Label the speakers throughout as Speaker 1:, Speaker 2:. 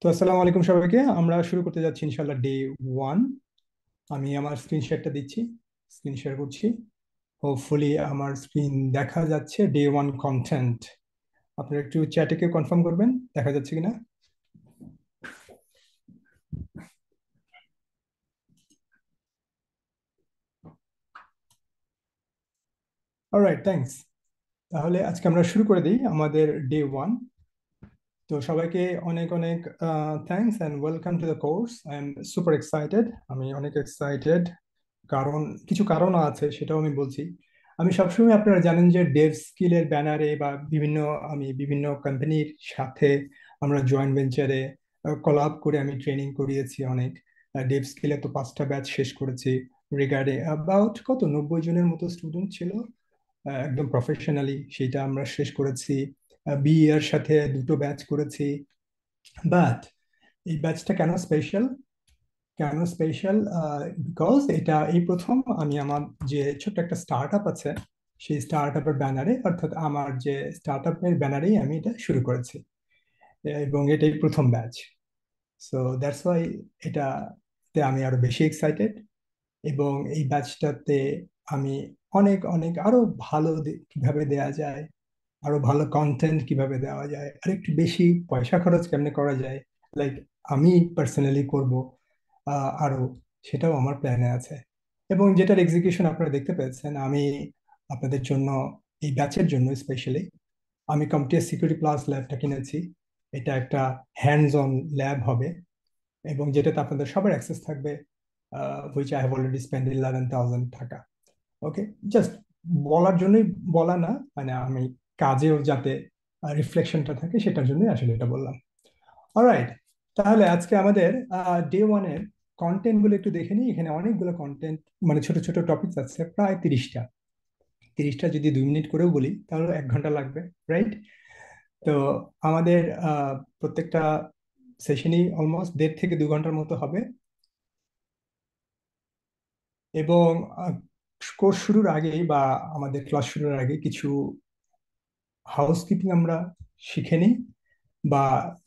Speaker 1: তো আসসালামু আলাইকুম সবাইকে। আমরা শুরু করতে যাচ্ছি ইনশাল্লাহ ডে ওয়ান। আমি আমার স্ক্রিন শেয়ারটা দিচ্ছি, স্ক্রিন শেয়ার করছি। হোপফুলি আমার স্ক্রিন দেখা যাচ্ছে। ডে ওয়ান কন্টেন্ট আপনারা একটু চ্যাটে কেউ কনফার্ম করবেন দেখা যাচ্ছে কিনা। Alright, thanks. তাহলে আজকে আমরা শুরু করে দিই আমাদের ডে ওয়ান। তো সবাইকে অনেক অনেক thanks and welcome to the course. I am super excited, আমি অনেক এক্সাইটেড। কারণ কিছু কারণ আছে, সেটাও আমি বলছি। আমি সবসময়, আপনারা জানেন যে ডেভ স্কিলের ব্যানারে বা আমি বিভিন্ন কোম্পানির সাথে আমরা জয়েন্ট ভেঞ্চারে কলাব করে আমি ট্রেনিং করিয়েছি অনেক। ডেভ স্কিলে তো 5টা ব্যাচ শেষ করেছি। রিগার্ডিং অ্যাবাউট কত 90 জনের মতো স্টুডেন্ট ছিল, একদম প্রফেশনালি সেটা আমরা শেষ করেছি। বি এর সাথে 2টো ব্যাচ করেছি। বাট এই ব্যাচটা কেন স্পেশাল? কেন স্পেশাল? বিকজ এটা এই প্রথম আমি আমার যে ছোট্ট একটা স্টার্ট আপ আছে, সেই স্টার্ট আপের ব্যানারে, অর্থাৎ আমার যে স্টার্ট আপের ব্যানারেই আমি এটা শুরু করেছি, এবং এটাই প্রথম ব্যাচ। সো দ্যাটস ওয়াই এটাতে আমি আরো বেশি এক্সাইটেড। এবং এই ব্যাচটাতে আমি অনেক অনেক আরো ভালো কিভাবে দেয়া যায়, আরো ভালো কন্টেন্ট কিভাবে দেওয়া যায়, আর একটু বেশি পয়সা খরচ কেমনে করা যায়, লাইক আমি পার্সোনালি করব আরো, সেটাও আমার প্ল্যানে আছে। এবং যেটার এক্সিকিউশন আপনারা দেখতে পেয়েছেন, আমি আপনাদের জন্য এই ব্যাচের জন্য স্পেশালি আমি কম্পিউটার সিকিউরিটি প্লাস ল্যাবটা কিনেছি। এটা একটা হ্যান্ডস অন ল্যাব হবে, এবং যেটাতে আপনাদের সবার অ্যাক্সেস থাকবে, which I have already spend 11,000 টাকা। ওকে, জাস্ট বলার জন্যই বলা না, মানে আমি কাজেও যাতে রিফ্লেকশনটা থাকে সেটার জন্যই আসলে এটা বললাম। অলরাইট, তাহলে আজকে আমাদের ডে ওয়ানের কন্টেন্ট গুলো একটু দেখে নিই। এখানে অনেকগুলো কন্টেন্ট, মানে ছোট ছোট টপিকস আছে প্রায় 30টা। 30টা যদি 2 মিনিট করেও বলি তাহলে 1 ঘন্টা লাগবে, রাইট? তো আমাদের প্রত্যেকটা সেশনই অলমোস্ট 1.5 থেকে 2 ঘন্টার মতো হবে। এবং কোর্স শুরুর আগেই বা আমাদের ক্লাস শুরুর আগে কিছু হাউসকিপিং আমরা শিখে নিই বা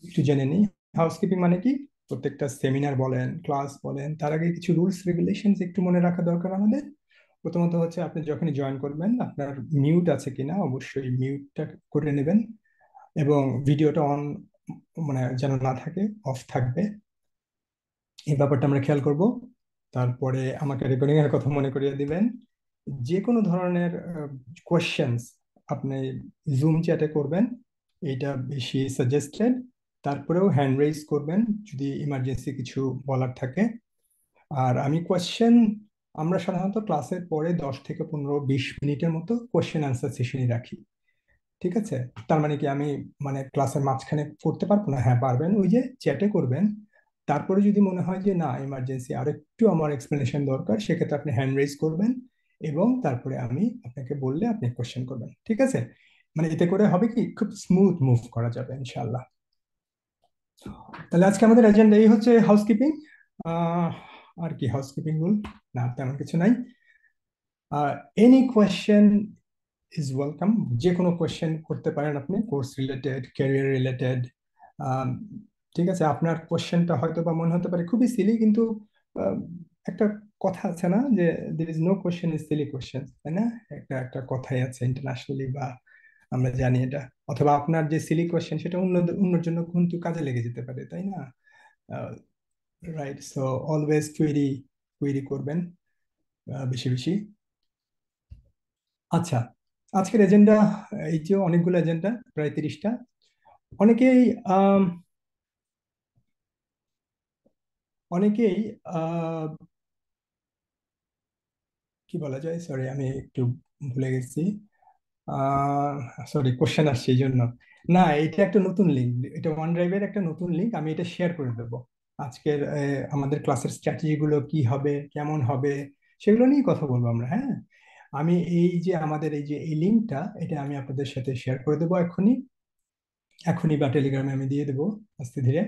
Speaker 1: একটু জেনে নিই। হাউসকিপিং মানে কি? প্রত্যেকটা সেমিনার বলেন, ক্লাস বলেন, তার আগে কিছু রুলস রেগুলেশন একটু মনে রাখা দরকার আমাদের। প্রথমত হচ্ছে, আপনি যখনই জয়েন করবেন আপনার মিউট আছে কিনা অবশ্যই মিউটটা করে নেবেন, এবং ভিডিওটা অন মানে যেন না থাকে, অফ থাকবে। এই ব্যাপারটা আমরা খেয়াল করব। তারপরে আমাকে রেকর্ডিং এর কথা মনে করিয়ে দিবেন। যে কোনো ধরনের কোয়েশ্চেন্স আপনি জুম চ্যাটে করবেন, এইটা বেশি সাজেস্টেড। তারপরেও হ্যান্ড রেইজ করবেন যদি ইমার্জেন্সি কিছু বলার থাকে। আর আমি কোয়েশ্চেন, আমরা সাধারণত ক্লাসের পরে 10 থেকে 15 20 মিনিটের মতো কোয়েশ্চেন আনসার সেশনই রাখি। ঠিক আছে? তার মানে কি আমি, মানে ক্লাসের মাঝখানে করতে পারবো না? হ্যাঁ পারবেন, ওই যে চ্যাটে করবেন। তারপরে যদি মনে হয় যে না, ইমার্জেন্সি আর একটু আমার এক্সপ্লেনেশন দরকার, সেক্ষেত্রে আপনি হ্যান্ড রেইজ করবেন, এবং তারপরে আমি আপনাকে বললে আপনি কোশ্চেন করবেন। ঠিক আছে? মানে এতে করে হবে কি, খুব স্মুথ মুভ করা যাবে ইনশাল্লাহ। তাহলে আজকে আমাদের এজেন্ডা এই হচ্ছে হাউসকিপিং। আর কি হাউসকিপিং রুল? না, তেমন কিছু নাই। Any question is welcome. যে কোনো কোয়েশ্চেন করতে পারেন আপনি, কোর্স রিলেটেড, ক্যারিয়ার রিলেটেড। ঠিক আছে, আপনার কোয়েশ্চেনটা হয়তো বা মনে হতে পারে খুবই সিলি, কিন্তু আহ, একটা কথা আছে না যে there is no question is silly question, তাই না? একটা একটা কথাই আছে ইন্টারন্যাশনালি, বা আমরা জানি এটা। অথবা আপনার যে সিলি কোয়েশ্চেন সেটা অন্য অন্যর জন্য কিন্তু কাজে লেগে যেতে পারে, তাই না? Right, so always query query করবেন বেশি বেশি। আচ্ছা, আজকের এজেন্ডা, এই যে অনেকগুলো এজেন্ডা, প্রায় 30টা। অনেকেই আম, অনেকেই আহ, কি বলা যায়, সরি আমি একটু ভুলে গেছি। সরি, কোশ্চেন আসছে এই জন্য। না, এটা একটা নতুন লিঙ্ক, এটা ওয়ান ড্রাইভের একটা নতুন লিঙ্ক, আমি এটা শেয়ার করে দেবো। আজকের আমাদের ক্লাসের স্ট্র্যাটেজি গুলো কি হবে, কেমন হবে, সেগুলো নিয়ে কথা বলবো আমরা, হ্যাঁ। আমি এই যে আমাদের এই যে এই লিঙ্কটা, এটা আমি আপনাদের সাথে শেয়ার করে দেবো এখনই। এখনই বা টেলিগ্রামে আমি দিয়ে দেবো আস্তে ধীরে।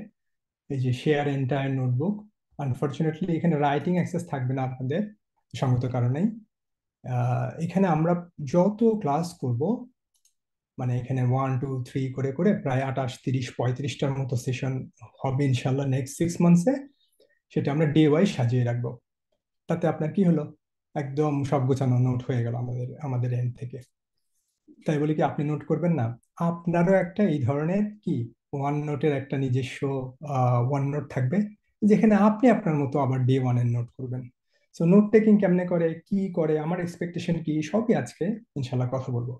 Speaker 1: এই যে শেয়ার এন্টায়ার নোটবুক। আনফরচুনেটলি এখানে রাইটিং অ্যাক্সেস থাকবে না আপনাদের, সঙ্গত কারণেই। এখানে আমরা যত ক্লাস করব, মানে এখানে 1 2 3 করে করে প্রায় 28 30 35টার মতো সেশন হবে ইনশাল্লাহ নেক্সট 6 মান্থসে। সেটা আমরা ডে ওয়াইজ সাজিয়ে রাখবো। তাতে আপনার কি হলো, একদম সব গোছানো নোট হয়ে গেল আমাদের আমাদের এন্ড থেকে। তাই বলি কি আপনি নোট করবেন না? আপনারও একটা এই ধরনের কি ওয়ান নোটের একটা নিজস্ব ওয়ান নোট থাকবে, যেখানে আপনি আপনার মতো আবার ডে ওয়ানের নোট করবেন। সো নোট টেকিং কেমনে করে, কি করে, আমার এক্সপেকটেশন কি, সবই আজকে ইনশাল্লাহ কথা বলবো।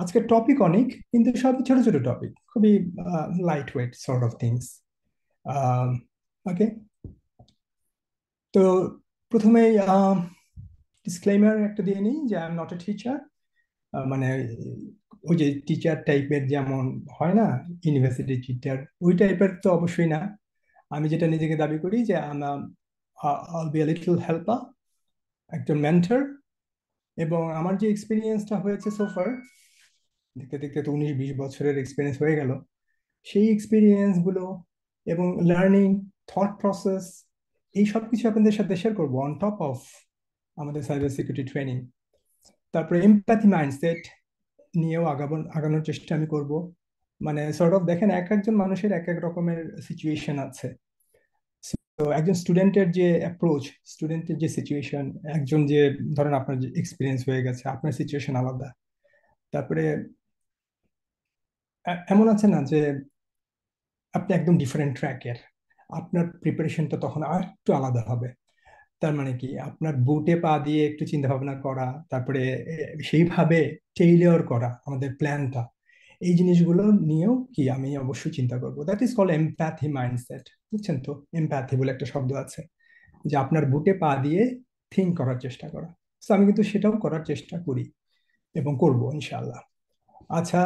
Speaker 1: আজকের টপিক অনেক, কিন্তু সবই ছোট ছোট টপিক, খুবই light weight sort of things. Okay, তো প্রথমেই ডিসক্লেমার একটা দিয়ে নিই যে I am not a teacher. মানে ওই যে টিচার টাইপের যেমন হয় না, ইউনিভার্সিটি টিচার, ওই টাইপের তো অবশ্যই না। আমি যেটা নিজেকে দাবি করি যে I'll be a little helper, একজন মেন্টর। এবং আমার যে এক্সপিরিয়েন্সটা হয়েছে সোফার, দেখতে দেখতে তো 19 20 বছরের এক্সপিরিয়েন্স হয়ে গেল, সেই এক্সপিরিয়েন্স গুলো এবং লার্নিং থট প্রসেস, এই সব কিছু আপনাদের সাথে শেয়ার করবো অন টপ অফ আমাদের সাইবার সিকিউরিটি ট্রেনিং। তারপরে এমপ্যাথি মাইন্ডসেট নিয়েও আগানোর চেষ্টা আমি করব। মানে সর্ট অফ দেখেন, এক একজন মানুষের এক এক রকমের সিচুয়েশন আছে। তো একজন স্টুডেন্টের যে অ্যাপ্রোচ, স্টুডেন্টের যে সিচুয়েশন, একজন যে ধরেন আপনার যে এক্সপিরিয়েন্স হয়ে গেছে, আপনার সিচুয়েশন আলাদা। তারপরে এমন আছে না যে আপনি একদম ডিফারেন্ট ট্র্যাকের, আপনার প্রিপারেশনটা তখন আর একটু আলাদা হবে। তার মানে কি আপনার বুটে পা দিয়ে একটু চিন্তা ভাবনা করা, তারপরে সেইভাবে টেইলর করা আমাদের প্ল্যানটা, এই জিনিসগুলো নিয়েও কি আমি অবশ্যই চিন্তা করবো। That is call empathy mindset. বুঝছেন তো, এমপ্যাথি বলে একটা শব্দ আছে, যে আপনার বুটে পা দিয়ে থিঙ্ক করার চেষ্টা করা। তো আমি কিন্তু সেটাও করার চেষ্টা করি এবং করব ইনশাআল্লাহ। আচ্ছা,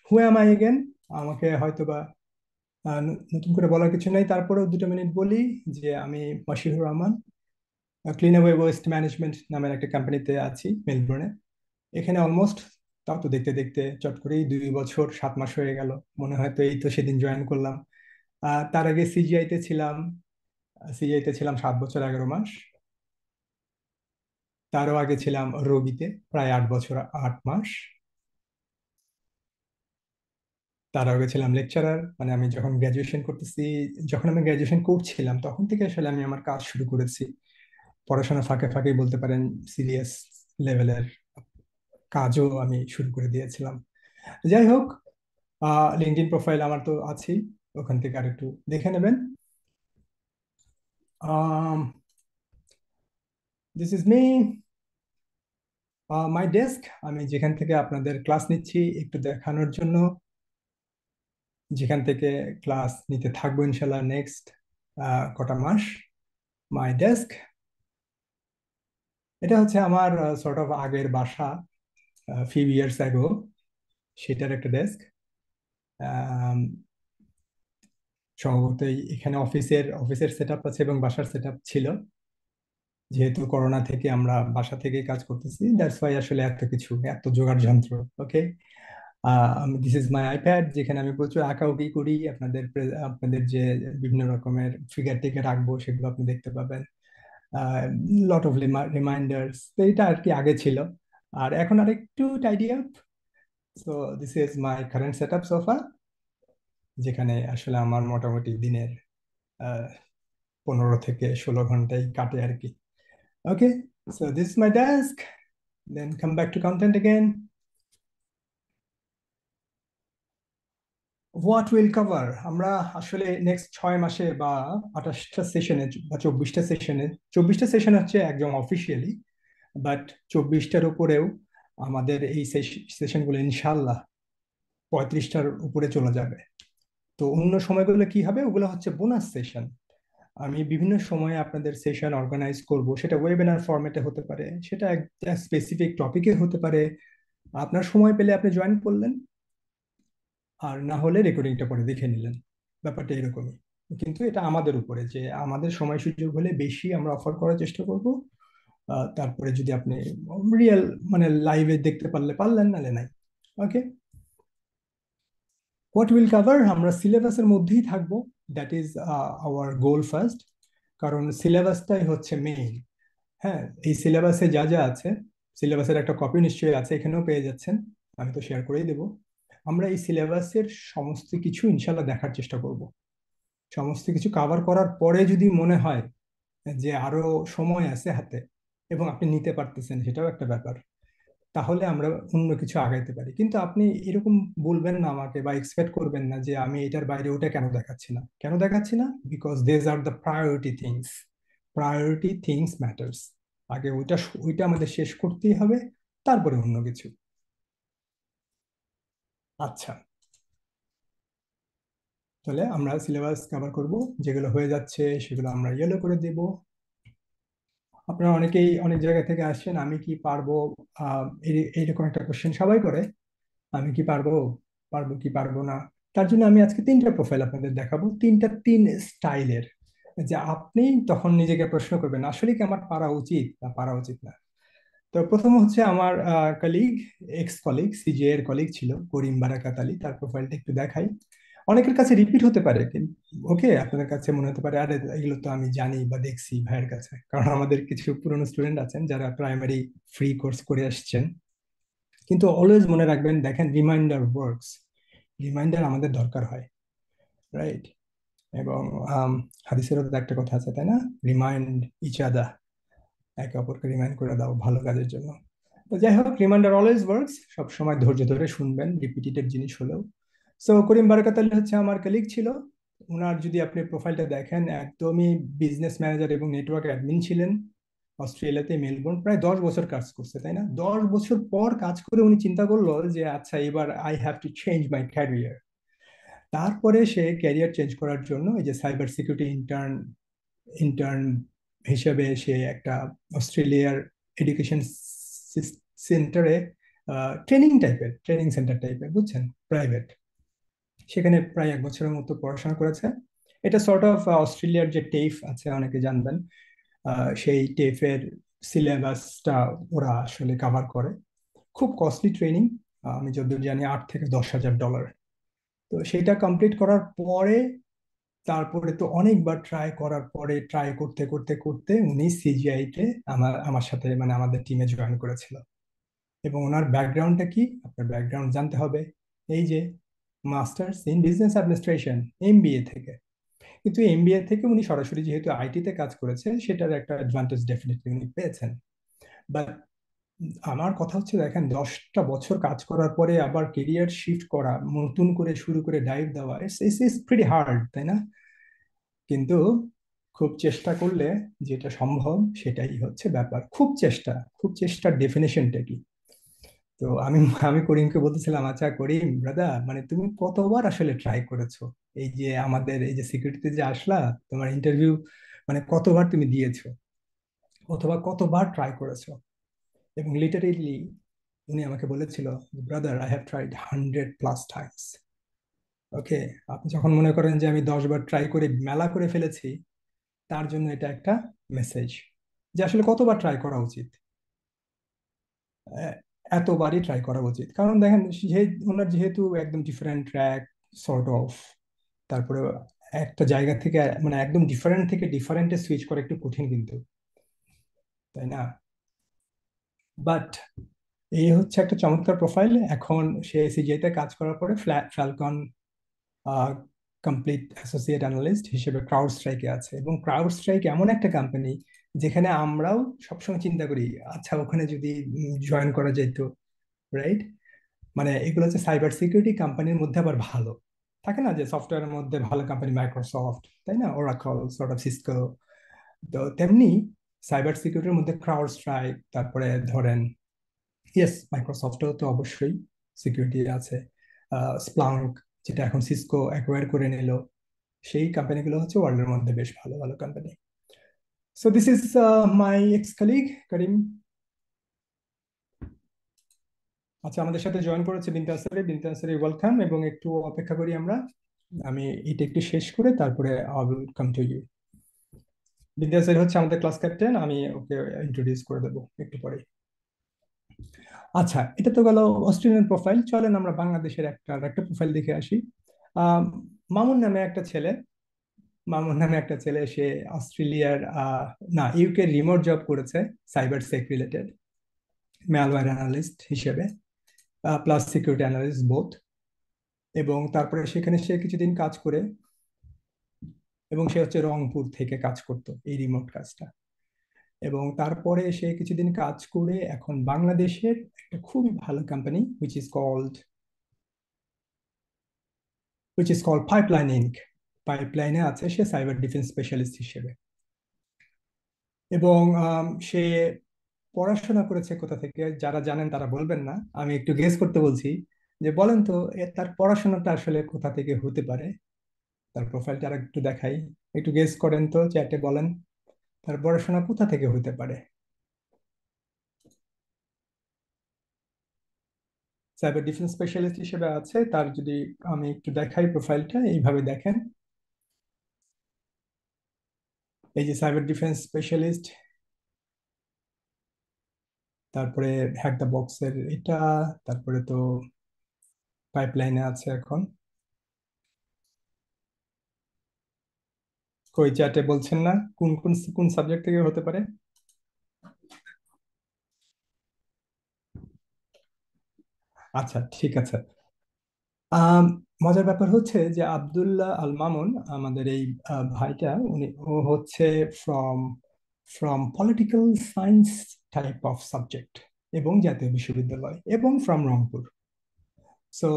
Speaker 1: হু এম আই এগেন? আমাকে হয়তোবা নতুন করে বলার কিছু নাই, তারপরেও 2 মিনিট বলি যে আমি মাশিহুর রহমান, ক্লিনঅ্যাওয়ে ওয়েস্ট ম্যানেজমেন্ট নামের একটা কোম্পানিতে আছি মেলবোর্নে। এখানে অলমোস্ট, তাও তো দেখতে দেখতে চট করেই 2 বছর 7 মাস হয়ে গেল। মনে হয় তো এই তো সেদিন জয়েন করলাম। তার আগে সিজিআইতে ছিলাম। সিজিআইতে ছিলাম 7 বছর 11 মাস। তারও আগে ছিলাম রবিতে প্রায় 8 বছর 8 মাস। তার আগে ছিলাম লেকচারার, মানে আমি যখন গ্রাজুয়েশন করতেছি, যখন আমি গ্রাজুয়েশন করছিলাম তখন থেকে আসলে আমি আমার কাজ শুরু করেছি। পড়াশোনা ফাঁকে ফাঁকেই বলতে পারেন, সিরিয়াস লেভেলের কাজও আমি শুরু করে দিয়েছিলাম। যাই হোক, লিঙ্কডইন প্রোফাইল আমার তো আছেই, ওখান থেকে আর একটু দেখে নেবেন। This is me, my desk. আমি যেখান থেকে আপনাদের ক্লাস নিচ্ছি একটু দেখানোর জন্য, যেখান থেকে ক্লাস নিতে থাকবো ইনশাল্লাহ নেক্সট কটা মাস। মাই ডেস্ক, এটা হচ্ছে আমার সর্ট অফ আগের বাসা, ফিউ ইয়ার্স অ্যাগো, সেটার একটা ডেস্ক। সম্ভবত এখানে অফিসের অফিসের সেট আপ আছে এবং বাসার সেট আপ ছিল। যেহেতু করোনা থেকে আমরা বাসা থেকে কাজ করতেছি, দ্যাটস ওয়াই আসলে এত কিছু, এত জোগাড় যন্ত্র। ওকে, দিস ইজ মাই আইপ্যাড, যেখানে আমি প্রচুর আঁকাউকি করি। আপনাদের যে বিভিন্ন রকমের ফিগার টিকে রাখবো সেগুলো আপনি দেখতে পাবেন। লট অফ রিমাইন্ডার্স, তো এটা আর কি আগে ছিল, আর এখন আর একটু tidy up. So this is my current set up sofa, যেখানে আসলে আমার মোটামুটি দিনের 15 থেকে 16 ঘন্টাই কাটে আর কি। Okay, so this is my desk, then come back to content again. What will cover, আমরা আসলে নেক্সট 6 মাসে বা 28টা সেশনে বা 24টা সেশনে, 24টা সেশন হচ্ছে একদম অফিসিয়ালি, বাট 24টার উপরেও আমাদের এই সেশনগুলো ইনশাল্লাহ 35টার উপরে চলে যাবে। তো অন্য সময়গুলো কি হবে, ওগুলো হচ্ছে বোনাস সেশন। আমি বিভিন্ন সময়ে আপনাদের সেশন অর্গানাইজ করব, সেটা ওয়েবিনার ফরম্যাটে হতে পারে, সেটা একটা স্পেসিফিক টপিকে হতে পারে। আপনার সময় পেলে আপনি জয়েন করলেন, আর না হলে রেকর্ডিংটা পরে দেখে নিলেন। ব্যাপারটা এরকমই, কিন্তু এটা আমাদের উপরে, যে আমাদের সময় সুযোগ হলে বেশি আমরা অফার করার চেষ্টা করব। তারপরে যদি আপনি রিয়েল মানে লাইভে দেখতে পারলে পারলেন, নালে নাই। ওকে, হোয়াট উইল কভার, আমরা সিলেবাসের মধ্যেই থাকবো। That is our goal first, কারণ সিলেবাসটাই হচ্ছে মেইন। হ্যাঁ, এই সিলেবাসে যা যা আছে, সিলেবাসের একটা কপি নিশ্চয়ই আছে, এখানেও পেয়ে যাচ্ছেন। আমি তো শেয়ার করেই দেবো। আমরা এই সিলেবাসের সমস্ত কিছু ইনশাল্লাহ দেখার চেষ্টা করব। সমস্ত কিছু কভার করার পরে যদি মনে হয় যে আরো সময় আছে হাতে এবং আপনি নিতে পারতেছেন, সেটাও একটা ব্যাপার, তাহলে আমরা অন্য কিছু আগাইতে পারি। কিন্তু আপনি এরকম বলবেন না আমাকে বা এক্সপেক্ট করবেন না যে আমি এটার বাইরে ওটা কেন দেখাচ্ছি না, কেন দেখাচ্ছি না, because these are the priority things. Priority things matters. আগে ওইটা ওইটা আমাদের শেষ করতেই হবে, তারপরে অন্য কিছু। আচ্ছা, তাহলে আমরা সিলেবাস কভার করব। যেগুলো হয়ে যাচ্ছে সেগুলো আমরা ইয়েলো করে দেব। আপনারা অনেকেই অনেক জায়গা থেকে আসছেন, আমি কি পারবো, এইরকম একটা কোশ্চেন সবাই করে, আমি কি পারবো, পারবো কি পারবো না। তার জন্য আমি আজকে তিনটা প্রোফাইল আপনাদের দেখাবো, তিন স্টাইলের, যে আপনি তখন নিজেকে প্রশ্ন করবেন আসলে কি আমার পারা উচিত বা পারা উচিত না। তো প্রথম হচ্ছে আমার কলিগ, এক্স কলিগ, সিজে এর কলিগ ছিল করিম বারাকাত আলী। তার প্রোফাইলটা একটু দেখাই। অনেকের কাছে রিপিট হতে পারে, ওকে, আপনাদের কাছে মনে হতে পারে আরে এগুলো তো আমি জানি বা দেখছি ভাইয়ের কাছে, কারণ আমাদের কিছু পুরনো স্টুডেন্ট আছেন যারা প্রাইমারি ফ্রি কোর্স করে আসছেন। কিন্তু অলওয়েজ মনে রাখবেন, দেখেন, রিমাইন্ডার ওয়ার্কস। রিমাইন্ডার আমাদের দরকার হয়, রাইট? এবং হাদিসেরও তো একটা কথা আছে, তাই না? রিমাইন্ড ইচ আদার, একে অপরকে রিমাইন্ড করে দাও ভালো কাজের জন্য। তো যাই হোক, রিমাইন্ডার অলওয়েজ ওয়ার্কস। সবসময় ধৈর্য ধরে শুনবেন, রিপিটেটিভ জিনিস হলেও। সো করিম বারাকাত আলী হচ্ছে আমার কলিগ ছিল। ওনার যদি আপনি প্রোফাইলটা দেখেন, একদমই বিজনেস ম্যানেজার এবং নেটওয়ার্ক অ্যাডমিন ছিলেন। অস্ট্রেলিয়াতে মেলবোর্ন প্রায় 10 বছর কাজ করছে, তাই না? 10 বছর পর কাজ করে উনি চিন্তা করলো যে আচ্ছা, এবার I have to change my career. তারপরে সে ক্যারিয়ার চেঞ্জ করার জন্য এই যে সাইবার সিকিউরিটি ইন্টার্ন ইন্টার্ন হিসেবে সে একটা অস্ট্রেলিয়ার এডুকেশন সেন্টারে, ট্রেনিং সেন্টার টাইপের, বুঝছেন, প্রাইভেট, সেখানে প্রায় 1 বছরের মতো পড়াশোনা করেছে। এটা সর্ট অফ অস্ট্রেলিয়ার যে টেফ আছে, অনেকে জানবেন, সেই টেফের সিলেবাসটা ওরা আসলে কভার করে। খুব কস্টলি ট্রেনিং, আমি যতদূর জানি $8,000 থেকে $10,000। তো সেটা কমপ্লিট করার পরে, তারপরে তো অনেকবার ট্রাই করার পরে, ট্রাই করতে করতে করতে উনি সিজিআই তে আমার আমার সাথে, মানে আমাদের টিমে জয়েন করেছিল। এবং ওনার ব্যাকগ্রাউন্ডটা কি, আপনার ব্যাকগ্রাউন্ড জানতে হবে। এই যে masters in business administration, MBA থেকে। কিন্তু এমবিএ থেকে উনি সরাসরি যেহেতু আইটিতে কাজ করেছে, সেটার একটা অ্যাডভান্টেজ ডেফিনেটলি উনি পেয়েছেন। বাট আমার কথা হচ্ছে, দেখেন, 10টা বছর কাজ করার পরে আবার কেরিয়ার শিফট করা, নতুন করে শুরু করে ডাইভ দেওয়া, ইটস ইজ প্রিটি হার্ড, তাই না? কিন্তু খুব চেষ্টা করলে যেটা সম্ভব সেটাই হচ্ছে ব্যাপার। খুব চেষ্টার ডেফিনেশনটা কি? তো আমি আমি করিমকে বলতেছিলাম, আচ্ছা করিম ব্রাদার, মানে তুমি কতবার আসলে ট্রাই করেছো এই যে আমাদের এই যে সিকিউরিটিতে যে আসলা, তোমার ইন্টারভিউ মানে কতবার তুমি দিয়েছো, অথবা কতবার ট্রাই করেছো? এবং লিটারেলি উনি আমাকে বলেছিল, brother, I have tried 100+ times. Okay, আপনি যখন মনে করেন যে আমি 10বার ট্রাই করে মেলা করে ফেলেছি, তার জন্য এটা একটা মেসেজ যে আসলে কতবার ট্রাই করা উচিত। আহ, এতবারই ট্রাই করা উচিত, কারণ দেখেন, ওনার যেহেতু একদম ডিফারেন্ট ট্র্যাক, সর্ট অফ, তারপরে একটা জায়গা থেকে, মানে একদম ডিফারেন্ট থেকে ডিফারেন্টে সুইচ করা একটু কঠিন কিন্তু, তাই না? বাট এই হচ্ছে একটা চমৎকার প্রোফাইল। এখন সে সিজিআইতে কাজ করার পরে ফ্যালকন কমপ্লিট অ্যাসোসিয়েট অ্যানালিস্ট হিসেবে ক্রাউড স্ট্রাইকে আছে। এবং ক্রাউড স্ট্রাইক এমন একটা কোম্পানি যেখানে আমরাও সবসময় চিন্তা করি, আচ্ছা ওখানে যদি জয়েন করা যেত, রাইট? মানে এগুলো হচ্ছে সাইবার সিকিউরিটি কোম্পানির মধ্যে আবার ভালো থাকে না, যে সফটওয়্যারের মধ্যে ভালো কোম্পানি মাইক্রোসফট, তাই না, ওরাকল, সর্ট অফ সিসকো। তো তেমনি সাইবার সিকিউরিটির মধ্যে ক্রাউড স্ট্রাইক, তারপরে ধরেন, ইয়েস, মাইক্রোসফটও তো অবশ্যই সিকিউরিটি আছে। স্প্লাঙ্ক, যেটা এখন সিসকো অ্যাকোয়ার করে নিল, সেই কোম্পানিগুলো হচ্ছে ওয়ার্ল্ডের মধ্যে বেশ ভালো ভালো company. So this is my ex colleague Karim. আচ্ছা, আমাদের সাথে জয়েন করেছে বিনতে আনসারি, ওয়েলকাম। এবং একটু অপেক্ষা করি আমরা, আমি এটা একটু শেষ করে তারপরে I will come to you. Binte Ansari হচ্ছে আমাদের ক্লাস ক্যাপ্টেন, আমি ওকে ইন্ট্রোডিউস করে দেবো একটু পরে। আচ্ছা, এটা তো গেল অস্ট্রেলিয়ান প্রোফাইল। চলেন আমরা বাংলাদেশের একটা প্রোফাইল দেখে আসি। আহ, মামুন নামে একটা ছেলে, সে অস্ট্রেলিয়ার, না, ইউকে রিমোট জব করেছে, সাইবার সেক রিলেটেড, ম্যালওয়্যার অ্যানালিস্ট হিসেবে। Plus security analyst both. এবং তারপরে সেখানে সে কিছুদিন কাজ করে, এবং সে হচ্ছে রংপুর থেকে কাজ করতো এই রিমোট কাজটা। এবং তারপরে সে কিছুদিন কাজ করে এখন বাংলাদেশের একটা খুবই ভালো company which is called Pipeline Inc. পাইপলাইনে আছে সে সাইবার ডিফেন্স স্পেশালিস্ট হিসেবে। এবং সে পড়াশোনা করেছে কোথা থেকে, যারা জানেন তারা বলবেন না, আমি একটু গেস করতে বলছি, যে বলেন তো তার পড়াশোনাটা আসলে কোথা থেকে হতে পারে। তার প্রোফাইলটা আর একটু দেখাই, একটু গেস করেন তো, চ্যাটে বলেন তার পড়াশোনা কোথা থেকে হতে পারে। সাইবার ডিফেন্স স্পেশালিস্ট হিসেবে আছে তার, যদি আমি একটু দেখাই প্রোফাইলটা, এইভাবে দেখেন। এই যে সাইবার ডিফেন্স স্পেশালিস্ট, তারপরে হ্যাক দ্য বক্সের এটা, তারপরে তো পাইপলাইনে আছে এখন। কই চ্যাটে বলছেন না কোন কোন কোন সাবজেক্ট থেকে হতে পারে? আচ্ছা ঠিক আছে। আম, মজার ব্যাপার হচ্ছে যে আব্দুল্লাহ আল মামুন, আমাদের এই ভাইটা, ও হচ্ছে from from political science type of subject, এবং জাতীয় বিশ্ববিদ্যালয়, এবং ফ্রম রংপুর। সো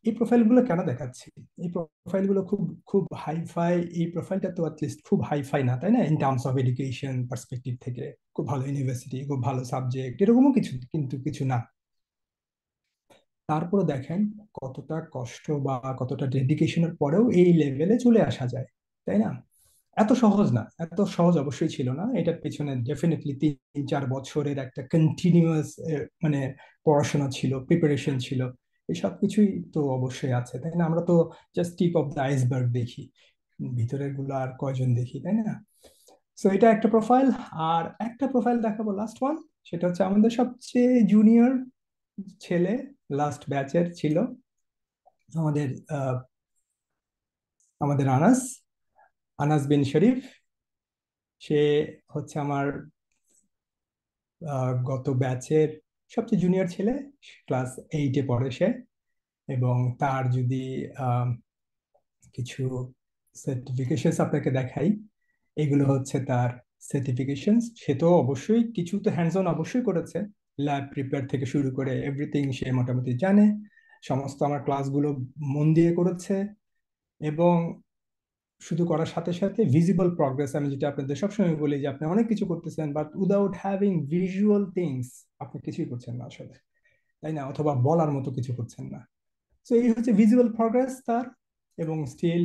Speaker 1: এই প্রোফাইলগুলো কেন দেখাচ্ছি? এই প্রোফাইলগুলো খুব খুব হাইফাই। এই প্রোফাইলটা তো অ্যাটলিস্ট খুব হাইফাই না, তাই না? In terms of education perspective থেকে খুব ভালো ইউনিভার্সিটি, খুব ভালো সাবজেক্ট, এরকমও কিছু কিন্তু কিছু না। তারপরে দেখেন কতটা কষ্ট বা কতটা ডেডিকেশনের পরেও এই লেভেলে চলে আসা যায়, তাই না? এত সহজ না, এত সহজ অবশ্যই ছিল না। এটার পেছনে ডেফিনেটলি 3-4 বছরের একটা কন্টিনিউয়াস মানে পড়াশোনা ছিল, প্রিপারেশন ছিল, এই সব কিছুই তো অবশ্যই আছে, তাই না? আমরা তো just tip of the iceberg দেখি, ভিতরের গুলো আর কয়জন দেখি, তাই না? সো এটা একটা প্রোফাইল। আর একটা প্রোফাইল দেখাবো, লাস্ট ওয়ান। সেটা হচ্ছে আমাদের সবচেয়ে জুনিয়র ছেলে, লাস্ট ব্যাচের ছিল আমাদের আমাদের আনাস, আনাস বিন শরীফ। সে হচ্ছে আমার গত ব্যাচের সবচেয়ে জুনিয়র ছেলে, ক্লাস 8-এ পড়ে সে। এবং তার যদি আহ, কিছু সার্টিফিকেশন আপনাকে দেখাই, এগুলো হচ্ছে তার সার্টিফিকেশন। সে তো অবশ্যই কিছু তো হ্যান্ডস অন অবশ্যই করেছে, ল্যাব প্রিপেয়ার থেকে শুরু করে এভরিথিং সে মোটামুটি জানে। সমস্ত আমার ক্লাসগুলো মন দিয়ে করেছে। এবং শুধু করার সাথে সাথে ভিজিবল প্রগ্রেস, আমি যেটা আপনাদের সবসময় বলি, যে আপনি অনেক কিছু করতেছেন but without having visual things আপনি কিছুই করছেন না আসলে, তাই না? অথবা বলার মতো কিছু করছেন না। তো এই হচ্ছে ভিজুয়াল প্রগ্রেস তার। এবং still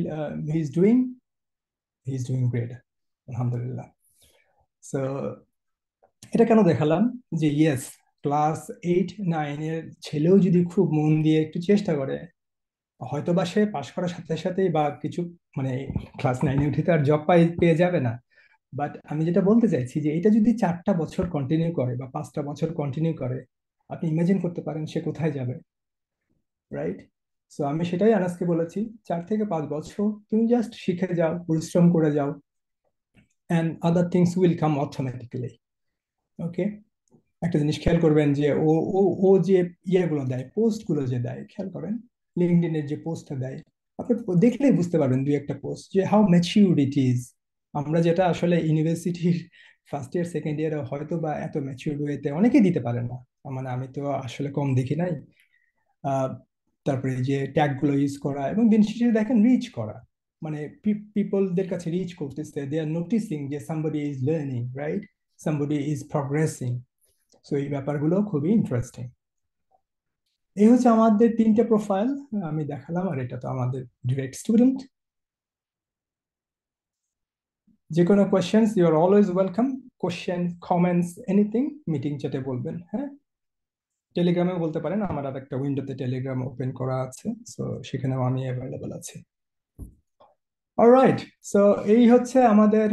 Speaker 1: he is doing great, আলহামদুলিল্লাহ। সো এটা কেন দেখালাম? যে ইয়েস, ক্লাস 8-9-এর ছেলেও যদি খুব মন দিয়ে একটু চেষ্টা করে, হয়তো বা সে পাশ করার সাথে সাথেই বা কিছু, মানে ক্লাস 9-এ উঠে তো আর জব পেয়ে যাবে না। বাট আমি যেটা বলতে চাইছি, যে এটা যদি 4টা বছর কন্টিনিউ করে বা 5টা বছর কন্টিনিউ করে, আপনি ইমাজিন করতে পারেন সে কোথায় যাবে, রাইট? সো আমি সেটাই আনাজকে বলেছি, 4 থেকে 5 বছর তুমি জাস্ট শিখে যাও, পরিশ্রম করে যাও, and other things will come automatically. Okay. একটা জিনিস খেয়াল করবেন, যে ও ও ও যে ইয়েগুলো দেয়, পোস্ট গুলো যে দেয়, খেয়াল করেন লিঙ্কডইনের যে পোস্টটা দেয়, আপনি দেখলেই বুঝতে পারবেন 2-একটা পোস্ট, যে হাউ ম্যাচিউরড ইট ইজ। আমরা যেটা আসলে ইউনিভার্সিটির ফার্স্ট ইয়ার সেকেন্ড ইয়ারে হয়তো বা এত ম্যাচিউরড ওয়েতে অনেকেই দিতে পারে না, মানে আমি তো আসলে কম দেখি নাই। আহ, তারপরে এই যে ট্যাগ গুলো ইউজ করা, এবং দিন শেষে দেখেন রিচ করা, মানে পিপলদের কাছে রিচ করতেছে, দে আর নোটিসিং যে somebody is learning, right? Somebody is progressing. So এই ব্যাপারগুলো খুবই ইন্টারেস্টিং। এই হচ্ছে আমাদের 3টে প্রোফাইল আমি দেখালাম, আর এটা তো আমাদের ডিরেক্ট স্টুডেন্ট। যে কোনো questions, you are always welcome. Question, comments, anything meeting চ্যাটে বলবেন, হ্যাঁ? টেলিগ্রামেও বলতে পারেন, আমার আর একটা উইন্ডোতে টেলিগ্রাম ওপেন করা আছে, সো সেখানেও আমি অ্যাভেলেবল আছি। অলরাইট। সো এই হচ্ছে আমাদের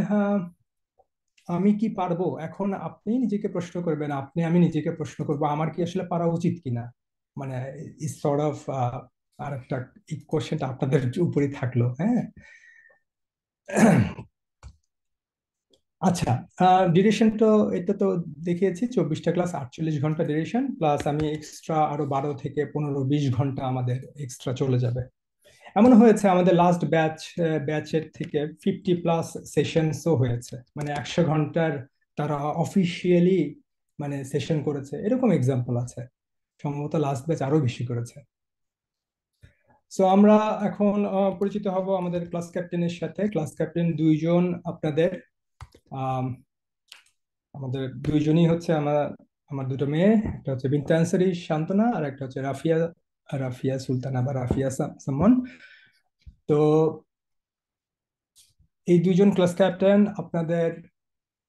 Speaker 1: আমি কি পারবো, এখন আপনি নিজেকে প্রশ্ন করবেন, আমি নিজেকে প্রশ্ন করবো, আমার কি আসলে পারা উচিত কিনা, মানে ইস সর্ট অফ আর একটা কোশ্চেনটা আপনাদের উপরই থাকলো, হ্যাঁ? আচ্ছা, ডিউরেশন তো এটা তো দেখিয়েছি 24টা ক্লাস 48 ঘন্টা ডিউরেশন, প্লাস আমি এক্সট্রা আরো 12 থেকে 15 20 ঘন্টা আমাদের এক্সট্রা চলে যাবে। এমন হয়েছে আমাদের লাস্ট ব্যাচের থেকে 50+ সেশনসও হয়েছে, মানে 100 ঘন্টার তারা অফিসিয়ালি মানে সেশন করেছে, এরকম এক্সাম্পল আছে। সম্ভবত লাস্ট ব্যাচ আরো বেশি করেছে। সো আমরা এখন পরিচিত হব আমাদের ক্লাস ক্যাপ্টেনের সাথে। ক্লাস ক্যাপ্টেন দুইজন আপনাদের, আম, আমাদের দুইজনই হচ্ছে আমার আমার দুটো মেয়ে। একটা হচ্ছে বিনতে আনসারী শান্তনা, আর একটা হচ্ছে রাফিয়া রাফিয়া সুলতানা বা রাফিয়া সামন। তো এই দুইজন ক্লাস ক্যাপ্টেন আপনাদের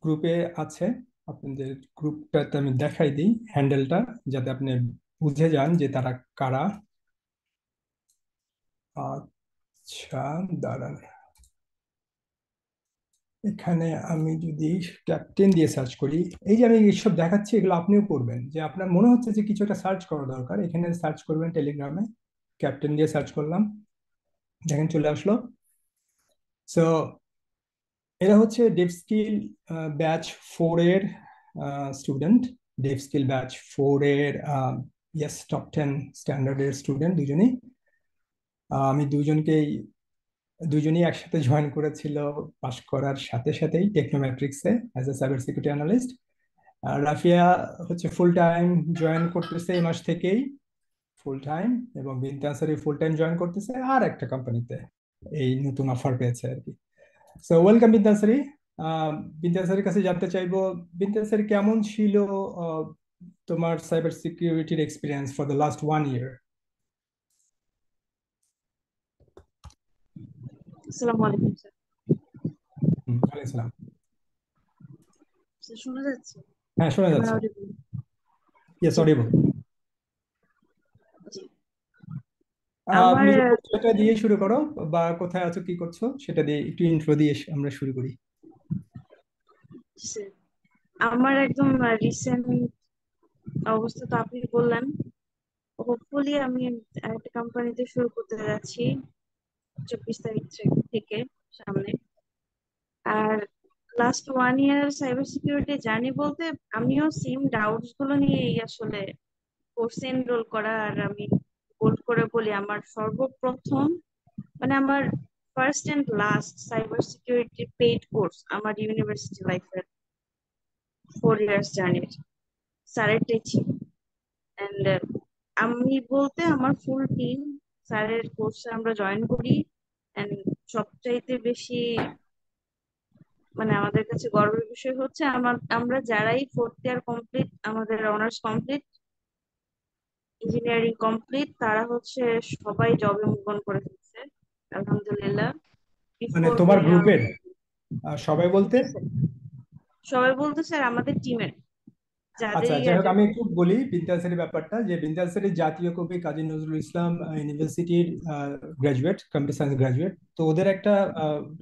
Speaker 1: গ্রুপে আছে। আপনাদের গ্রুপটাতে আমি দেখাই দিই হ্যান্ডেলটা, যাতে আপনি বুঝে যান যে তারা কারা। আচ্ছা, দাঁড়ান, এখানে আমি যদি ক্যাপ্টেন দিয়ে সার্চ করি, এই যে আমি এইসব দেখাচ্ছি এগুলো আপনিও করবেন, যে আপনার মনে হচ্ছে যে কিছু একটা সার্চ করা দরকার, এখানে সার্চ করবেন টেলিগ্রামে। ক্যাপ্টেন দিয়ে সার্চ করলাম, দেখেন চলে আসলো। সো এরা হচ্ছে ডেভস্কিল ব্যাচ 4 এর স্টুডেন্ট। ডেভস্কিল ব্যাচ 4 এর ইয়েস টপ 10 স্ট্যান্ডার্ডের স্টুডেন্ট দুজনেই। আমি দুজনই একসাথে জয়েন করেছিল পাশ করার সাথে সাথেই টেকনোমেট্রিক্সে as a cyber security analyst. Rafia হচ্ছে ফুল টাইম জয়েন করতেছে এই মাস থেকেই, ফুল টাইম। এবং বিনতে আনসারী ফুল টাইম জয়েন করতেছে আর একটা কোম্পানিতে, এই নতুন অফার পেয়েছে আর কি। সো ওয়েলকাম বিনতে আনসারী। আহ, বিনতে আনসারীর কাছে জানতে চাইবো, বিনতে আনসারী কেমন ছিল আহ, তোমার সাইবার সিকিউরিটির এক্সপিরিয়েন্স ফর দ্য লাস্ট 1 ইয়ার?
Speaker 2: আসসালামু আলাইকুম স্যার।
Speaker 1: ওয়ালাইকুম আসসালাম।
Speaker 2: স্যার শোনা যাচ্ছে?
Speaker 1: হ্যাঁ, শোনা
Speaker 2: এবার
Speaker 1: যাচ্ছে।
Speaker 2: অডিবল?
Speaker 1: ইয়েস,
Speaker 2: জি
Speaker 1: অডিবল।
Speaker 2: জি। আমার
Speaker 1: নিজের পরিচয়টা দিয়ে শুরু করো, বা কোথায় আছো কি করছো সেটা দিয়ে একটু ইন্ট্রো দিয়ে আমরা শুরু করি।
Speaker 2: স্যার, আমার একদম রিসেন্ট অবস্থা তো আপনি বললেন। হোপফুলি আমি একটা কোম্পানিতে শুরু করতে যাচ্ছি 24 তারিখ থেকে সামনে। আর লাস্ট 1 ইয়ার সাইবার সিকিউরিটি জার্নি বলতে আমিও সেম ডাউটস গুলো নিয়েই আসলে কোর্সে এনরোল করা। আর আমি বোল্ড করে বলি, আমার সর্বপ্রথম মানে আমার first and last cyber security paid course আমার ইউনিভার্সিটি লাইফের 4 ইয়ার্স জার্নির স্যারেরটাই ছিল। এন্ড আমি বলতে আমার ফুল টিম স্যারের কোর্সে আমরা জয়েন করি। এন্ড সবচাইতে বেশি মানে আমাদের কাছে গর্বের বিষয় হচ্ছে আমরা যারাই 4th ইয়ার কমপ্লিট, আমাদের অনার্স কমপ্লিট, ইঞ্জিনিয়ারিং কমপ্লিট, তারা হচ্ছে সবাই জবে মুভ অন করে ফেলছে আলহামদুলিল্লাহ।
Speaker 1: মানে
Speaker 2: বিফোর
Speaker 1: তোমার
Speaker 2: বলি
Speaker 1: গ্রুপের সবাই বলতে?
Speaker 2: জি স্যার, সবাই বলতে স্যার আমাদের টিমের
Speaker 1: আচ্ছা,
Speaker 2: যাদেরই
Speaker 1: যাই হোক, আমি
Speaker 2: যাদের।
Speaker 1: একটু বলি বিন্তাসের ব্যাপারটা, যে বিন্তাসের জাতীয় কবি কাজী নজরুল ইসলাম ইউনিভার্সিটির গ্রাজুয়েট, কম্পিউটার সায়েন্স গ্রাজুয়েট। তো ওদের একটা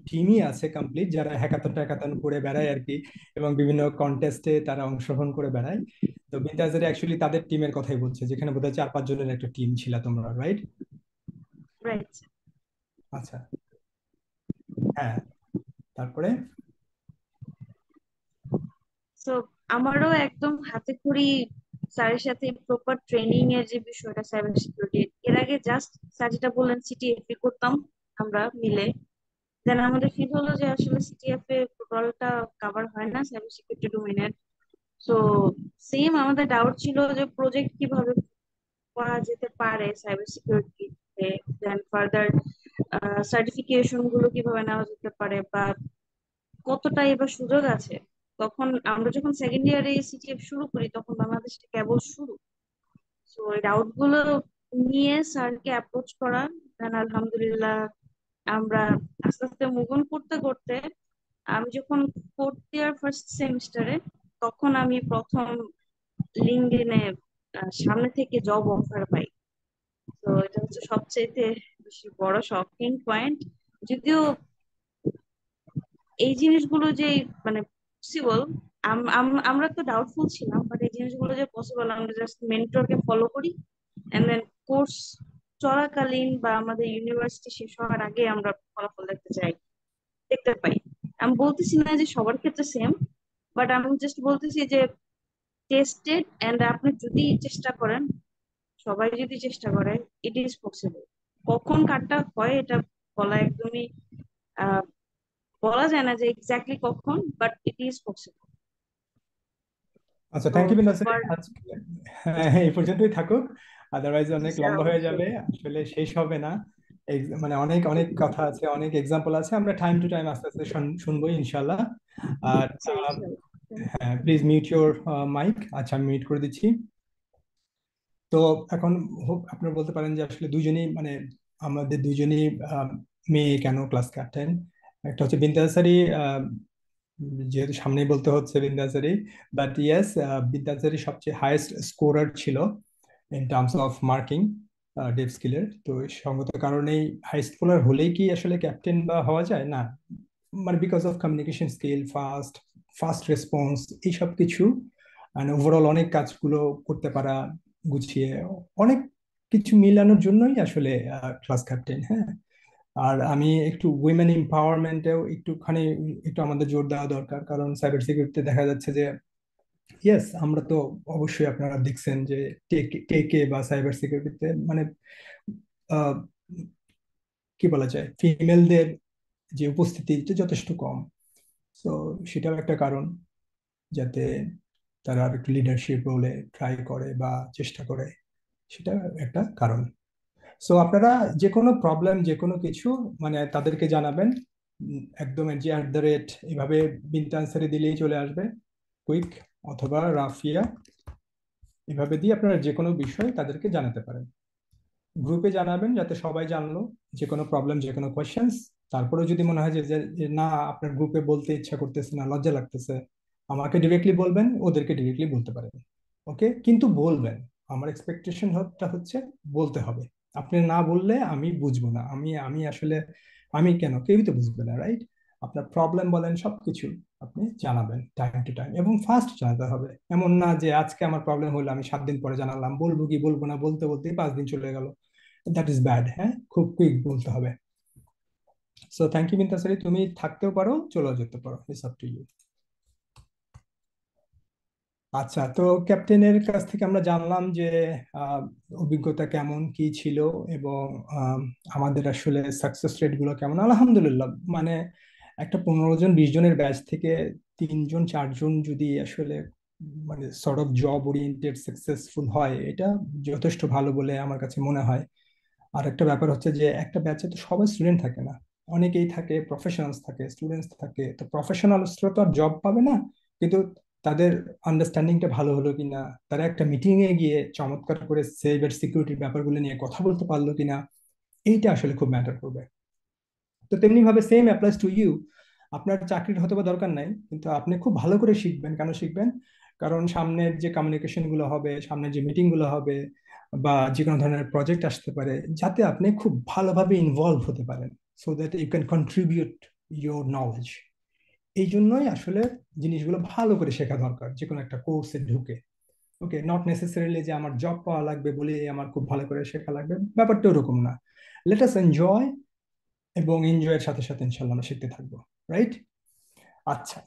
Speaker 1: টিমই আছে কমপ্লিট, যারা হ্যাকাথন ট্যাকাথন করে বেড়ায় আর কি, এবং বিভিন্ন কন্টেস্টে তারা অংশগ্রহণ করে বেড়ায়। তো বিন্তাসের অ্যাকচুয়ালি তাদের টিমের কথাই বলছে, যেখানে বোধহয় 4-5 জনের একটা টিম ছিল তোমরা, রাইট?
Speaker 2: রাইট।
Speaker 1: আচ্ছা, হ্যাঁ, তারপরে?
Speaker 2: তো আমারও একদম হাতে খড়ি স্যারের সাথে প্রপার ট্রেনিং এর যে বিষয়টা সাইবার সিকিউরিটি, এর আগে জাস্ট স্যার যেটা বললেন সিটিএফএ করতাম আমরা মিলে। দেন আমাদের ফিল হলো যে আসলে সিটিএফএ টোটালটা কভার হয় না সাইবার সিকিউরিটি ডোমেইনের। সো সেম আমাদের ডাউট ছিল যে প্রজেক্ট কিভাবে করা যেতে পারে সাইবার সিকিউরিটিতে, দেন ফার্দার সার্টিফিকেশন গুলো কিভাবে নেওয়া যেতে পারে, বা কতটা এবার সুযোগ আছে। তখন আমরা যখন সেকেন্ড ইয়ারে সিটিএফ শুরু করি তখন বাংলাদেশটা কেবল শুরু। তো ওই ডাউট গুলো নিয়ে স্যারকে অ্যাপ্রোচ করা, দেন আলহামদুলিল্লাহ আমরা আস্তে আস্তে মুভ অন করতে করতে আমি যখন 4th ইয়ার ফার্স্ট সেমিস্টারে, তখন আমি প্রথম লিঙ্কডইনে সামনে থেকে জব অফার পাই। তো এটা হচ্ছে সবচেয়ে বেশি বড় শকিং পয়েন্ট। যদিও এই জিনিসগুলো যে মানে পসিবল, আমরা তো ডাউটফুল ছিলাম, বাট এই জিনিসগুলো যে পসিবল আমরা জাস্ট মেন্টরকে ফলো করি। এন্ড দেন কোর্স চলাকালীন বা আমাদের ইউনিভার্সিটি শেষ হওয়ার আগে আমরা ফলাফল দেখতে চাই, দেখতে পাই। আমি বলতেছি না যে সবার ক্ষেত্রে সেম, বাট আমি জাস্ট বলতেছি যে টেস্টেড, এন্ড আপনি যদি চেষ্টা করেন, সবাই যদি চেষ্টা করে, ইট ইজ পসিবল। কখন কারটা হয় এটা বলা একদমই আহ বলা যায় না যে এক্স্যাক্টলি কখন, বাট ইট ইজ পসিবল।
Speaker 1: আচ্ছা,
Speaker 2: তো
Speaker 1: থ্যাংক ইউ বিন্দাস।
Speaker 2: সবার
Speaker 1: আজকে হ্যাঁ, এই পর্যন্তই থাকুক, আদারওয়াইজ অনেক
Speaker 2: ইচ্ছা
Speaker 1: লম্বা হয়ে যাবে,
Speaker 2: অবশ্যই।
Speaker 1: আসলে শেষ হবে না। মানে অনেক অনেক কথা আছে, অনেক এক্সাম্পল আছে, আমরা টাইম টু টাইম আস্তে আস্তে শুনবো ইনশাল্লাহ। আর
Speaker 2: আচ্ছা,
Speaker 1: হ্যাঁ, প্লিজ মিউট ইউর মাইক। আচ্ছা, আমি মিউট করে দিচ্ছি। তো এখন আপনারা বলতে পারেন যে আসলে দুজনেই মানে আমাদের দুজনেই মেয়ে কেন ক্লাস ক্যাপ্টেন। একটা হচ্ছে বিন্দাসারি, যেহেতু সামনেই বলতে হচ্ছে বিন্দাসারি, বাট ইয়েস, বিন্দাসারি সবচেয়ে হাইয়েস্ট স্কোরার ছিল in terms of marking dev স্কিলের। তো এই সঙ্গত কারণেই হাই স্কোরার হলেই কি আসলে ক্যাপ্টেন বা হওয়া যায় না, মানে because of communication skill, fast fast response, এইসব কিছু, মানে ওভারঅল অনেক কাজগুলো করতে পারা গুছিয়ে, অনেক কিছু মিলানোর জন্যই আসলে ক্লাস ক্যাপ্টেন। হ্যাঁ, আর আমি একটু উইমেন এম্পাওয়ারমেন্টেও একটু আমাদের জোর দেওয়া দরকার, কারণ সাইবার সিকিউরিটিতে দেখা যাচ্ছে যে ইয়েস, আমরা তো অবশ্যই আপনারা দেখছেন যে টেকে বা সাইবার সিকিউরিটিতে মানে আহ, কি বলা যায়, ফিমেলদের যে উপস্থিতি এটা যথেষ্ট কম। তো সেটাও একটা কারণ, যাতে তারা আর একটু লিডারশিপ রোলে ট্রাই করে বা চেষ্টা করে, সেটা একটা কারণ। সো আপনারা যে কোনো প্রবলেম, যে কোনো কিছু মানে তাদেরকে জানাবেন, একদম যে @ এভাবে বিনতে আনসারে দিলেই চলে আসবে, কুইক অথবা রাফিয়া, এভাবে দিয়ে আপনারা যে কোনো বিষয় তাদেরকে জানাতে পারেন। গ্রুপে জানাবেন যাতে সবাই জানলো, যে কোনো প্রবলেম, যে কোনো কোয়েশ্চেন্স। তারপরে যদি মনে হয় যে না, আপনার গ্রুপে বলতে ইচ্ছা করতেছে না, লজ্জা লাগতেছে, আমাকে ডিরেক্টলি বলবেন, ওদেরকে ডিরেক্টলি বলতে পারেন। ওকে, কিন্তু বলবেন। আমার এক্সপেকটেশনটা হচ্ছে বলতে হবে। আপনি না বললে আমি বুঝবো না, আমি আমি আসলে আমি কেন, কেউই তো বুঝবে না, রাইট? আপনার প্রবলেম বলেন সবকিছু আপনি জানাবেন টাইম টু টাইম, এবং ফার্স্ট জানাতে হবে। এমন না যে আজকে আমার প্রবলেম হলো আমি 7 দিন পরে জানালাম, বলবো কি বলবো না বলতে বলতেই 5 দিন চলে গেল। That is bad. হ্যাঁ, খুব কুইক বলতে হবে। সো থ্যাংক ইউ মিন্তাসারি, তুমি থাকতেও পারো, চলেও যেতে পারো, ইটস আপ টু ইউ। আচ্ছা, তো ক্যাপ্টেনের কাছ থেকে আমরা জানলাম যে আহ, অভিজ্ঞতা কেমন কি ছিল, এবং আহ, আমাদের আসলে সাকসেস রেট গুলো কেমন। আলহামদুলিল্লাহ, মানে একটা 15 জন 20 জনের ব্যাচ থেকে 3 জন 4 জন যদি আসলে মানে sort of job oriented successful হয়, এটা যথেষ্ট ভালো বলে আমার কাছে মনে হয়। আর একটা ব্যাপার হচ্ছে যে একটা ব্যাচে তো সবাই স্টুডেন্ট থাকে না, অনেকেই থাকে প্রফেশনালস, থাকে স্টুডেন্টস থাকে। তো প্রফেশনালসরা তো আর জব পাবে না, কিন্তু তাদের আন্ডারস্ট্যান্ডিংটা ভালো হলো কিনা, তারা একটা মিটিং এ গিয়ে চমৎকার করে সাইবার সিকিউরিটির ব্যাপারগুলো নিয়ে কথা বলতে পারলো কিনা, এইটা আসলে খুব ম্যাটার করবে। তো তেমনি ভাবে সেম অ্যাপ্লাইজ টু ইউ। আপনার চাকরির হয়তো বা দরকার নাই, কিন্তু আপনি খুব ভালো করে শিখবেন। কেন শিখবেন? কারণ সামনের যে কমিউনিকেশন গুলো হবে, সামনের যে মিটিং গুলো হবে, বা যে কোনো ধরনের প্রজেক্ট আসতে পারে, যাতে আপনি খুব ভালোভাবে ইনভলভ হতে পারেন, so that you can contribute your knowledge. এই জন্যই আসলে জিনিসগুলো ভালো করে শেখা দরকার যে কোনো একটা কোর্সে ঢুকে। ওকে, নট নেসেসারিলি যে আমার জব পাওয়া লাগবে বলে আমার খুব ভালো করে শেখা লাগবে, ব্যাপারটা ওরকম না। লেট আস এনজয়, এবং এনজয়ের সাথে সাথে ইনশাল্লাহ আমরা শিখতে থাকবো, রাইট? আচ্ছা,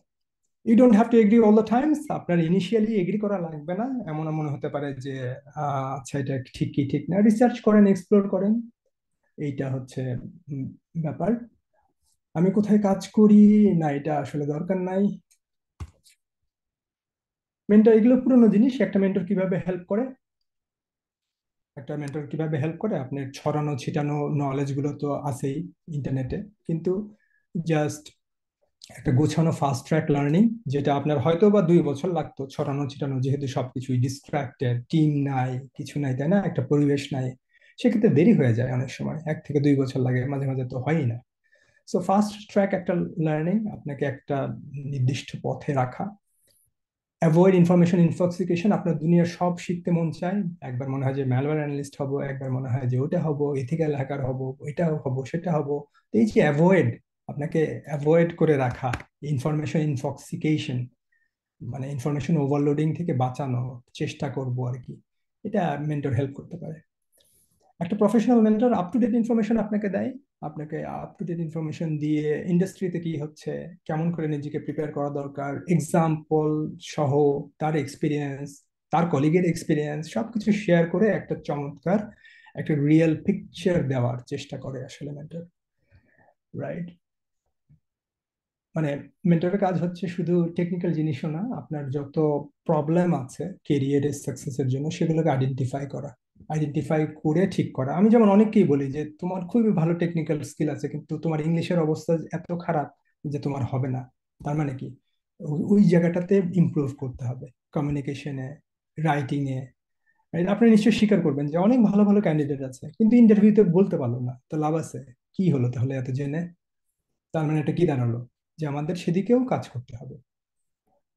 Speaker 1: you don't have to agree all the times. আপনার ইনিশিয়ালি এগ্রি করা লাগবে না। এমন মনে হতে পারে যে আচ্ছা, এটা ঠিক কি ঠিক না, রিসার্চ করেন, এক্সপ্লোর করেন, এইটা হচ্ছে উম, ব্যাপার। আমি কোথায় কাজ করি, না এটা আসলে দরকার নাই। মেন্টর, এগুলো পুরোনো জিনিস। একটা মেন্টর কিভাবে হেল্প করে, আপনার ছড়ানো ছিটানো নলেজ গুলো তো আছেই ইন্টারনেটে, কিন্তু জাস্ট একটা গোছানো ফাস্ট ট্র্যাক লার্নিং, যেটা আপনার হয়তো বা 2 বছর লাগতো ছড়ানো ছিটানো, যেহেতু সবকিছুই ডিস্ট্রাক্টেড, টিম নাই, কিছু নাই, তাই না, একটা পরিবেশ নাই, সেক্ষেত্রে দেরি হয়ে যায় অনেক সময়, 1 থেকে 2 বছর লাগে, মাঝে মাঝে তো হয়ই না। সো ফাস্ট ট্র্যাক একটা লার্নিং আপনাকে একটা নির্দিষ্ট পথে রাখা। Avoid information infoxication. আপনার দুনিয়ার সব শিখতে মন চায়, একবার মনে হয় যে ম্যালওয়্যার অ্যানালিস্ট হবো, একবার মনে হয় যে ওটা হবো, এথিক্যাল হ্যাকার হবো, এটা হবো, সেটা হবো। তো এই যে অ্যাভয়েড, আপনাকে অ্যাভয়েড করে রাখা ইনফরমেশন ইনফক্সিকেশন, মানে ইনফরমেশন ওভারলোডিং থেকে বাঁচানো চেষ্টা করব আর কি। এটা মেন্টর হেল্প করতে পারে। একটা professional mentor up to date information আপনাকে দেয়, আপনাকে আপ টু ডেট ইনফরমেশন দিয়ে ইন্ডাস্ট্রিতে কি হচ্ছে, কেমন করে নিজেকে প্রিপেয়ার করা দরকার, এক্সাম্পল সহ, তার এক্সপিরিয়েন্স, তার কলিগের এক্সপিরিয়েন্স সবকিছু শেয়ার করে একটা চমৎকার একটা রিয়েল পিকচার দেওয়ার চেষ্টা করে আসলে মেন্টর, রাইট? মানে মেন্টরের কাজ হচ্ছে শুধু টেকনিক্যাল জিনিসও না, আপনার যত প্রবলেম আছে কেরিয়ারের সাকসেসের জন্য সেগুলোকে আইডেন্টিফাই করা, আইডেন্টিফাই করে ঠিক করা। আমি যেমন অনেককেই বলি যে তোমার খুবই ভালো টেকনিক্যাল স্কিল আছে কিন্তু তোমার ইংলিশের অবস্থা এত খারাপ যে তোমার হবে না। তার মানে কি, ওই জায়গাটাতে ইমপ্রুভ করতে হবে, কমিউনিকেশনে, রাইটিং এ। আপনি নিশ্চয়ই স্বীকার করবেন যে অনেক ভালো ভালো ক্যান্ডিডেট আছে কিন্তু ইন্টারভিউতে বলতে পারলো না, তো লাভ আছে? কি হলো তাহলে এত জেনে? তার মানে এটা কি দাঁড়ালো? যে আমাদের সেদিকেও কাজ করতে হবে।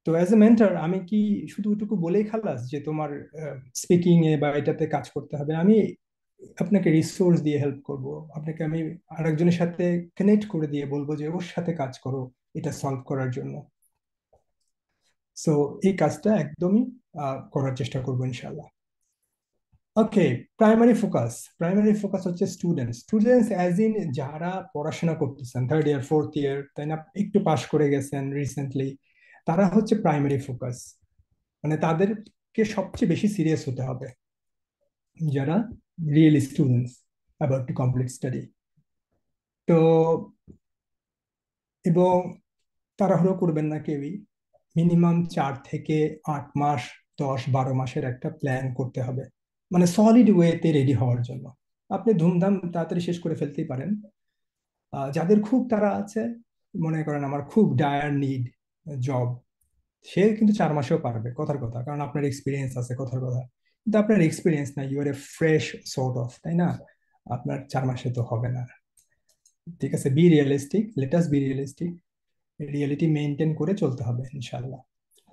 Speaker 1: তো অ্যাজ এ মেন্টর আমি কি শুধু ওইটুকু বলেই খালাস যে তোমার স্পিকিং এ বা এটাতে কাজ করতে হবে? আমি আপনাকে রিসোর্স দিয়ে হেল্প করব, আপনাকে আমি আরেকজনের সাথে কানেক্ট করে দিয়ে বলবো যে ওর সাথে কাজ করো এটা সলভ করার জন্য। সো এই কাজটা একদমই করার চেষ্টা করবো ইনশাল্লাহ। ওকে, প্রাইমারি ফোকাস হচ্ছে স্টুডেন্টস, স্টুডেন্টস অ্যাজ ইন যারা পড়াশোনা করতেছেন থার্ড ইয়ার ফোর্থ ইয়ার, তাই না, একটু পাশ করে গেছেন রিসেন্টলি, তারা হচ্ছে প্রাইমারি ফোকাস। মানে তাদেরকে সবচেয়ে বেশি সিরিয়াস হতে হবে, যারা real students about to complete study. তো এবং তাড়াহুড়ো করবেন না কেউই, মিনিমাম 4 থেকে 8 মাস, 10-12 মাসের একটা প্ল্যান করতে হবে, মানে সলিড ওয়েতে রেডি হওয়ার জন্য। আপনি ধুমধাম তাড়াতাড়ি শেষ করে ফেলতেই পারেন। যাদের খুব তাড়া আছে, মনে করেন আমার খুব ডায়ার নিড জব, সে কিন্তু 4 মাসেও পারবে, কথার কথা, কারণ আপনার এক্সপিরিয়েন্স আছে, কথার কথা। কিন্তু আপনার এক্সপিরিয়েন্স না, you are a fresh sort of, তাই না? আপনার 4 মাসে তো হবে না। ঠিক আছে, B realistic, let us B realistic, reality maintain করে চলতে হবে ইনশাল্লাহ।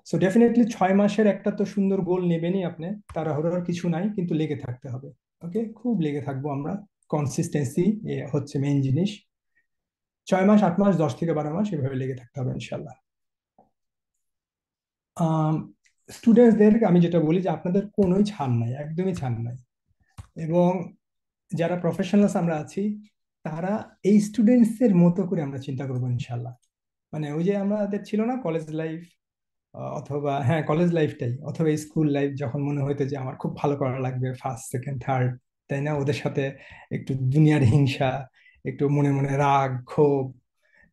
Speaker 1: সো ডেফিনেটলি 6 মাসের একটা তো সুন্দর গোল নেবেনই আপনি, তাড়াহুড়োর কিছু নাই, কিন্তু লেগে থাকতে হবে। ওকে, খুব লেগে থাকবো আমরা। কনসিস্টেন্সি হচ্ছে মেইন জিনিস। 6 মাস, 8 মাস, 10 থেকে 12 মাস এভাবে লেগে থাকতে হবে ইনশাল্লাহ। স্টুডেন্টসদের আমি যেটা বলি যে আপনাদের কোনোই ছাড় নাই, একদমই ছাড় নাই। এবং যারা প্রফেশনালস আমরা আছি, তারা এই স্টুডেন্টস এর মতো করে আমরা চিন্তা করবো ইনশাল্লাহ। মানে ওই যে আমাদের ছিল না কলেজ লাইফ, অথবা হ্যাঁ কলেজ লাইফটাই, অথবা স্কুল লাইফ, যখন মনে হতো যে আমার খুব ভালো করা লাগবে ফার্স্ট সেকেন্ড থার্ড, তাই না, ওদের সাথে একটু দুনিয়ার হিংসা, একটু মনে মনে রাগ ক্ষোভ,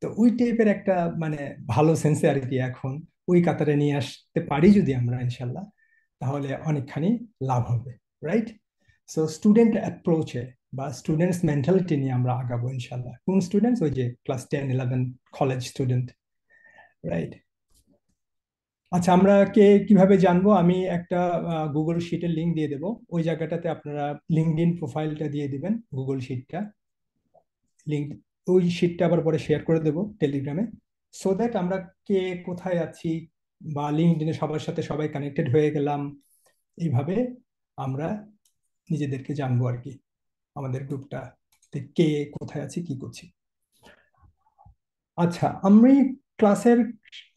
Speaker 1: তো ওই টাইপের একটা মানে ভালো সেন্সে আর কি এখন ওই কাতারে নিয়ে আসতে পারি যদি আমরা ইনশাল্লাহ, তাহলে অনেকখানি লাভ হবে, রাইট? সো স্টুডেন্ট অ্যাপ্রোচে বা স্টুডেন্টস মেন্টালিটি নিয়ে আমরা আগাবো ইনশাল্লাহ। কোন স্টুডেন্টস? ওই যে ক্লাস 10, 11 কলেজ স্টুডেন্ট, রাইট? আচ্ছা, আমরা কে কিভাবে জানবো? আমি একটা গুগল শিটের লিংক দিয়ে দেবো, ওই জায়গাটাতে আপনারা লিঙ্কডইন প্রোফাইলটা দিয়ে দিবেন, গুগল শিটটা, লিঙ্ক, ওই শিটটা আবার পরে শেয়ার করে দেবো টেলিগ্রামে, সো দ্যাট আমরা কে কোথায় আছি, বা লিঙ্কডইনে সবার সাথে সবাই কানেক্টেড হয়ে গেলাম, এইভাবে আমরা নিজেদেরকে জানবো আর কি, আমাদের গ্রুপটা কে কোথায় আছি কি করছি। আচ্ছা, আমি ক্লাসের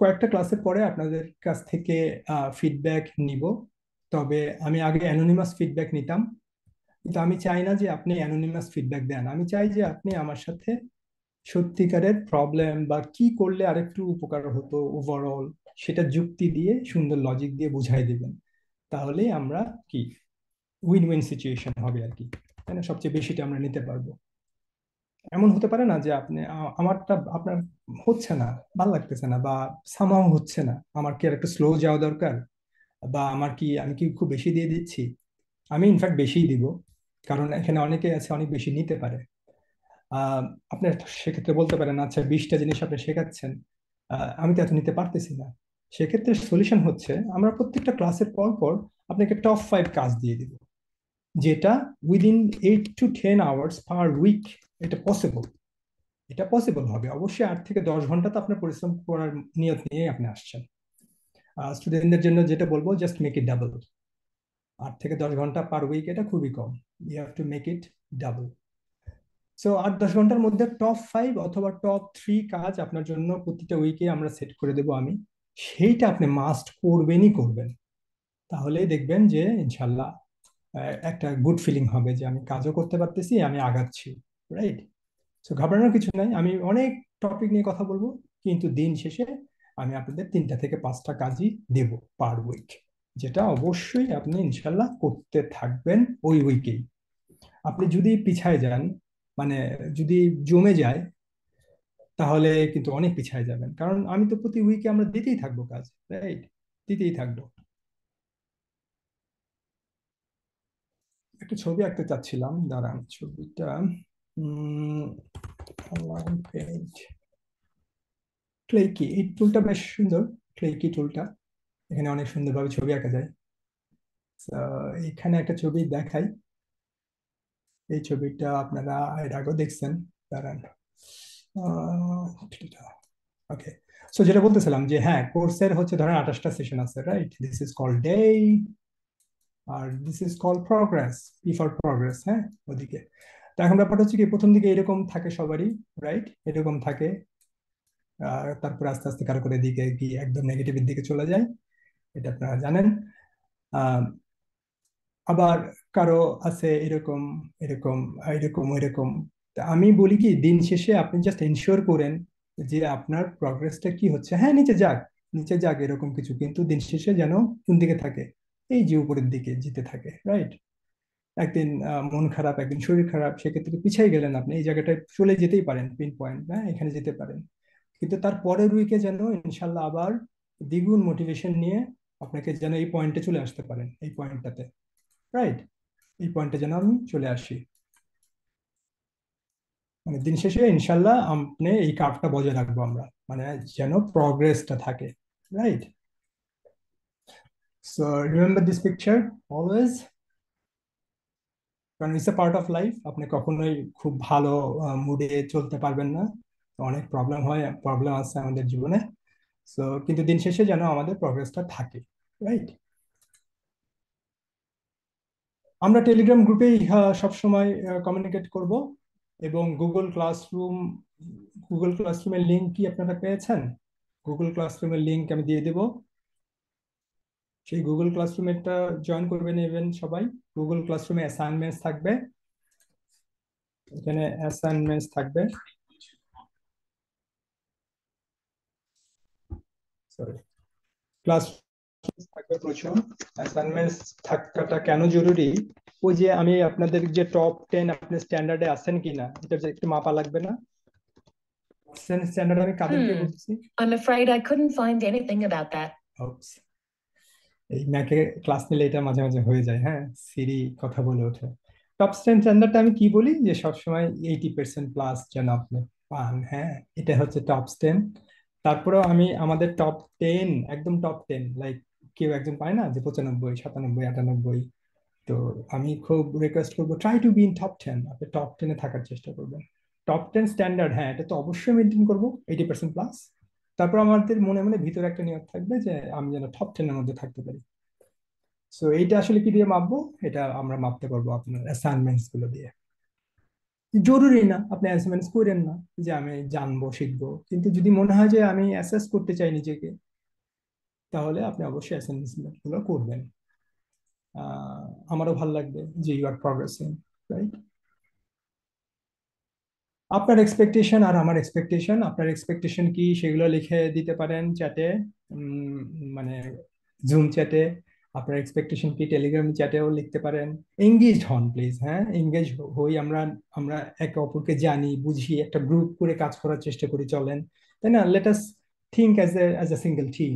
Speaker 1: কয়েকটা ক্লাসের পরে আপনাদের কাছ থেকে ফিডব্যাক নিব। তবে আমি আগে অ্যানোনিমাস ফিডব্যাক নিতাম, কিন্তু আমি চাই না যে আপনি অ্যানোনিমাস ফিডব্যাক দেন। আমি চাই যে আপনি আমার সাথে সত্যিকারের প্রবলেম বা কি করলে আরেকটু উপকার হতো ওভারঅল, সেটা যুক্তি দিয়ে সুন্দর লজিক দিয়ে বুঝাই দিবেন। তাহলেই আমরা কি উইন উইন সিচুয়েশন হবে আর কি, তাই না? সবচেয়ে বেশিটা আমরা নিতে পারবো। এমন হতে পারে না যে আপনি আমারটা আপনার হচ্ছে না, ভাল লাগতেছে না, বা সামাও হচ্ছে না, আমার কি আর একটু স্লো যাওয়া দরকার, বা আমি কি খুব বেশি দিয়ে দিচ্ছি? আমি ইনফ্যাক্ট বেশিই দিব, কারণ এখানে অনেকে আছে অনেক বেশি নিতে পারে। আহ আপনি সেক্ষেত্রে বলতে পারেন আচ্ছা 20টা জিনিস আপনি শেখাচ্ছেন, আমি তো এত নিতে পারতেছি না। সেক্ষেত্রে সলিউশন হচ্ছে আমরা প্রত্যেকটা ক্লাসের পর পর আপনাকে টপ 5 কাজ দিয়ে দিব, যেটা within 8 to 10 hours per week এটা পসিবল, এটা পসিবল হবে অবশ্যই। 8 থেকে 10 ঘন্টা তো আপনার পরিশ্রম করার নিয়ত নিয়ে আপনি আসছেন। স্টুডেন্টদের জন্য যেটা বলবো, জাস্ট মেক ইট ডাবল। 8 থেকে 10 ঘন্টা পার উইক এটা খুবই কম, you have to make it double. So 8-10 ঘন্টার মধ্যে টপ 5 অথবা টপ 3 কাজ আপনার জন্য প্রতিটা উইকে আমরা সেট করে দেবো আমি, সেইটা আপনি মাস্ট করবেনই করবেন। তাহলেই দেখবেন যে ইনশাল্লাহ একটা গুড ফিলিং হবে যে আমি কাজও করতে পারতেছি, আমি আগাচ্ছি, রাইট? তো ঘাবড়ানোর কিছু নাই, আমি অনেক টপিক নিয়ে কথা বলবো, কিন্তু দিন শেষে আমি আপনাদের 3টা থেকে 5টা কাজই দেব পার উইক, যেটা অবশ্যই আপনি ইনশাল্লাহ করতে থাকবেন ওই উইকেই। আপনি যদি পিছায় যান, মানে যদি জমে যায়, তাহলে কিন্তু অনেক পিছায় যাবেন, কারণ আমি তো প্রতি উইকে আমরা দিতেই থাকবো কাজ, রাইট? দিতেই থাকবো। একটা ছবি আঁকতে চাচ্ছিলাম, দাঁড়ান ছবিটা। ক্লেকি, এই টুলটা বেশ সুন্দর। ক্লেকি টুলটা, এখানে অনেক সুন্দরভাবে ছবি আঁকা যায়। তো এখানে একটা ছবি দেখাই, এই ছবিটা আপনারা এর আগেও দেখছেন। দাঁড়ান, ওকে। সো যেটা বলতেছিলাম যে হ্যাঁ, কোর্সের হচ্ছে ধরেন 28টা সেশন আছে, right? This is called day, আর this is called progress, P for progress, হ্যাঁ ওদিকে। তো এখন ব্যাপারটা হচ্ছে কি, প্রথম দিকে এরকম থাকে সবারই, রাইট? এরকম থাকে, আর তারপর আস্তে আস্তে কারো করে দিকে গিয়ে একদম নেগেটিভের দিকে চলে যায়, এটা আপনারা জানেন। আহ আবার কারো আছে এরকম, এরকম, এরকম, এরকম। তা আমি বলি কি, দিন শেষে আপনি জাস্ট এনশিওর করেন যে আপনার প্রগ্রেসটা কি হচ্ছে। হ্যাঁ, নিচে যাক, নিচে যাক এরকম কিছু, কিন্তু দিন শেষে যেন কোন দিকে থাকে, এই যে উপরের দিকে যেতে থাকে, রাইট? একদিন মন খারাপ, একদিন শরীর খারাপ, সেক্ষেত্রে পিছিয়ে গেলেন আপনি, এই জায়গাটায় চলে যেতেই পারেন, পিন পয়েন্ট, হ্যাঁ এখানে যেতে পারেন, কিন্তু তার পরের উইকে যেন ইনশাল্লাহ আবার দ্বিগুণ মোটিভেশন নিয়ে আপনাকে যেন এই পয়েন্টে চলে আসতে পারেন, এই পয়েন্টটাতে, রাইট? এই পয়েন্টে যেন আমি চলে আসি, মানে দিন শেষে ইনশাল্লাহ আপনি এই কার্ভটা বজায় রাখবো আমরা, মানে যেন প্রগ্রেসটা থাকে, right? So remember this picture always, কারণ it's a part of life. আপনি কখনোই খুব ভালো মুডে চলতে পারবেন না, অনেক প্রবলেম হয়, প্রবলেম আছে আমাদের জীবনে। সো কিন্তু দিন শেষে যেন আমাদের প্রগ্রেসটা থাকে, রাইট? আমরা টেলিগ্রাম গ্রুপেই সবসময় কমিউনিকেট করব, এবং গুগল ক্লাসরুমের লিঙ্ক কি আপনারা পেয়েছেন? গুগল ক্লাসরুমের লিঙ্ক আমি দিয়ে দেব, সেই গুগল ক্লাসরুমেরটা জয়েন করবেন ইভেন সবাই। গুগল ক্লাসরুমে অ্যাসাইনমেন্টস থাকবে, এখানে অ্যাসাইনমেন্টস থাকবে, সরি, ক্লাস থাকবে প্রচুর। অ্যাসাইনমেন্টস থাকাটা কেন জরুরি, ওই যে আমি আপনাদের যে টপ 10 আপনি স্ট্যান্ডার্ডে আছেন কিনা, এটা যে একটু মাপা লাগবে না? স্ট্যান্ডার্ড আমি কাদেরকে বলছি?
Speaker 3: I'm afraid I couldn't find anything about that.
Speaker 1: Oops. এই ম্যাকে ক্লাস নিলে এটা মাঝে মাঝে হয়ে যায়, হ্যাঁ, সিরি কথা বলে ওঠে। টপ স্ট্যান্ডার্ডটা আমি কি বলি, যে সবসময় 80% প্লাস যেন আপনি পান, হ্যাঁ, এটা হচ্ছে টপ 10। তারপরেও আমি আমাদের টপ 10, একদম টপ 10, লাইক কেউ একজন পায় না যে 95, 97, 98, তো আমি খুব রিকোয়েস্ট করবো, try to be in top 10, আপনি টপ 10-এ থাকার চেষ্টা করবেন। টপ 10 স্ট্যান্ডার্ড, হ্যাঁ এটা তো অবশ্যই মেনটেন করবো, 80% প্লাস। তারপর আমাদের মনে মনে ভিতরে একটা নিয়ত থাকবে যে আমি যেন টপ 10-এর মধ্যে থাকতে পারি। সো এইটা আসলে কি দিয়ে মাপবো? এটা আমরা মাপতে পারবো আপনার অ্যাসাইনমেন্টস গুলো দিয়ে। জরুরি না আপনি অ্যাসাইনমেন্টস করেন না যে আমি জানবো শিখবো, কিন্তু যদি মনে হয় যে আমি অ্যাসেস করতে চাই নিজেকে, তাহলে আপনি অবশ্যই অ্যাসাইনমেন্টস গুলো করবেন। আমারও ভালো লাগবে যে ইউ আর প্রগ্রেসিং, রাইট? আপনার এক্সপেকটেশন আর আমার এক্সপেকটেশন, আপনার এক্সপেকটেশন কি সেগুলো লিখে দিতে পারেন চ্যাটে, মানে জুম চ্যাটে। আপনার এক্সপেকটেশন কি টেলিগ্রাম চ্যাটেও লিখতে পারেন। এঙ্গেজ হন প্লিজ, হ্যাঁ এঙ্গেজ হই আমরা, আমরা একে অপরকে জানি বুঝি, একটা গ্রুপ করে কাজ করার চেষ্টা করি, চলেন, তাই না? Let us think as a single team.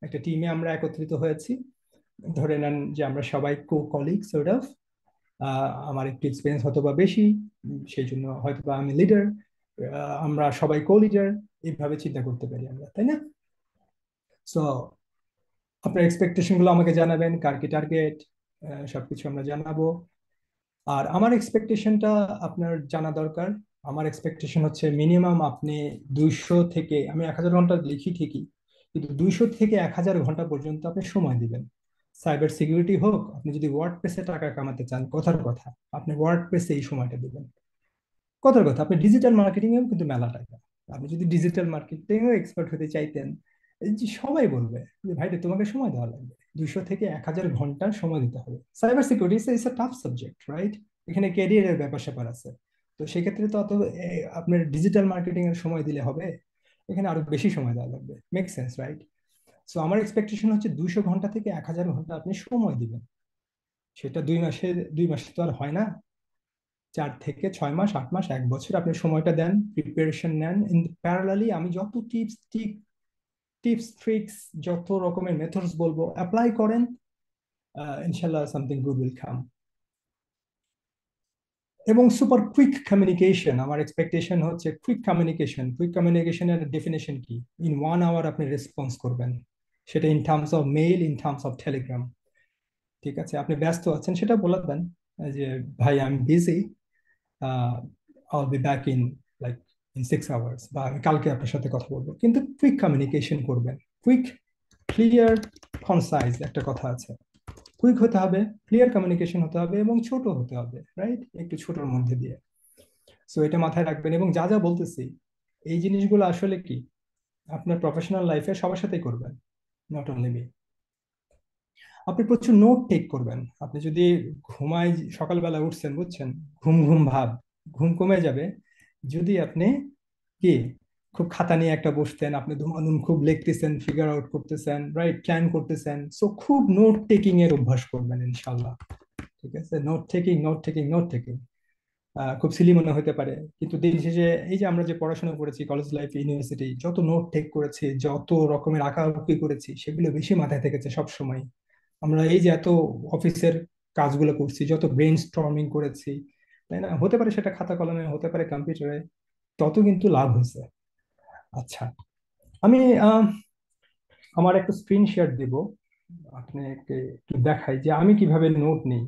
Speaker 1: একটা টিমে আমরা একত্রিত হয়েছি, ধরে নেন যে আমরা সবাই কো কলিগ সর্ট অফ, আমার একটু এক্সপিরিয়েন্স হয়তো বা বেশি, সেই জন্য হয়তো বা আমি লিডার, আমরা সবাই কো লিডার, এইভাবে চিন্তা করতে পারি আমরা, তাই না? সো আপনার এক্সপেকটেশন গুলো আমাকে জানাবেন, কার কি টার্গেট, সবকিছু আমরা জানাবো। আর আমার এক্সপেকটেশনটা আপনার জানা দরকার। আমার এক্সপেকটেশন হচ্ছে মিনিমাম আপনি 200 থেকে, আমি 1000 ঘন্টা লিখি ঠিকই, কিন্তু 200 থেকে 1000 ঘন্টা পর্যন্ত আপনি সময় দিবেন। সাইবার সিকিউরিটি হোক, আপনি যদি ওয়ার্ড প্রেসে টাকা কামাতে চান, কথার কথা, আপনি ওয়ার্ড প্রেসে এই সময়টা দিবেন। কথার কথা, আপনি ডিজিটাল মার্কেটিং এও কিন্তু মেলা টাকা। আপনি যদি ডিজিটাল মার্কেটিং এও এক্সপার্ট হতে চাইতেন, এই যে সবাই বলবে যে ভাই রে, তোমাকে সময় দেওয়া লাগবে, 200 থেকে 1000 ঘন্টা সময় দিতে হবে। Cyber security is a tough subject, right? এখানে ক্যারিয়ারের ব্যাপার স্যাপার আছে। তো সেক্ষেত্রে তো অত আপনার ডিজিটাল মার্কেটিং এর সময় দিলে হবে, এখানে আরো বেশি সময় দেওয়া লাগবে। Make sense, right? সো আমার এক্সপেকটেশন হচ্ছে 200 ঘন্টা থেকে 1000 ঘন্টা আপনি সময় দিবেন। সেটা 2 মাসে তো আর হয় না। 4 থেকে 6 মাস, 8 মাস, 1 বছর আপনি সময়টা দেন, প্রিপারেশন নেন। ইন প্যারালালি আমি যত টিপস ট্রিক্স, যত রকমের মেথডস বলবো অ্যাপ্লাই করেন, ইনশাল্লাহ সামথিং গুড উইল কাম। এবং সুপার কুইক কমিউনিকেশন, আমার এক্সপেকটেশন হচ্ছে কুইক কমিউনিকেশনের ডেফিনেশন কি? ইন 1 আওয়ার আপনি রেসপন্স করবেন, সেটা in terms of mail, in terms of Telegram. ঠিক আছে, আপনি ব্যস্ত আছেন সেটা বলে দেন, যে ভাই আই এম বিজি, আইল be back in like in 6 hours, বা আমি কালকে আপনার সাথে কথা বলবো। কিন্তু কুইক কমিউনিকেশন করবেন। কুইক, ক্লিয়ার, কনসাইজ একটা কথা আছে। কুইক হতে হবে, ক্লিয়ার কমিউনিকেশন হতে হবে, এবং ছোট হতে হবে, রাইট? একটু ছোটর মধ্যে দিয়ে। সো এটা মাথায় রাখবেন। এবং যা যা বলতেছি, এই জিনিসগুলো আসলে কি আপনার প্রফেশনাল লাইফে সবার সাথেই করবেন, নট অনলি মি। আপনি প্রচুর নোট টেক করবেন। আপনি যদি ঘুমায় সকালবেলা উঠছেন, বুঝছেন, ঘুম ঘুম ভাব, ঘুম কমে যাবে যদি আপনি কি খুব খাতা নিয়ে একটা বসতেন, আপনি ধুমাধুম খুব লিখতেছেন, ফিগার আউট করতেছেন, রাইট, প্ল্যান করতেছেন। সো খুব নোট টেকিং এর অভ্যাস করবেন ইনশাল্লাহ। ঠিক আছে, note taking, note taking, note taking. খুব সিলি মনে হতে পারে, কিন্তু দিন শেষে এই যে আমরা যে পড়াশোনা করেছি, কলেজ লাইফ, ইউনিভার্সিটি, যত নোট টেক করেছি, যত রকমের আঁকাআঁকি করেছি, সেগুলো বেশি মাথায় থেকেছে সব সময়। আমরা এই যে এত অফিসের কাজগুলো করছি, যত ব্রেন স্টর্মিং করেছি, তাই না? হতে পারে সেটা খাতা কলমে, হতে পারে কম্পিউটারে, তত কিন্তু লাভ হয়েছে। আচ্ছা, আমি আমার একটা স্ক্রিন শেয়ার দিব, আপনাকে একটু দেখাই যে আমি কিভাবে নোট নিই,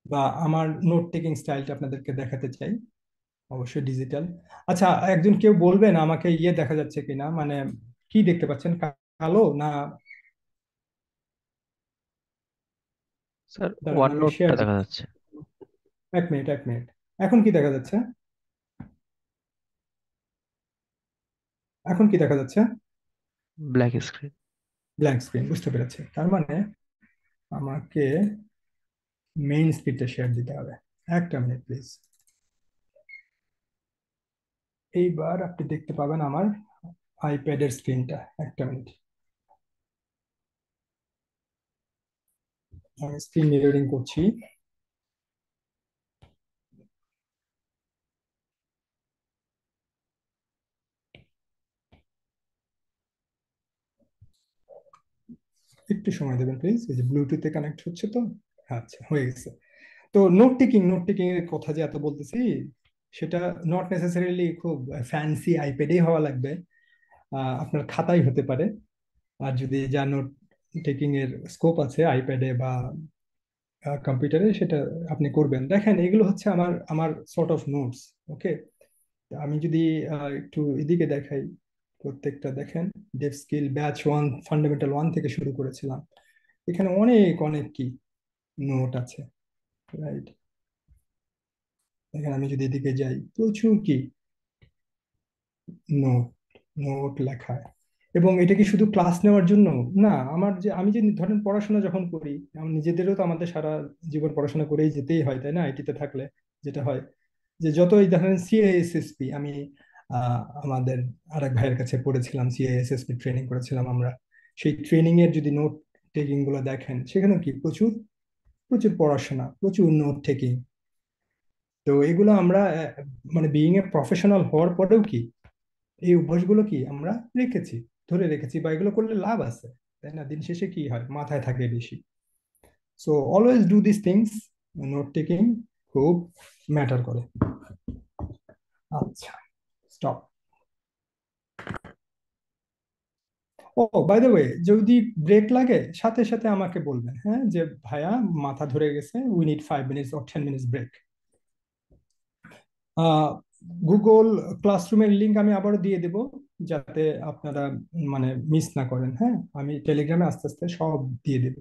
Speaker 1: বা আমার নোট টেকিং স্টাইলটা আপনাদেরকে দেখাতে চাই। অবশ্যই ডিজিটাল। আচ্ছা, একজন কেউ বলবেন আমাকে, ইয়ে দেখা যাচ্ছে কিনা, মানে কি দেখতে পাচ্ছেন, কালো না?
Speaker 4: স্যার
Speaker 1: দাঁড়ান
Speaker 4: ওয়ান
Speaker 1: আমি
Speaker 4: নোটটা
Speaker 1: শেয়ার
Speaker 4: দেখা
Speaker 1: দিচ্ছি।
Speaker 4: যাচ্ছে।
Speaker 1: 1 মিনিট, 1 মিনিট। এখন কি দেখা যাচ্ছে? এখন কি দেখা যাচ্ছে?
Speaker 4: Black screen.
Speaker 1: ব্ল্যাঙ্ক স্ক্রিন, বুঝতে পেরেছি। তার মানে আমাকে মেইন স্ক্রিনটা শেয়ার দিতে হবে। 1 মিনিট প্লিজ। এইবার আপনি দেখতে পাবেন আমার আইপ্যাডের স্ক্রিনটা। 1 মিনিট, আমি স্ক্রিন মিররিং করছি। একটু সময় দেবেন প্লিজ, এই যে ব্লুটুথে কানেক্ট হচ্ছে তো। আচ্ছা, হয়ে গেছে। তো নোট টেকিং এর কথা যে এত বলতেছি, সেটা নট নেসেসারিলি খুব ফ্যান্সি আইপ্যাডেই হওয়া লাগবে। আপনার খাতাই হতে পারে। আর যদি যা নোট টেকিং এর স্কোপ আছে আইপ্যাডে বা কম্পিউটারে, সেটা আপনি করবেন। দেখেন, এগুলো হচ্ছে আমার আমার সর্ট অফ নোটস। ওকে, আমি যদি একটু এদিকে দেখাই, প্রত্যেকটা দেখেন, ডেভ স্কিল ব্যাচ 1, ফান্ডামেন্টাল 1 থেকে শুরু করেছিলাম। এখানে অনেক অনেক কি নোট আছে, রাইট? দেখেন, আমি যদি এদিকে যাই, প্রচুর কি নোট, নোট লেখা। এবং এটা কি শুধু ক্লাস নেওয়ার জন্য? না, আমার যে আমি যে ধরেন পড়াশোনা যখন করি, আমার নিজেদেরও তো আমাদের সারা জীবন পড়াশোনা করেই যেতেই হয়, তাই না? আইটিতে থাকলে যেটা হয়, যে যতই দেখেন সিএএসএসপি, আমি আমাদের আরেক ভাইয়ের কাছে পড়েছিলাম, সিএএসএসপি ট্রেনিং করেছিলাম আমরা। সেই ট্রেনিং এর যদি নোট টেকিং গুলো দেখেন, সেখানে কি প্রচুর প্রচুর পড়াশোনা, প্রচুর নোট টেকিং। তো এগুলো আমরা মানে বিইং এ প্রফেশনাল হওয়ার পরেও কি এই অভ্যাসগুলো কি আমরা রেখেছি, ধরে রেখেছি, বা এগুলো করলে লাভ আছে, তাই না? দিন শেষে কি হয়, মাথায় থাকে বেশি। So always do this things. Note taking খুব ম্যাটার করে। আচ্ছা, স্টপ। ও, বাই দ্য ওয়ে, যদি ব্রেক লাগে সাথে সাথে আমাকে বলবেন, হ্যাঁ, যে ভাইয়া মাথা ধরে গেছে, we need 5 minutes or 10 minutes break. Google ক্লাসরুমের লিংক আমি আবারও দিয়ে দেব, যাতে আপনারা মানে মিস না করেন। হ্যাঁ, আমি টেলিগ্রামে আস্তে আস্তে সব দিয়ে দেব।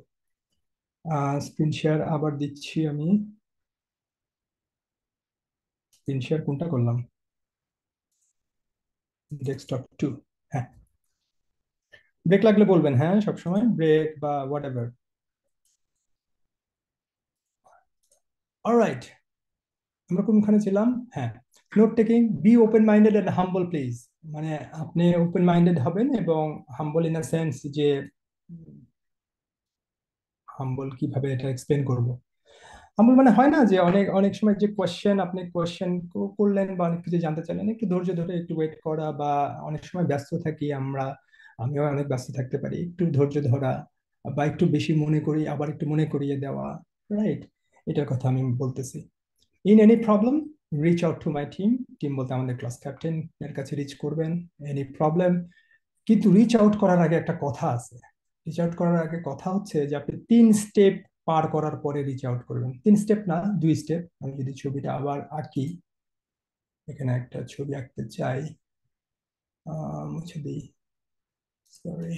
Speaker 1: স্ক্রিন শেয়ার আবার দিচ্ছি আমি। স্ক্রিন শেয়ার কোনটা করলাম? ডেস্কটপ 2। হ্যাঁ, ব্রেক লাগলে বলবেন, হ্যাঁ, সবসময় ব্রেক বা হোয়াট এভার। অলরাইট, আমরা কোনখানে ছিলাম? হ্যাঁ, note taking, be open minded and humble please. মানে আপনি ওপেন মাইন্ডেড হবেন এবং হাম্বল ইন আ সেন্স যে, হাম্বল কিভাবে এটা এক্সপ্লেন করব, আমার মানে হয় না যে অনেক অনেক সময় যে কোয়েশ্চেন, আপনি কোয়েশ্চেন করলেন বা অনেক কিছু জানতে চাইলেন, একটু ধৈর্য ধরে একটু ওয়েট করা, বা অনেক সময় ব্যস্ত থাকি আমরা, আমিও অনেক ব্যস্ত থাকতে পারি, একটু ধৈর্য ধরা বা একটু বেশি মনে করি আবার একটু মনে করিয়ে দেওয়া, রাইট? এটার কথা আমি বলতেছি। In any problem, reach out to my team. Team বলতে আমাদের ক্লাস ক্যাপ্টেন এর কাছে রিচ করবেন, এনি প্রবলেম। কিন্তু রিচ আউট করার আগে একটা কথা আছে। রিচ আউট করার আগে কথা হচ্ছে যে আপনি 3 স্টেপ পার করার পরে রিচ আউট করবেন। 3 স্টেপ না, 2 স্টেপ। আমি যদি ছবিটা আবার আঁকি, এখানে একটা ছবি আঁকতে চাই, মুছে দিই, সরি,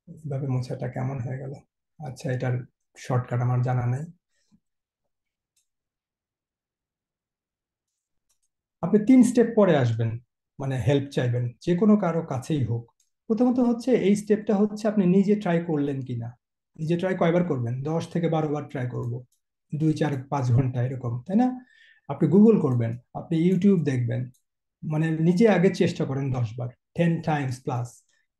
Speaker 1: এইভাবে মোছাটা কেমন হয়ে গেল? আচ্ছা, এটার শর্টকাট আমার জানা নাই। আপনি 3 স্টেপ পরে আসবেন, মানে হেল্প চাইবেন যে কোনো কারো কাছেই হোক। প্রথমত হচ্ছে এই স্টেপটা হচ্ছে আপনি নিজে ট্রাই করলেন কিনা। নিজে ট্রাই কয়বার করবেন? 10 থেকে 12 বার ট্রাই করব, 2 4 5 ঘন্টা এরকম, তাই না? আপনি গুগল করবেন, আপনি ইউটিউব দেখবেন, মানে নিজে আগে চেষ্টা করেন 10 বার, 10 টাইমস প্লাস।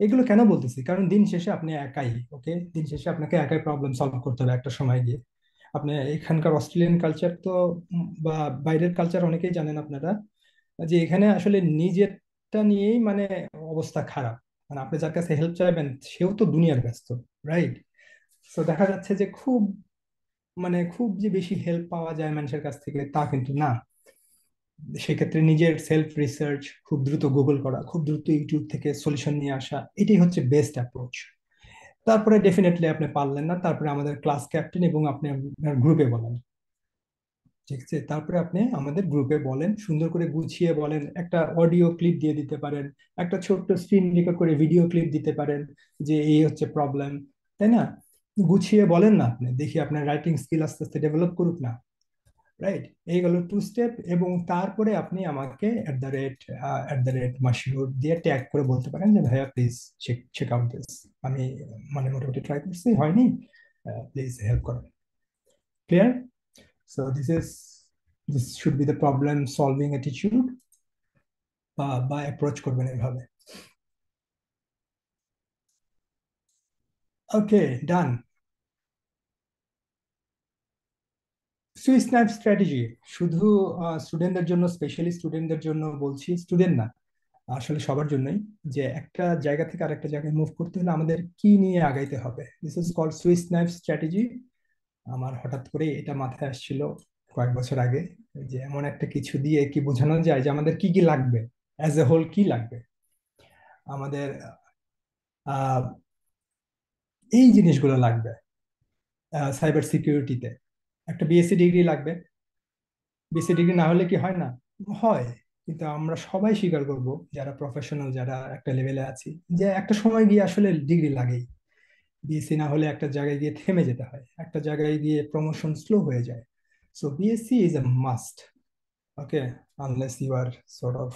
Speaker 1: এগুলো কেন বলতেছি? কারণ দিন শেষে আপনি একাই, ওকে, দিন শেষে আপনাকে একাই প্রবলেম সলভ করতে হবে একটা সময় গিয়ে। আপনি এখানকার অস্ট্রেলিয়ান কালচার তো বা বাইরের কালচার অনেকেই জানেন আপনারা, যে এখানে আসলে নিজেরটা নিয়েই মানে অবস্থা খারাপ। মানে আপনি যার কাছে হেল্প চাইবেন সেও তো দুনিয়ার ব্যস্ত, রাইট? তো দেখা যাচ্ছে যে খুব, মানে খুব যে বেশি হেল্প পাওয়া যায় মানুষের কাছ থেকে তা কিন্তু না। সেক্ষেত্রে নিজের সেলফ রিসার্চ, খুব দ্রুত গুগল করা, খুব দ্রুত ইউটিউব থেকে সলিউশন নিয়ে আসা, এটাই হচ্ছে বেস্ট অ্যাপ্রোচ। তারপরে ডেফিনেটলি আপনি পারলেন না, তারপরে আমাদের ক্লাস ক্যাপ্টেন এবং আপনি আপনার গ্রুপে বলেন, ঠিক আছে? তারপরে আপনি আমাদের গ্রুপে বলেন, সুন্দর করে গুছিয়ে বলেন, একটা অডিও ক্লিপ দিয়ে দিতে পারেন, একটা ছোট্ট স্ক্রিন রেকর্ড করে ভিডিও ক্লিপ দিতে পারেন, যে এই হচ্ছে প্রবলেম, তাই না? গুছিয়ে বলেন না আপনি, দেখি আপনার রাইটিং স্কিল আস্তে আস্তে ডেভেলপ করুক না, রাইট? এই গেল 2 স্টেপ। এবং তারপরে আপনি আমাকে @@, মাসিউর দিয়ে ট্যাগ করে বলতে পারেন যে ভাইয়া please check check out this. আমি মানে মোটামুটি ট্রাই করছি, হয়নি, প্লিজ হেল্প করেন। Clear? So this should be the problem solving attitude, বা অ্যাপ্রোচ করবেন এভাবে। Okay, done. Swiss knife strategy শুধু স্টুডেন্টদের জন্য, স্পেশালি স্টুডেন্টদের জন্য বলছি, স্টুডেন্ট না, আসলে সবার জন্যই। যে একটা জায়গা থেকে আরেকটা জায়গায় মুভ করতে হলে আমাদের কি নিয়ে আগাইতে হবে, this is called Swiss knife strategy. আমার হঠাৎ করে এটা মাথায় আসছিল কয়েক বছর আগে, যে এমন একটা কিছু দিয়ে কি বোঝানো যায় যে আমাদের কি কি লাগবে, অ্যাজ এ হোল কি লাগবে আমাদের। আহ এই জিনিসগুলো লাগবে। সাইবার সিকিউরিটিতে একটা বিএসসি ডিগ্রি লাগবে। বিএসসি ডিগ্রি না হলে কি হয় না? হয়। কিন্তু আমরা সবাই স্বীকার করব, যারা প্রফেশনাল, যারা একটা লেভেলে আছি, যে একটা সময় গিয়ে আসলে ডিগ্রি লাগেই। বিএসসি না হলে একটা জায়গায় গিয়ে থেমে যেতে হয়, একটা জায়গায় গিয়ে প্রমোশন স্লো হয়ে যায়। So BSc is a must, okay, unless you are sort of,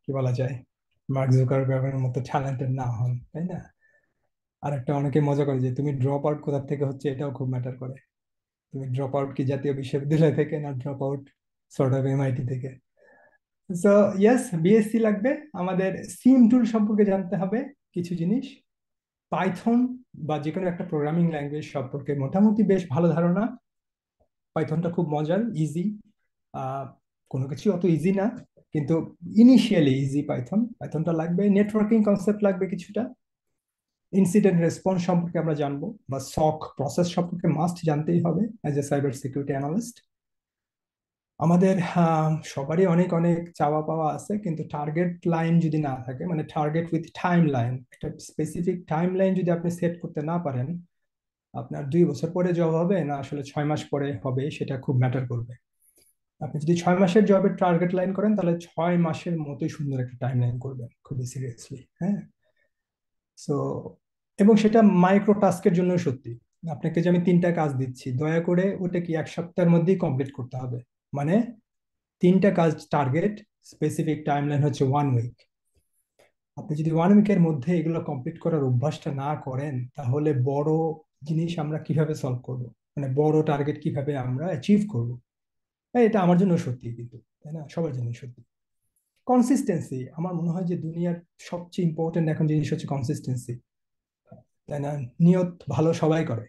Speaker 1: কি বলা যায়, মার্ক জুকারবার্গের মতো ট্যালেন্টেড না হন, তাই না? আর একটা অনেকে মজা করে যে তুমি ড্রপ আউট কোথা থেকে হচ্ছে, এটাও খুব ম্যাটার করে। তুমি ড্রপ আউট কি জাতীয় বিশ্ববিদ্যালয় থেকে, না drop out sort of MIT থেকে? সো ইয়েস, বিএসসি লাগবে। আমাদের সিম টুল সম্পর্কে জানতে হবে কিছু জিনিস। পাইথন বা যে কোনো একটা প্রোগ্রামিং ল্যাঙ্গুয়েজ সম্পর্কে মোটামুটি বেশ ভালো ধারণা। পাইথনটা খুব মজার, ইজি। কোনো কিছু অত ইজি না, কিন্তু ইনিশিয়ালি ইজি। পাইথনটা লাগবে। নেটওয়ার্কিং কনসেপ্ট লাগবে কিছুটা। ইনসিডেন্ট রেসপন্স সম্পর্কে আমরা জানবো, বা সক প্রসেস সম্পর্কে মাস্ট জানতেই হবে as a cyber security analyst. আমাদের সবারই অনেক অনেক চাওয়া পাওয়া আছে, কিন্তু টার্গেট লাইন যদি না থাকে, মানে টার্গেট উইথ টাইম লাইন, একটা স্পেসিফিক টাইম লাইন যদি আপনি সেট করতে না পারেন, আপনার 2 বছর পরে জব হবে না আসলে 6 মাস পরে হবে, সেটা খুব ম্যাটার করবে। আপনি যদি 6 মাসের জবের টার্গেট লাইন করেন, তাহলে 6 মাসের মতোই সুন্দর একটা টাইম লাইন করবেন, খুবই সিরিয়াসলি, হ্যাঁ। সো, এবং সেটা মাইক্রো টাস্কের জন্য সত্যি। আপনাকে যে আমি 3টা কাজ দিচ্ছি, দয়া করে ওটা কি 1 সপ্তাহের মধ্যেই কমপ্লিট করতে হবে। মানে 3টা কাজ টার্গেট, স্পেসিফিক টাইমলাইন হচ্ছে 1 উইক। আপনি যদি 1 উইকের মধ্যে এগুলো কমপ্লিট করার অভ্যাসটা না করেন, তাহলে বড় জিনিস আমরা কিভাবে সলভ করব, মানে বড় টার্গেট কিভাবে আমরা অ্যাচিভ করব। এটা আমার জন্য সত্যি, কিন্তু তাই না, সবার জন্য সত্যি। কনসিস্টেন্সি, আমার মনে হয় যে দুনিয়ার সবচেয়ে ইম্পর্টেন্ট এখন জিনিস হচ্ছে কনসিস্টেন্সি, তাই না? নিয়ত ভালো সবাই করে,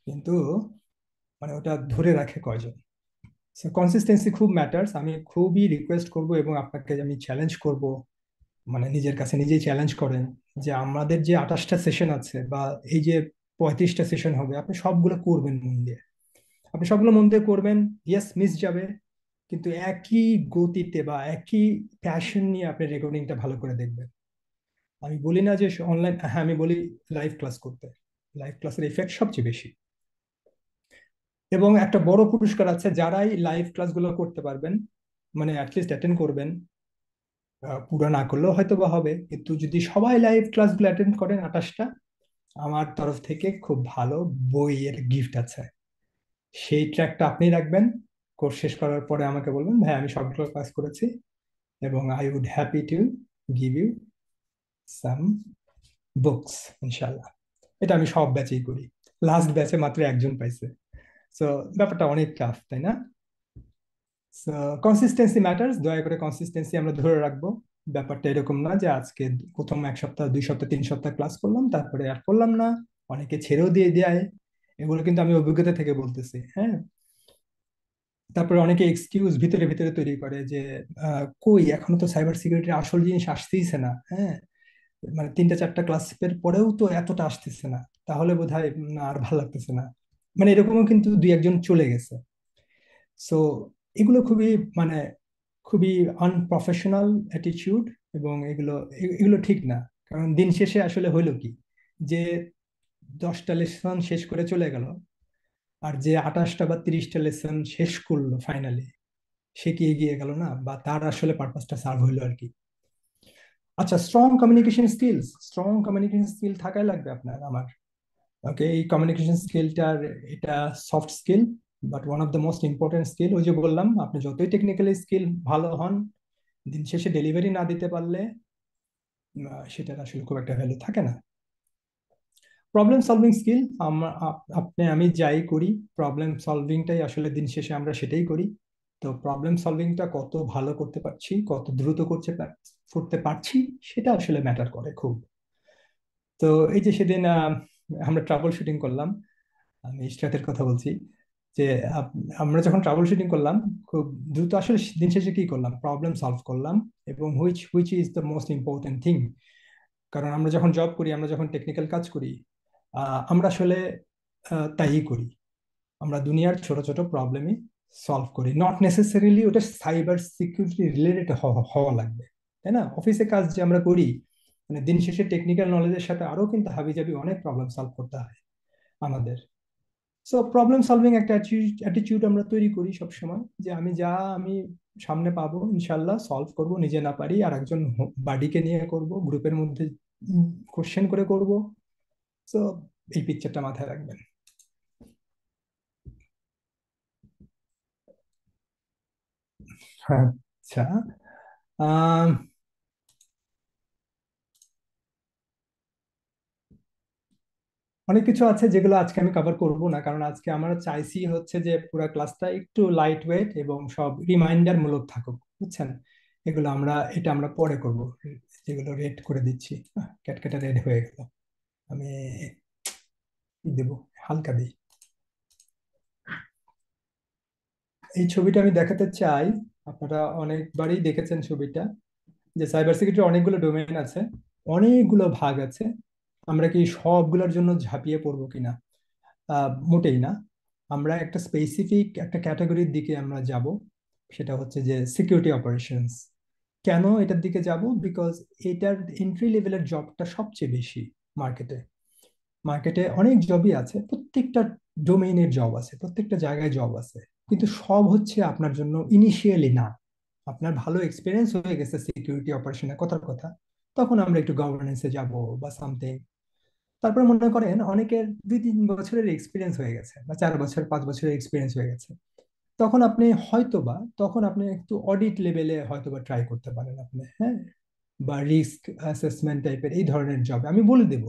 Speaker 1: কিন্তু মানে ওটা ধরে রাখে কয়জন। কনসিস্টেন্সি খুব ম্যাটার্স। আমি খুবই রিকোয়েস্ট করব এবং আপনাকে আমি চ্যালেঞ্জ করব, মানে নিজের কাছে নিজেই চ্যালেঞ্জ করেন যে আমাদের যে 28টা সেশন আছে বা এই যে 35টা সেশন হবে, আপনি সবগুলো করবেন মন দিয়ে। আপনি সবগুলো মন দিয়ে করবেন, ইয়েস মিস যাবে, কিন্তু একই গতিতে বা একই প্যাশন নিয়ে আপনি রেকর্ডিংটা ভালো করে দেখবেন। আমি বলি না যে অনলাইন, হ্যাঁ আমি বলি লাইভ ক্লাস করতে। লাইভ ক্লাসের ইফেক্ট সবচেয়ে বেশি, এবং একটা বড় পুরস্কার আছে যারাই লাইভ ক্লাসগুলো করতে পারবেন, মানে অ্যাটলিস্ট অ্যাটেন্ড করবেন। পুরো না করলেও হয়তো বা হবে, কিন্তু যদি সবাই লাইভ ক্লাসগুলো অ্যাটেন্ড করেন 28টা, আমার তরফ থেকে খুব ভালো বইয়ের গিফট আছে। সেই ট্র্যাকটা আপনি রাখবেন, কোর্স শেষ করার পরে আমাকে বলবেন ভাই আমি সবগুলো ক্লাস করেছি, এবং I would happy to give you some books ইনশাল্লাহ। এটা আমি সব ব্যাচেই করি, লাস্ট ব্যাচে মাত্র একজন পাইছে। সো ব্যাপারটা অনেক টাফ, তাই না? কনসিস্টেন্সি ম্যাটার্স, দয়া করে কনসিস্টেন্সি আমরা ধরে রাখবো। ব্যাপারটা এরকম না যে আজকে প্রথম 1 সপ্তাহ 2 সপ্তাহ 3 সপ্তাহ ক্লাস করলাম তারপরে আর করলাম না, অনেকে ছেড়েও দিয়ে দেয়। এগুলো কিন্তু আমি অভিজ্ঞতা থেকে বলতেছি, হ্যাঁ। তারপরে অনেকে এক্সকিউজ ভিতরে ভিতরে তৈরি করে যে কই এখনো তো সাইবার সিকিউরিটির আসল জিনিস আসতেইছে না, হ্যাঁ, মানে 3টা 4টা ক্লাসের পরেও তো এতটা আসতেছে না, তাহলে বোধহয় না আর ভালো লাগতেছে না। মানে এরকমও কিন্তু 2 1 জন চলে গেছে। সো এগুলো খুবই মানে খুবই আনপ্রফেশনাল অ্যাটিটিউড, এবং এগুলো এগুলো ঠিক না। কারণ দিন শেষে আসলে হইলো কি, যে 10টা লেসন শেষ করে চলে গেল, আর যে 28টা বা 30টা লেসন শেষ করলো ফাইনালি, সে কি এগিয়ে গেল না, বা তার আসলে পারপাসটা সার্ভ হইলো আর কি। আচ্ছা, স্ট্রং কমিউনিকেশন স্কিল থাকাই লাগবে আপনার আমার। ওকে, এই কমিউনিকেশন স্কিলটার, এটা soft skill, but one of the most important skill. ওই যে বললাম, আপনি যতই টেকনিক্যালি স্কিল ভালো হন, দিন শেষে ডেলিভারি না দিতে পারলে সেটার আসলে খুব একটা ভ্যালু থাকে না। প্রবলেম সলভিং স্কিল, আপনি আমি যাই করি, প্রবলেম সলভিংটাই আসলে দিন শেষে আমরা সেটাই করি। তো প্রবলেম সলভিংটা কত ভালো করতে পারছি, কত দ্রুত করতে পারছি, সেটা আসলে ম্যাটার করে খুব। তো এই যে সেদিন আমরা ট্রাবল শুটিং করলাম, আমি ইশরাতের কথা বলছি, যে আমরা যখন ট্রাবল শুটিং করলাম খুব দ্রুত, আসলে দিন শেষে কি করলাম, প্রবলেম সলভ করলাম। এবং which is the most important thing, কারণ আমরা যখন জব করি, আমরা যখন টেকনিক্যাল কাজ করি, আমরা আসলে তাই করি। আমরা দুনিয়ার ছোট ছোট প্রবলেমই সলভ করি, নট নেসেসারিলি ওটা সাইবার সিকিউরিটি রিলেটেড হওয়া লাগবে, তাই না? অফিসে কাজ যে আমরা করি, মানে দিন শেষে টেকনিক্যাল নলেজের সাথে আরো কিন্তু হাবিজাবি অনেক প্রবলেম সলভ করতে হয় আমাদের। সো প্রবলেম সলভিং একটা অ্যাটিটিউড আমরা তৈরি করি সব সময়, যে আমি সামনে পাবো ইনশাল্লাহ সলভ করব, নিজে না পারি আর একজন বাডিকে নিয়ে করব, গ্রুপের মধ্যে কোশ্চেন করে করব। সো এই পিকচারটা মাথায় রাখবেন। আচ্ছা, আম, অনেক কিছু আছে যেগুলো আজকে আমি কভার করব না, কারণ আজকে আমরা চাইছি হচ্ছে যে পুরো ক্লাসটা একটু লাইট ওয়েট এবং সব রিমাইন্ডার মূলক থাকুক, বুঝছেন? এটা আমরা পরে করব। যেগুলো রেড করে দিচ্ছি, ক্যাটকেটা রেড হয়ে গেল, আমি কি দেবো, হালকা দিই। এই ছবিটা আমি দেখাতে চাই, আপনারা অনেকবারই দেখেছেন ছবিটা, যে সাইবার সিকিউরিটির অনেকগুলো ডোমেইন আছে, অনেকগুলো ভাগ আছে। আমরা কি সবগুলোর জন্য ঝাঁপিয়ে পড়বো কিনা? মোটেই না। আমরা একটা স্পেসিফিক একটা ক্যাটাগরির দিকে আমরা যাব, সেটা হচ্ছে যে সিকিউরিটি অপারেশনস। কেন এটার দিকে যাব? বিকজ এটার এন্ট্রি লেভেলের জবটা সবচেয়ে বেশি মার্কেটে। মার্কেটে অনেক জবই আছে, প্রত্যেকটা ডোমেইনের জব আছে, প্রত্যেকটা জায়গায় জব আছে, কিন্তু সব হচ্ছে আপনার জন্য ইনিশিয়ালি না। আপনার ভালো এক্সপিরিয়েন্স হয়ে গেছে সিকিউরিটি অপারেশনে, কথার কথা, তখন আমরা একটু গভর্নেন্সে যাব বা সামথিং। তারপরে মনে করেন অনেকের 2 3 বছরের এক্সপিরিয়েন্স হয়ে গেছে, বা 4 বছর 5 বছরের এক্সপিরিয়েন্স হয়ে গেছে, তখন আপনি একটু অডিট লেভেলে হয়তোবা ট্রাই করতে পারেন আপনি, হ্যাঁ, বা রিস্ক অ্যাসেসমেন্ট টাইপের এই ধরনের জব আমি বলে দেব,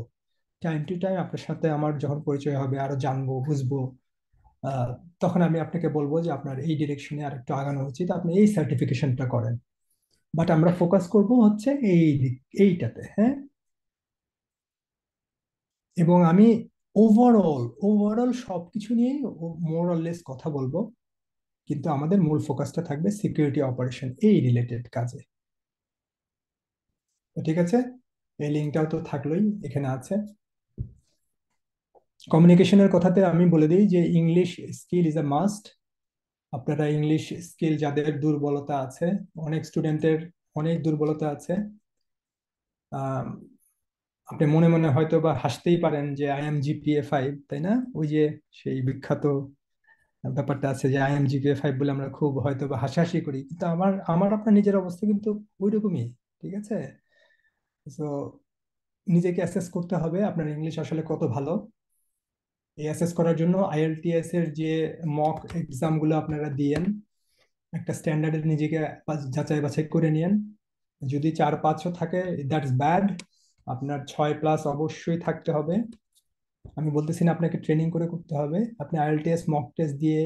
Speaker 1: টাইম টু টাইম আপনার সাথে আমার যখন পরিচয় হবে, আরো জানবো বুঝবো, আহ, তখন আমি আপনাকে বলবো যে আপনার এই ডিরেকশনে আর একটু আগানো উচিত, আপনি এই সার্টিফিকেশনটা করেন। বাট আমরা ফোকাস করব হচ্ছে এইটাতে, হ্যাঁ। এবং আমি ওভারঅল সবকিছু নিয়েই মোর অর লেস কথা বলবো, কিন্তু আমাদের মূল ফোকাসটা থাকবে সিকিউরিটি অপারেশন এই রিলেটেড কাজে। তো ঠিক আছে, এই লিঙ্কটাও তো থাকলোই, এখানে আছে। কমিউনিকেশনের কথাতে আমি বলে দিই যে English skill is a must. আপনারা ইংলিশ স্কিল, যাদের দুর্বলতা আছে, অনেক স্টুডেন্টের অনেক দুর্বলতা আছে। আহ, আপনি মনে মনে হয়তো বা হাসতেই পারেন যে আই এম জিপিএ 5, তাই না? ওই যে সেই বিখ্যাত ব্যাপারটা আছে যে আই এম জিপিএ 5 বলে আমরা খুব হয়তো বা হাসাহাসি করি, কিন্তু আমার আমার আপনার নিজের অবস্থা কিন্তু ওইরকমই। ঠিক আছে, তো নিজেকে অ্যাসেস করতে হবে আপনার ইংলিশ আসলে কত ভালো। এই অ্যাসেস করার জন্য আইএলটিএস এর যে মক এক্সাম গুলো আপনারা দিয়েন, একটা স্ট্যান্ডার্ডে নিজেকে যাচাই বাছাই করে নিয়েন। যদি 4-5ও থাকে, দ্যাটস ব্যাড। আপনার 6+ অবশ্যই থাকতে হবে। আমি বলতেছি না আপনাকে ট্রেনিং করে করতে হবে, আপনি আইএলটিএস মক টেস্ট দিয়ে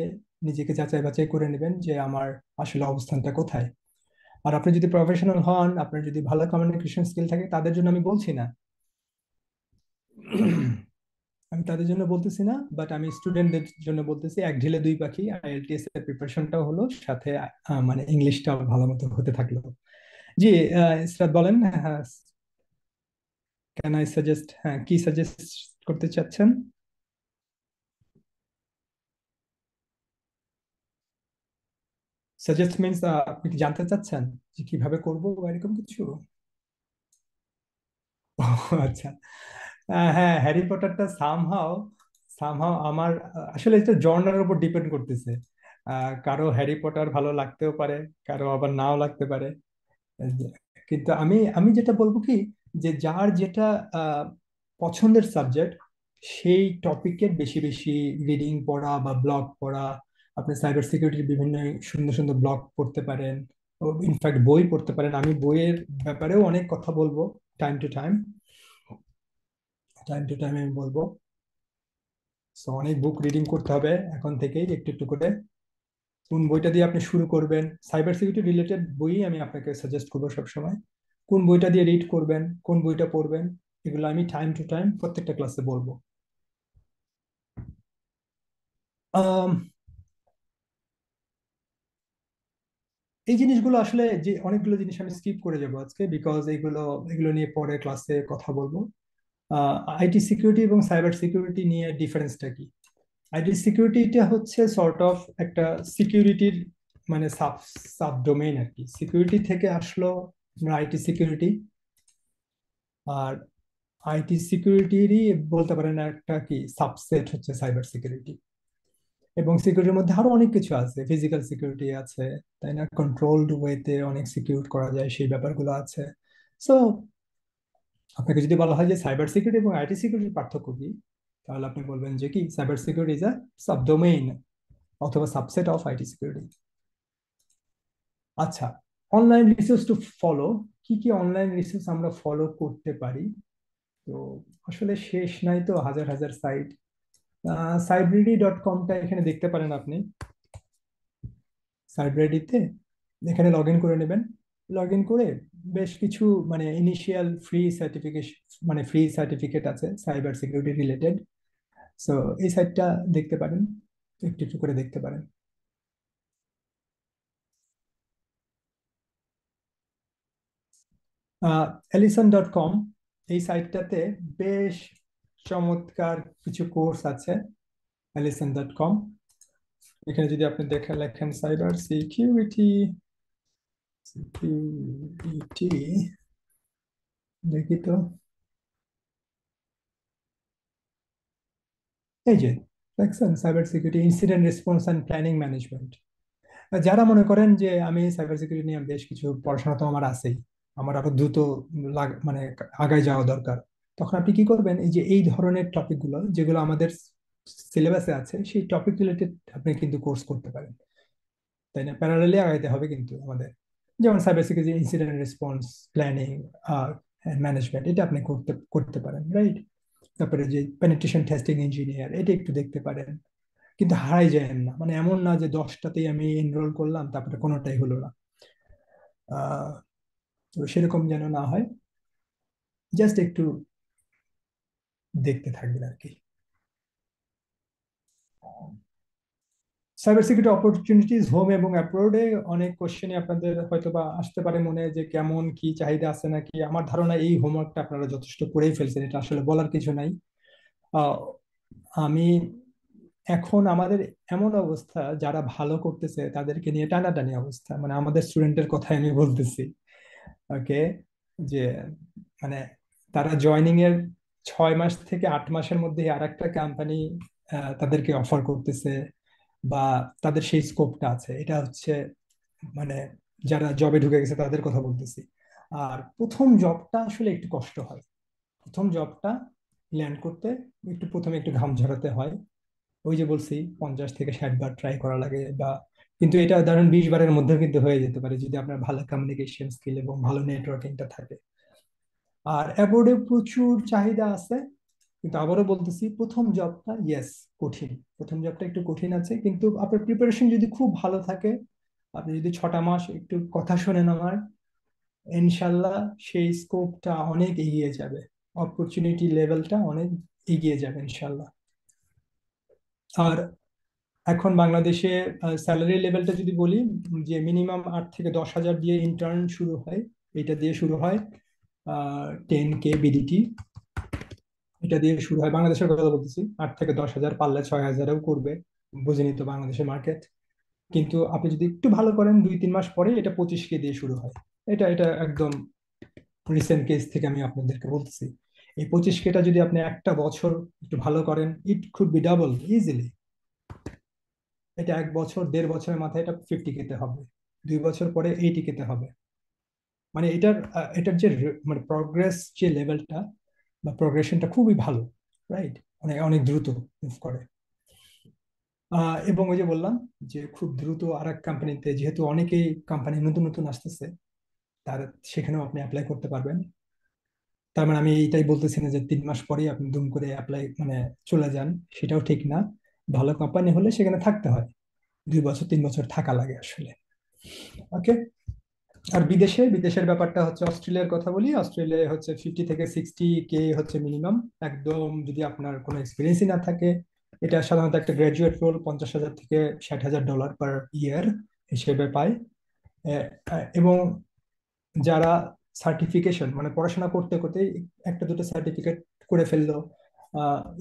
Speaker 1: নিজেকে যাচাই বাছাই করে নেবেন যে আমার আসলে অবস্থানটা কোথায়। আর আপনি যদি প্রফেশনাল হন, আপনার যদি ভালো কমিউনিকেশন স্কিল থাকে, তাদের জন্য আমি বলছি না, আমি তাদের জন্য বলতেছি না, বাট আমি স্টুডেন্টদের জন্য বলতেছি, এক ঢিলে দুই পাখি, আইএলটিএস এর প্রিপারেশনটাও হলো, সাথে মানে ইংলিশটাও ভালো মতো হতে থাকলো। জি, ইসরাত বলেন। হ্যাঁ, ক্যান আই সাজেস্ট, হ্যাঁ কি সাজেস্ট করতে চাচ্ছেন? সাজেস্ট মিনস আপনি কি জানতে চাচ্ছেন যে কিভাবে করবো বা এরকম কিছু? ও, আচ্ছা। হ্যাঁ, হ্যারি পটারটা সামহাও সামহাও আমার আসলে এটা জনরার উপর ডিপেন্ড করতেছে। কারো হ্যারি পটার ভালো লাগতেও পারে, কারো আবার নাও লাগতে পারে। কিন্তু আমি আমি যেটা বলবো কি, যে যার যেটা আহ, পছন্দের সাবজেক্ট, সেই টপিকের বেশি বেশি রিডিং পড়া বা ব্লগ পড়া। আপনি সাইবার সিকিউরিটির বিভিন্ন সুন্দর সুন্দর ব্লগ পড়তে পারেন, ইনফ্যাক্ট বই পড়তে পারেন। আমি বইয়ের ব্যাপারেও অনেক কথা বলবো, time to time time to time আমি বলবো। সো অনেক বুক রিডিং করতে হবে এখন থেকেই, একটু একটু করে। কোন বইটা দিয়ে আপনি শুরু করবেন, সাইবার সিকিউরিটি রিলেটেড বই আমি আপনাকে সাজেস্ট করবো সবসময়। কোন বইটা দিয়ে রিড করবেন, কোন বইটা পড়বেন, এগুলো আমি টাইম টু টাইম প্রত্যেকটা ক্লাসে বলবো। আম, এই জিনিসগুলো আসলে, যে অনেকগুলো জিনিস আমি স্কিপ করে যাবো আজকে, বিকজ এগুলো এগুলো নিয়ে পরে ক্লাসে কথা বলবো। আইটি সিকিউরিটি এবং সাইবার সিকিউরিটি নিয়ে ডিফারেন্সটা কি? আইটি সিকিউরিটিটা হচ্ছে সর্ট অফ একটা সিকিউরিটির মানে সাব সাব ডোমেইন আর কি। সিকিউরিটি থেকে আসলো আইটি সিকিউরিটি। আর আইটি সিকিউরিটিরই বলতে পারেন একটা কি সাবসেট হচ্ছে সাইবার সিকিউরিটি। এবং সিকিউরিটির মধ্যে আরো অনেক কিছু আছে, ফিজিক্যাল সিকিউরিটি আছে, তাই না? কন্ট্রোলড ওয়েতে অনেক সিকিউর করা যায়, সেই ব্যাপারগুলো আছে। সো আপনাকে যদি বলা হয় যে সাইবার সিকিউরিটি এবং আইটি সিকিউরিটির পার্থক্য কি, তাহলে আপনি বলবেন যে কি cyber security is a subdomain অথবা সাবসেট অফ আইটি সিকিউরিটি। আচ্ছা, অনলাইন রিসোর্স টু ফলো। কি কি অনলাইন রিসোর্স আমরা ফলো করতে পারি? তো আসলে শেষ নাই তো, হাজার হাজার সাইট। সাইব্রেরি.কমটা এখানে দেখতে পারেন আপনি। সাইব্রেরিতে এখানে লগ ইন করে নেবেন। লগ ইন করে বেশ কিছু মানে ইনিশিয়াল ফ্রি সার্টিফিকেশন, মানে ফ্রি সার্টিফিকেট আছে সাইবার সিকিউরিটি রিলেটেড। সো এই সাইটটা দেখতে পারেন, একটু একটু করে দেখতে পারেন। এলিসন.কম, এই সাইটটাতে বেশ চমৎকার কিছু কোর্স আছে। এলিসন.কম, এখানে যদি আপনি লেখেন সাইবার সিকিউরিটি, সিকিউরিটি, দেখি তো, এই যে দেখছেন cyber security incident response and planning management. যারা মনে করেন যে আমি সাইবার সিকিউরিটি নিয়ে বেশ কিছু পড়াশোনা তো আমার আছেই, আমার আরো দ্রুত মানে আগায় যাওয়া দরকার, তখন আপনি কি করবেন, এই যে এই ধরনের টপিক গুলো যেগুলো আমাদের সিলেবাসে আছে, সেই টপিক রিলেটেড আপনি কিন্তু কোর্স করতে পারেন, তাই না? প্যারালালি আগাইতে হবে কিন্তু আমাদের। যেমন cyber security incident response planning আর ম্যানেজমেন্ট, এটা আপনি করতে করতে পারেন, রাইট? তারপরে যে পেনিট্রেশন টেস্টিং ইঞ্জিনিয়ার, এটা একটু দেখতে পারেন, কিন্তু হারাই যায়েন না। মানে এমন না যে 10টাতেই আমি এনরোল করলাম তারপরে কোনোটাই হলো না। আহ তো সেরকম যেন না হয়, জাস্ট একটু দেখতে থাকবেন আর কি। সাইবার সিকিউরিটি অপরচুনিটিজ হোম এবং অ্যাব্রোডে, অনেক কোশ্চেনই আপনাদের হয়তো বা আসতে পারে মনে, যে কেমন কি চাহিদা আছে নাকি। আমার ধারণা এই হোমওয়ার্কটা আপনারা যথেষ্ট করেই ফেলছেন, এটা আসলে বলার কিছু নাই। আহ, আমি এখন আমাদের এমন অবস্থা, যারা ভালো করতেছে তাদেরকে নিয়ে টানাটানি অবস্থা, মানে আমাদের স্টুডেন্টের কথাই আমি বলতেছি। ওকে, যে মানে তারা জয়নিং এর 6 মাস থেকে 8 মাসের মধ্যে আর একটা কোম্পানি তাদেরকে অফার করতেছে, বা তাদের সেই স্কোপটা আছে। এটা হচ্ছে মানে যারা জবে ঢুকে গেছে তাদের কথা বলতেছি। আর প্রথম জবটা আসলে একটু কষ্ট হয়, প্রথম জবটা ল্যান্ড করতে একটু প্রথমে একটু ঘাম ঝরাতে হয়। ওই যে বলছি 50 থেকে 60 বার ট্রাই করা লাগে, বা কিন্তু এটা ধরেন 20 বারের মধ্যেও কিন্তু হয়ে যেতে পারে যদি আপনার ভালো কমিউনিকেশন স্কিল এবং ভালো নেটওয়ার্কিংটা থাকে। আর অ্যাবোর্ডে প্রচুর চাহিদা আছে, কিন্তু আবারও বলতেছি প্রথম জবটা ইয়েস কঠিন, প্রথম জবটা একটু কঠিন আছে, কিন্তু আপনার প্রিপারেশন যদি খুব ভালো থাকে, আপনি যদি 6টা মাস একটু কথা শোনেন আমার, ইনশাল্লাহ সেই স্কোপটা অনেক এগিয়ে যাবে, অপরচুনিটি লেভেলটা অনেক এগিয়ে যাবে ইনশাল্লাহ। আর এখন বাংলাদেশে স্যালারি লেভেলটা যদি বলি, যে মিনিমাম 8 থেকে 10 হাজার দিয়ে ইন্টার্ন শুরু হয়, এটা দিয়ে শুরু হয়। 10K বিডিটি, এটা দিয়ে শুরু হয়, বাংলাদেশের কথা বলতেছি। 8 থেকে 10 হাজার, পারলে 6 হাজারেও করবে, বুঝিনি তো বাংলাদেশের মার্কেট। কিন্তু আপনি যদি একটু ভালো করেন 2-3 মাস পরে এটা 25K দিয়ে শুরু হয়। এটা এটা একদম রিসেন্ট কেস থেকে আমি আপনাদেরকে বলতেছি। এই 25Kটা যদি আপনি একটা বছর একটু ভালো করেন, it could be double easily. এটা 1 বছর 1.5 বছরের মাথায় এটা 50K-তে হবে, 2 বছর পরে 80K-তে হবে। মানে এটার যে মানে প্রগ্রেস যে লেভেলটা বা প্রগ্রেশনটা খুবই ভালো, রাইট? অনেক অনেক দ্রুত মুভ করে। এবং ওই যে বললাম যে খুব দ্রুত আর এক কোম্পানিতে, যেহেতু অনেকেই কোম্পানি নতুন নতুন আসতেছে, তার সেখানেও আপনি অ্যাপ্লাই করতে পারবেন। তার মানে আমি এইটাই বলতেছি না যে 3 মাস পরেই আপনি দুম করে অ্যাপ্লাই মানে চলে যান, সেটাও ঠিক না। ভালো কোম্পানি হলে সেখানে থাকতে হয়, 2 বছর 3 বছর থাকা লাগে আসলে। ওকে। আর বিদেশের ব্যাপারটা হচ্ছে, অস্ট্রেলিয়ার কথা বলি, অস্ট্রেলিয়ায় হচ্ছে 50 থেকে 60K হচ্ছে মিনিমাম, একদম যদি আপনার কোনো এক্সপিরিয়েন্সই না থাকে। এটা সাধারণত একটা গ্রাজুয়েট রোল, $50,000 থেকে $60,000 পার ইয়ার হিসেবে পায়। এবং যারা সার্টিফিকেশন মানে পড়াশোনা করতে করতে একটা দুটো সার্টিফিকেট করে ফেললো,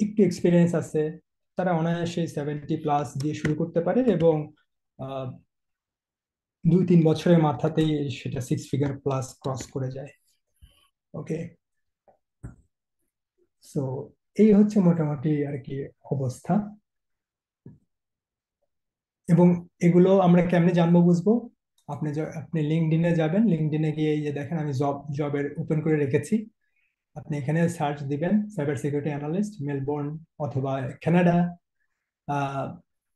Speaker 1: একটু এক্সপিরিয়েন্স আছে, তারা অনায়াসে 70+ দিয়ে শুরু করতে পারে, এবং 2-3 বছরের মাথাতেই সেটা 6 ফিগার প্লাস ক্রস করে যায়। ওকে, সো এই হচ্ছে মোটামুটি আর কি অবস্থা। এবং এগুলো আমরা কেমনে জানবো বুঝবো? আপনি লিঙ্কডইনে যাবেন, লিঙ্কডইনে গিয়ে এই যে দেখেন আমি জবের ওপেন করে রেখেছি, আপনি এখানে সার্চ দিবেন সাইবার সিকিউরিটি অ্যানালিস্ট মেলবোর্ন অথবা কানাডা, আহ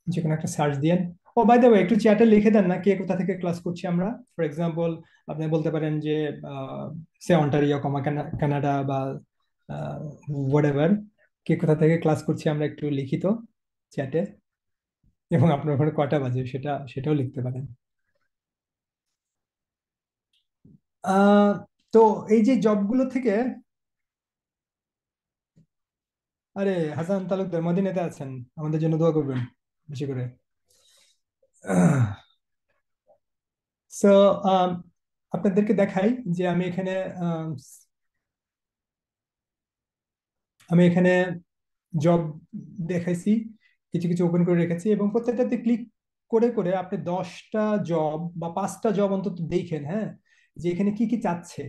Speaker 1: যে কোনো একটা সার্চ দিয়েন। ও বাই দ্য ওয়ে, একটু চ্যাটে লিখে দেন না কে কোথা থেকে ক্লাস করছি আমরা। ফর এক্সাম্পল, আপনি বলতে পারেন যে সে অন্টারিও কমা কানাডা, বা হোয়াটএভার, কে কোথা থেকে ক্লাস করছি আমরা একটু লিখিত চ্যাটে। এবং আপনার ওখানে কয়টা বাজে সেটাও লিখতে পারেন। আহ তো এই যে জবগুলো থেকে, আরে হাসান তালুকদার মদিনাতে আছেন, আমাদের জন্য দোয়া করবেন বেশি করে। সো আপনাদেরকে দেখাই যে আহ, আমি এখানে জব দেখাইছি, কিছু কিছু ওপেন করে রেখেছি, এবং প্রত্যেকটাতে ক্লিক করে করে আপনি 10টা জব বা 5টা জব অন্তত দেখেন, হ্যাঁ, যে এখানে কি কি চাচ্ছে,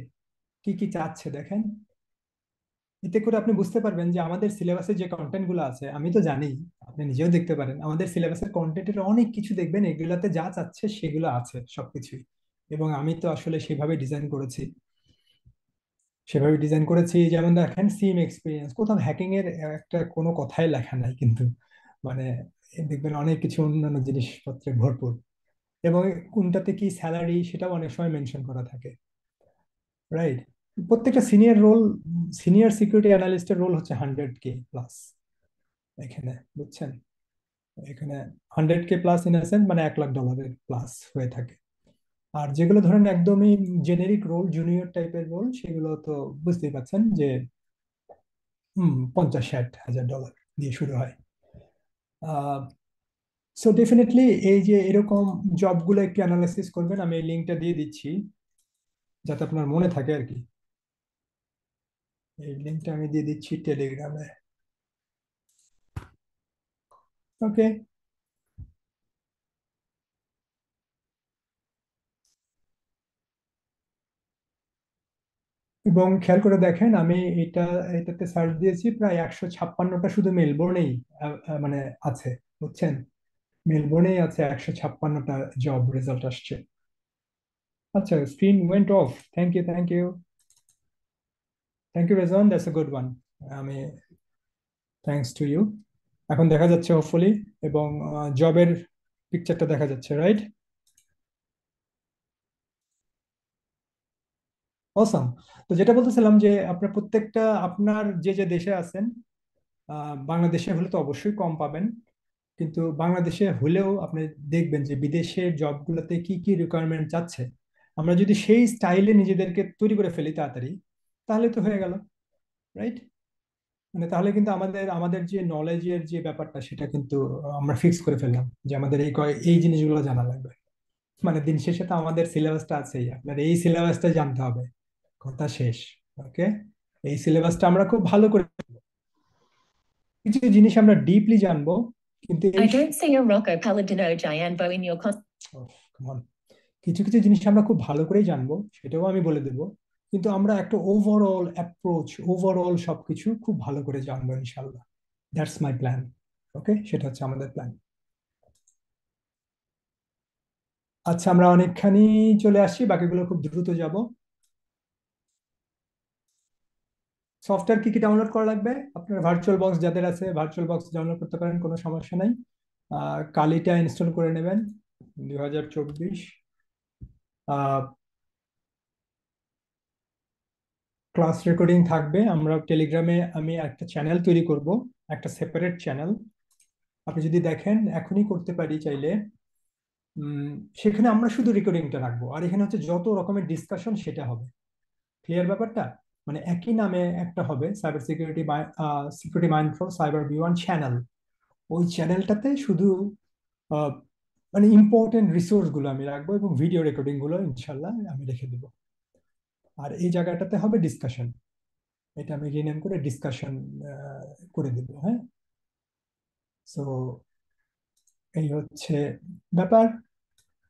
Speaker 1: কি কি চাচ্ছে দেখেন। এতে করে আপনি বুঝতে পারবেন যে আমাদের সিলেবাসে যে কন্টেন্ট গুলো আছে, আমি তো জানি, আপনি নিজেও দেখতে পারেন আমাদের সিলেবাসের কন্টেন্টের অনেক কিছু দেখবেন এগুলাতে যা চাচ্ছে সেগুলো আছে সবকিছুই। এবং আমি তো আসলে সেভাবে ডিজাইন করেছি। যেমন দেখেন সিম এক্সপিরিয়েন্স, কোথাও হ্যাকিং এর একটা কোনো কথাই লেখা নাই কিন্তু, মানে দেখবেন অনেক কিছু অন্যান্য জিনিসপত্রে ভরপুর। এবং কোনটাতে কি স্যালারি সেটাও অনেক সময় মেনশন করা থাকে, রাইট? প্রত্যেকটা সিনিয়র সিকিউরিটি অ্যানালিস্টের রোল হচ্ছে 100K প্লাস এখানে, বুঝছেন? এখানে 100K প্লাস ইন সেন্স মানে $1 লাখ প্লাস হয়ে থাকে। আর যেগুলো ধরেন একদমই জেনেরিক রোল, জুনিয়র টাইপের রোল, সেগুলো তো বুঝতেই পাচ্ছেন যে 50-60 হাজার ডলার দিয়ে শুরু হয়। সো ডেফিনেটলি এই যে এরকম জবগুলো একটু অ্যানালাইসিস করবেন, আমি এই লিঙ্কটা দিয়ে দিচ্ছি যাতে আপনার মনে থাকে আর কি। এই লিঙ্কটা আমি দিয়ে দিচ্ছি টেলিগ্রামে। ওকে। এবং খেয়াল করে দেখেন, আমি এটাতে সার্চ দিয়েছি, প্রায় 156টা শুধু মেলবোর্নেই মানে আছে, বুঝছেন? মেলবোর্নেই আছে 156টা জব রেজাল্ট আসছে। আচ্ছা, screen went off. Thank you Rezon, that's a good one. আমি থ্যাঙ্কস টু ইউ। এখন দেখা যাচ্ছে হোপফুলি, এবং জবের পিকচারটা দেখা যাচ্ছে, রাইট? অসাম। তো যেটা বলতেছিলাম যে আপনার প্রত্যেকটা, আপনার যে যে দেশে আছেন, বাংলাদেশে হলে তো অবশ্যই কম পাবেন, কিন্তু বাংলাদেশে হলেও আপনি দেখবেন যে বিদেশের জবগুলোতে কি কি রিকোয়ারমেন্ট চাচ্ছে। আমরা যদি সেই স্টাইলে নিজেদেরকে তৈরি করে ফেলি তাড়াতাড়ি, তাহলে তো হয়ে গেল, রাইট? মানে তাহলে কিন্তু আমাদের আমাদের যে নলেজের যে ব্যাপারটা, সেটা কিন্তু আমরা ফিক্স করে ফেললাম যে আমাদের এই জিনিসগুলো জানা লাগবে। মানে দিন শেষে তো আমাদের সিলেবাসটা আছেই, আপনার এই সিলেবাসটা জানতে হবে, কথা শেষ। ওকে, এই সিলেবাসটা আমরা খুব ভালো করে, কিছু জিনিস আমরা ডিপলি জানবো, কিন্তু
Speaker 3: I don't see a Rocco Palladino Gianbo in your
Speaker 1: come on, কিছু কিছু জিনিস আমরা খুব ভালো করেই জানবো, সেটাও আমি বলে দেবো, কিন্তু আমরা একটা ওভারঅল অ্যাপ্রোচ, ওভারঅল সবকিছু খুব ভালো করে জানবো ইনশাল্লাহ। That's my plan. ওকে, সেটা হচ্ছে আমাদের প্ল্যান। আচ্ছা, আমরা অনেকখানি চলে আসছি, বাকিগুলো খুব দ্রুত যাব। সফটওয়্যার কি কি ডাউনলোড করা লাগবে? আপনার ভার্চুয়াল বক্স যাদের আছে, ভার্চুয়াল বক্স ডাউনলোড করতে পারেন, কোনো সমস্যা নাই। কালিটা ইনস্টল করে নেবেন 2024। ক্লাস রেকর্ডিং থাকবে। আমরা টেলিগ্রামে আমি একটা চ্যানেল তৈরি করব, একটা সেপারেট চ্যানেল। আপনি যদি দেখেন এখনই করতে পারি চাইলে, সেখানে আমরা শুধু রেকর্ডিংটা রাখবো, আর এখানে হচ্ছে যত রকমের ডিসকাশন সেটা হবে। ক্লিয়ার ব্যাপারটা? মানে একই নামে একটা হবে, cyber security security mindful cyber B one channel. ওই চ্যানেলটাতে শুধু আহ, মানে ইম্পর্টেন্ট রিসোর্স গুলো আমি রাখবো, এবং ভিডিও রেকর্ডিং গুলো ইনশাল্লাহ আমি রেখে দেবো। আর এই জায়গাটাতে হবে ডিসকাশন, এটা আমি রিনেম করে ডিসকাশন করে দেবো। হ্যাঁ, সো এই হচ্ছে ব্যাপার।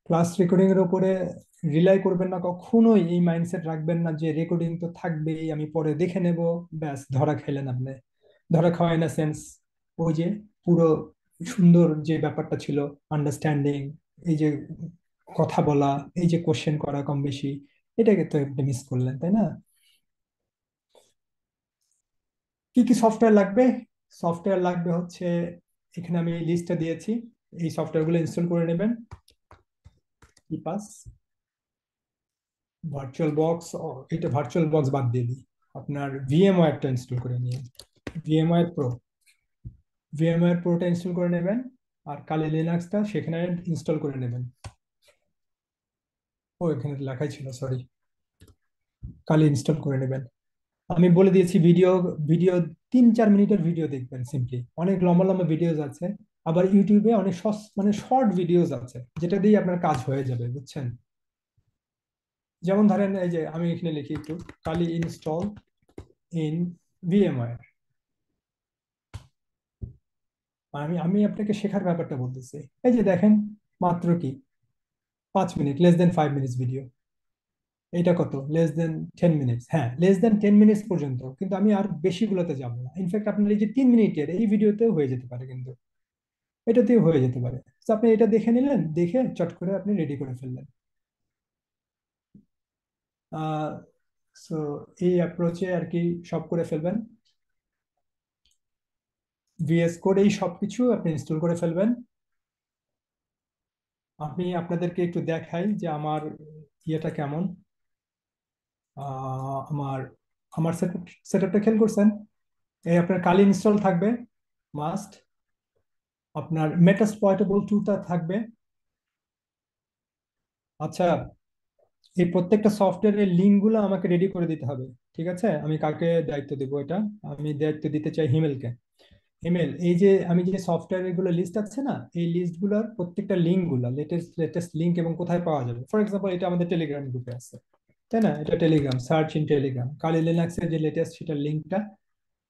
Speaker 1: ক্লাস রেকর্ডিং এর উপরে রিলাই করবেন না কখনোই, এই মাইন্ডসেট রাখবেন না যে রেকর্ডিং তো থাকবেই, আমি পরে দেখে নেব, ব্যাস ধরা খাইলেন আপনি। ধরা খাওয়াই না সেন্স, ওই যে পুরো সুন্দর যে ব্যাপারটা ছিল, আন্ডারস্ট্যান্ডিং, এই যে কথা বলা, এই যে কোশ্চেন করা কম বেশি, এটাকে তো আপনি মিস করলেন, তাই না? কি কি সফটওয়্যার লাগবে? সফটওয়্যার লাগবে হচ্ছে, এখানে আমি লিস্টটা দিয়েছি, এই সফটওয়্যারগুলো ইনস্টল করে নেবেন। ইপাস, ভার্চুয়াল বক্স, এটা ভার্চুয়াল বক্স বাদ দিয়ে দিই, আপনার ভিএমওয়্যারটা ইনস্টল করে নিয়ে, ভিএমওয়্যার প্রো, ভিএমওয়্যার প্রোটা ইনস্টল করে নেবেন। আর কালি লিনাক্সটা সেখানে ইনস্টল করে নেবেন। ও এখানে লেখাই ছিল, সরি, কালি ইনস্টল করে নেবেন। আমি বলে দিয়েছি, ভিডিও ভিডিও 3-4 মিনিটের ভিডিও দেখবেন সিম্পলি, অনেক লম্বা লম্বা ভিডিওস আছে, আবার ইউটিউবে অনেক মানে শর্ট ভিডিওস আছে, যেটা দিয়ে আপনার কাজ হয়ে যাবে, বুঝছেন? যেমন ধরেন এই যে আমি এখানে লিখি একটু, কালি ইনস্টল ইন ভিএমওয়্যার। আমি আমি আপনাকে শেখার ব্যাপারটা বলতেছি। এই যে দেখেন, মাত্র কি 5 minute, less than 5 minutes video. এটা কত? Less than 10 minutes. হ্যাঁ, লেস দেন 10 মিনিটস পর্যন্ত, কিন্তু আমি আর বেশিগুলোতে যাব না। ইনফ্যাক্ট আপনার এই যে 3 মিনিটের এই ভিডিওতেও হয়ে যেতে পারে, কিন্তু এটাতেও হয়ে যেতে পারে। তো আপনি এটা দেখে নিলেন, দেখে চট করে আপনি রেডি করে ফেললেন। আহ সো এই অ্যাপ্রোচে আর কি সব করে ফেলবেন। ভিএস কোড এই সব কিছু আপনি ইনস্টল করে ফেলবেন। আমি আপনাদেরকে একটু দেখাই যে আমার ইয়েটা কেমন। আমার আমার সেটআপটা খেয়াল করছেন? এই আপনার কালি ইনস্টল থাকবে, মাস্ট। আপনার মেটাস্প্লয়েটেবল 2টা থাকবে। আচ্ছা, এই প্রত্যেকটা সফটওয়্যারের লিঙ্কগুলো আমাকে রেডি করে দিতে হবে। ঠিক আছে, আমি কাকে দায়িত্ব দেবো এটা? আমি দায়িত্ব দিতে চাই হিমেলকে। হিমেল, এই যে আমি যে সফটওয়্যার গুলো লিস্ট আছে না, এই লিস্টগুলোর প্রত্যেকটা লিঙ্ক গুলো, লেটেস্ট লেটেস্ট লিঙ্ক এবং কোথায় পাওয়া যাবে। ফর এক্সাম্পল, এটা আমাদের টেলিগ্রাম গ্রুপে আছে, তাই না? এটা টেলিগ্রাম, সার্চ ইন টেলিগ্রাম, কালি লিনাক্সের যে লেটেস্ট সেটার লিঙ্কটা,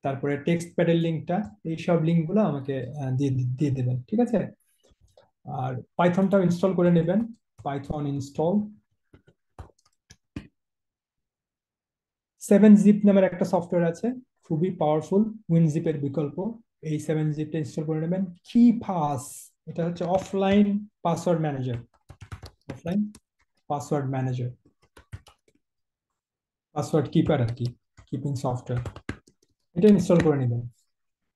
Speaker 1: তারপরে টেক্সট প্যাডের লিঙ্কটা, এই সব লিঙ্কগুলো আমাকে দিয়ে দিয়ে দেবেন। ঠিক আছে? আর পাইথনটাও ইনস্টল করে নেবেন। পাইথন ইনস্টল 7zip নামের একটা সফটওয়্যার আছে, খুবই পাওয়ারফুল, উইনজিপের বিকল্প। এই 7zipটা ইনস্টল করে নেবেন। কি পাস, এটা হচ্ছে offline password manager. Offline password manager, password keeper আর কি, কিপিং সফটওয়্যার। এটা ইনস্টল করে নেবেন।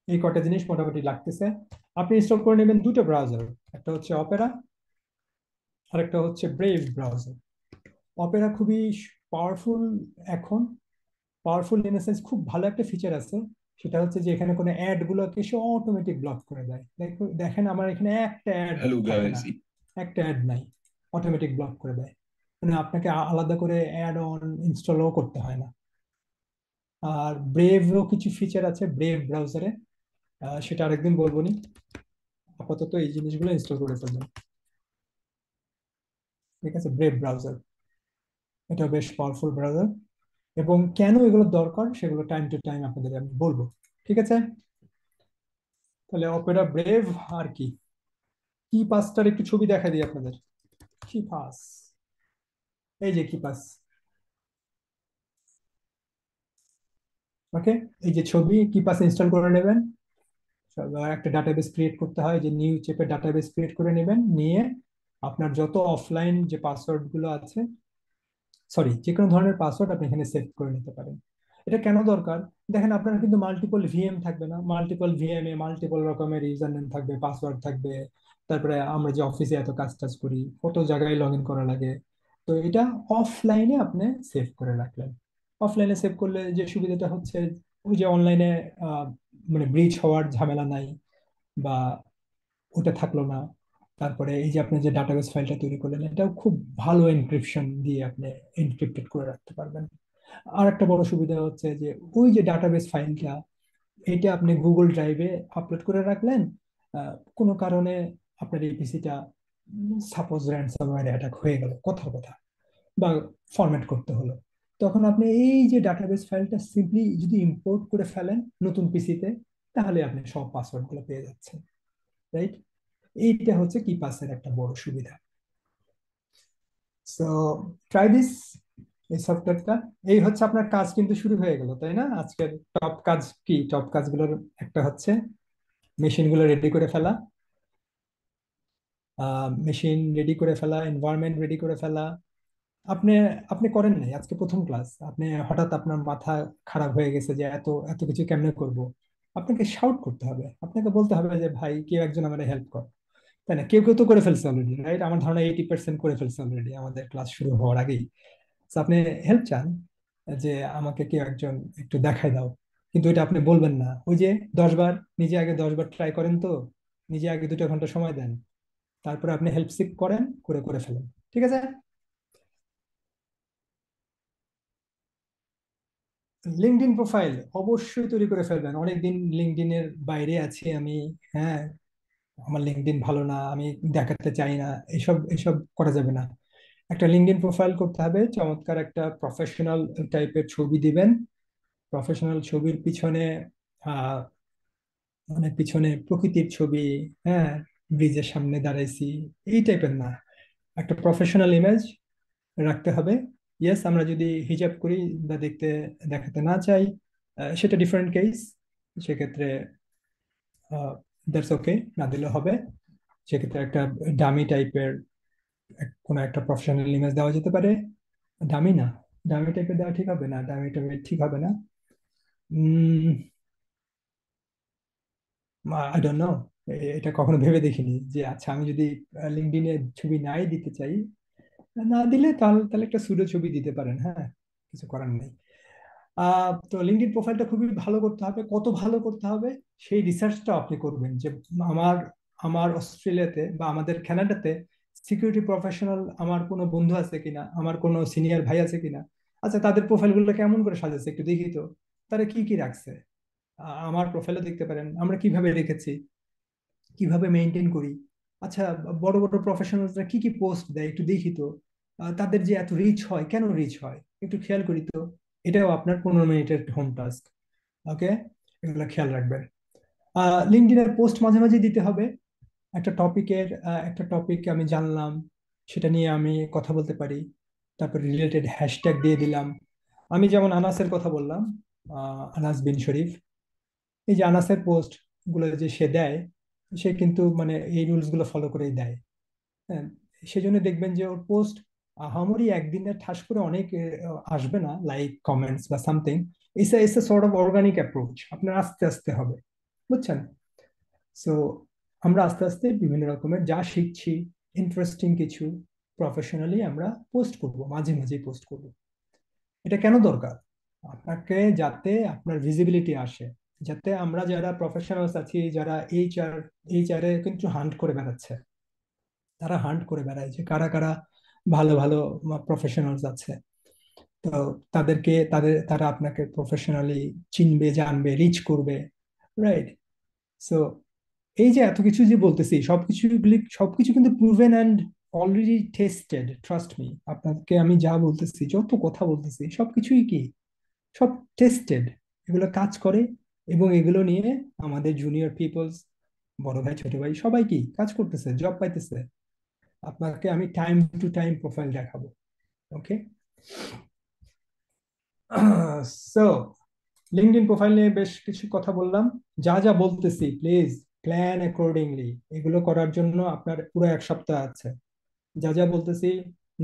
Speaker 1: এই কটা জিনিস মোটামুটি লাগতেছে। আপনি ইনস্টল করে নেবেন দুটো ব্রাউজার, একটা হচ্ছে অপেরা আর একটা হচ্ছে ব্রেভ ব্রাউজার। অপেরা খুবই পাওয়ারফুল এখন। পাওয়ারফুল ইন সেন্স, খুব ভালো একটা ফিচার আছে, সেটা হচ্ছে যে এখানে কোনো অ্যাড গুলোকে সে অটোমেটিক ব্লক করে দেয়। দেখেন আমার এখানে একটা অ্যাড
Speaker 5: Hello
Speaker 1: থাকে না,
Speaker 5: guys.
Speaker 1: একটা অ্যাড নাই, অটোমেটিক ব্লক করে দেয়। মানে আপনাকে আলাদা করে অ্যাড অন ইনস্টলও করতে হয় না। আর ব্রেভও কিছু ফিচার আছে ব্রেভ ব্রাউজারে, সেটা আরেকদিন বলবো নি। আপাতত এই জিনিসগুলো ইনস্টল করে ফেলবেন। ঠিক আছে, ব্রেভ ব্রাউজার এটা বেশ পাওয়ারফুল ব্রাউজার, এবং কেন এগুলো দরকার সেগুলো টাইম টু টাইম আপনাদের আমি বলবো। ঠিক আছে, তাহলে অপেরা, ব্রেভ, আর কি কি পাসটার একটু ছবি দেখা দিই আপনাদের। কি পাস, এই যে কি পাস, ওকে, এই যে ছবি কি পাস ইনস্টল করে নেবেন। একটা ডাটাবেস ক্রিয়েট করতে হয়, যে নিউ চেপে ডাটাবেস ক্রিয়েট করে নেবেন, নিয়ে আপনার যত অফলাইন যে পাসওয়ার্ড গুলো আছে, সরি, যে কোনো ধরনের পাসওয়ার্ড আপনি এখানে সেভ করে নিতে পারেন। এটা কেন দরকার? দেখেন, আপনার কিন্তু মাল্টিপল ভিএম থাকবে না, মাল্টিপল ভিএম এ মাল্টিপল রকমের ইউজার নেম থাকবে, পাসওয়ার্ড থাকবে। তারপরে আমরা যে অফিসে এত কাজ টাজ করি, কত জায়গায় লগ ইন করা লাগে। তো এটা অফলাইনে আপনি সেভ করে রাখলেন। অফলাইনে সেভ করলে যে সুবিধাটা হচ্ছে, ওই যে অনলাইনে মানে ব্রিচ হওয়ার ঝামেলা নাই, বা ওটা থাকলো না। তারপরে এই যে আপনি যে ডাটাবেস ফাইলটা তৈরি করলেন, এটাও খুব ভালো এনক্রিপশন দিয়ে আপনি এনক্রিপ্টেড করে রাখতে পারবেন। আর একটা বড় সুবিধা হচ্ছে যে ওই যে ডাটাবেস ফাইলটা, এটা আপনি গুগল ড্রাইভে আপলোড করে রাখলেন। কোনো কারণে আপনার এই পিসিটা সাপোজ র্যানসামওয়্যার অ্যাটাক হয়ে গেল কোথাও কোথাও, বা ফরম্যাট করতে হলো, তখন আপনি এই যে ডাটাবেস ফাইলটা সিম্পলি যদি ইম্পোর্ট করে ফেলেন নতুন পিসিতে, তাহলে আপনি সব পাসওয়ার্ড গুলো পেয়ে যাচ্ছেন। রাইট? এইটা হচ্ছে কি পাসের একটা বড় সুবিধা। সো ট্রাই দিস, এই সফটওয়্যারটা। এই হচ্ছে আপনার কাজ কিন্তু শুরু হয়ে গেল, তাই না? আজকের টপ কাজ কি? টপ কাজগুলোর একটা হচ্ছে মেশিনগুলো রেডি করে ফেলা, মেশিন রেডি করে ফেলা, এনভায়রনমেন্ট রেডি করে ফেলা। আপনি আপনি করেন নাই, আজকে প্রথম ক্লাস, আপনি হঠাৎ আপনার মাথা খারাপ হয়ে গেছে যে এত এত কিছু কেমনে করব। আপনাকে শাউট করতে হবে, আপনাকে বলতে হবে যে ভাই কেউ একজন আমাদের হেল্প কর, তাই না? কেউ কেউ তো করে ফেলছে অলরেডি, রাইট? আমার ধারণা 80% করে ফেলছে অলরেডি আমাদের ক্লাস শুরু হওয়ার আগেই। তো আপনি হেল্প চান, যে আমাকে কেউ একজন একটু দেখাই দাও, কিন্তু এটা আপনি বলবেন না। ওই যে 10 বার, নিজে আগে 10 বার ট্রাই করেন তো, নিজে আগে 2টা ঘন্টা সময় দেন, তারপরে আপনি হেল্প সিক করেন, করে করে ফেলেন। ঠিক আছে? লিঙ্কডইন প্রোফাইল অবশ্যই তৈরি করে ফেলবেন। অনেকদিন লিঙ্কডইনের বাইরে আছি আমি, হ্যাঁ, আমার লিঙ্কডইন ভালো না, আমি দেখাতে চাই না, এসব এসব করা যাবে না। একটা লিঙ্কডইন প্রোফাইল করতে হবে, চমৎকার একটা প্রফেশনাল টাইপের ছবি দিবেন। প্রফেশনাল ছবির পিছনে আহ মানে পিছনে প্রকৃতির ছবি, হ্যাঁ, ব্রিজের সামনে দাঁড়াইছি, এই টাইপের না, একটা প্রফেশনাল ইমেজ রাখতে হবে। ইয়েস, আমরা যদি হিজাব করি বা দেখাতে না চাই, সেটা ডিফারেন্ট কেস, সেক্ষেত্রে দ্যাটস ওকে, না দিলে হবে। সেক্ষেত্রে একটা ডামি টাইপের কোনো একটা প্রফেশনাল ইমেজ দেওয়া যেতে পারে। ডামি না, ডামি টাইপের দেওয়া ঠিক হবে না, ডামি টাইপের ঠিক হবে না। আই ডোন্ট নো, এটা কখনো ভেবে দেখিনি যে আচ্ছা আমি যদি লিঙ্কডইনে ছবি নাই দিতে চাই, না দিলে তাহলে তাহলে একটা সুডো ছবি দিতে পারেন, হ্যাঁ, কিছু করার নেই। তো লিঙ্কডইন প্রোফাইলটা খুবই ভালো করতে হবে। কত ভালো করতে হবে সেই রিসার্চটা আপনি করবেন, যে আমার আমার অস্ট্রেলিয়াতে বা আমাদের কানাডাতে সিকিউরিটি প্রফেশনাল আমার কোনো বন্ধু আছে কিনা, আমার কোনো সিনিয়র ভাই আছে কিনা, আচ্ছা তাদের প্রোফাইলগুলো কেমন করে সাজাচ্ছে একটু দেখি তো, তারা কি কি রাখছে। আমার প্রোফাইলে দেখতে পারেন আমরা কিভাবে রেখেছি, কিভাবে মেনটেন করি। আচ্ছা, বড় বড় প্রফেশনালসরা কি কি পোস্ট দেয় একটু দেখি তো, তাদের যে এত রিচ হয় কেন রিচ হয় একটু খেয়াল করি তো। এটাও আপনার 15 মিনিটের হোম টাস্ক। ওকে, এগুলো খেয়াল রাখবেন। লিঙ্কডইনের পোস্ট মাঝে মাঝে দিতে হবে। একটা টপিক আমি জানলাম, সেটা নিয়ে আমি কথা বলতে পারি, তারপর রিলেটেড হ্যাশট্যাগ দিয়ে দিলাম। আমি যেমন আনাসের কথা বললাম, আনাস বিন শরীফ, এই যে আনাসের পোস্ট গুলো যে সে দেয়, সে কিন্তু মানে এই রুলস গুলো ফলো করেই দেয়। হ্যাঁ, সেই জন্য দেখবেন যে ওর পোস্ট আহামরি একদিনে ঠাস করে অনেক আসবে না, লাইক কমেন্টস বা something. It's a sort of organic approach, আপনার আস্তে আস্তে হবে, বুঝছেন? সো আমরা আস্তে আস্তে বিভিন্ন রকমের যা শিখছি, ইন্টারেস্টিং কিছু প্রফেশনালি আমরা পোস্ট করব, মাঝে মাঝে পোস্ট করব। এটা কেন দরকার? আপনাকে যাতে আপনার ভিজিবিলিটি আসে, যাতে আমরা যারা প্রফেশনালস আছি, যারা এইচআর এ কিন্তু হান্ট করে বেড়াচ্ছে, তারা হান্ট করে বেড়ায় যে কারা কারা ভালো ভালো প্রফেশনালস আছে। তো তারা আপনাকে প্রফেশনালি চিনবে, জানবে, রিচ করবে, রাইট? সো এই যে এত কিছু যে বলতেছি, সবকিছু কিন্তু proven and already tested, trust me. আপনাকে আমি যা বলতেছি, যত কথা বলতেছি, সবকিছুই কি, সব টেস্টেড, এগুলো কাজ করে। এবং এগুলো নিয়ে আমাদের জুনিয়র পিপলস, বড় ভাই ছোট ভাই সবাই কি কাজ করতেছে, জব পাইতেছে। আপনাকে আমি টাইম টু টাইম প্রোফাইল দেখাবো। ওকে, সো লিঙ্কডইন প্রোফাইল নিয়ে বেশ কিছু কথা বললাম। যা যা বলতেছি প্লিজ প্ল্যান অ্যাকর্ডিংলি। এগুলো করার জন্য আপনার পুরো 1 সপ্তাহ আছে। যা যা বলতেছি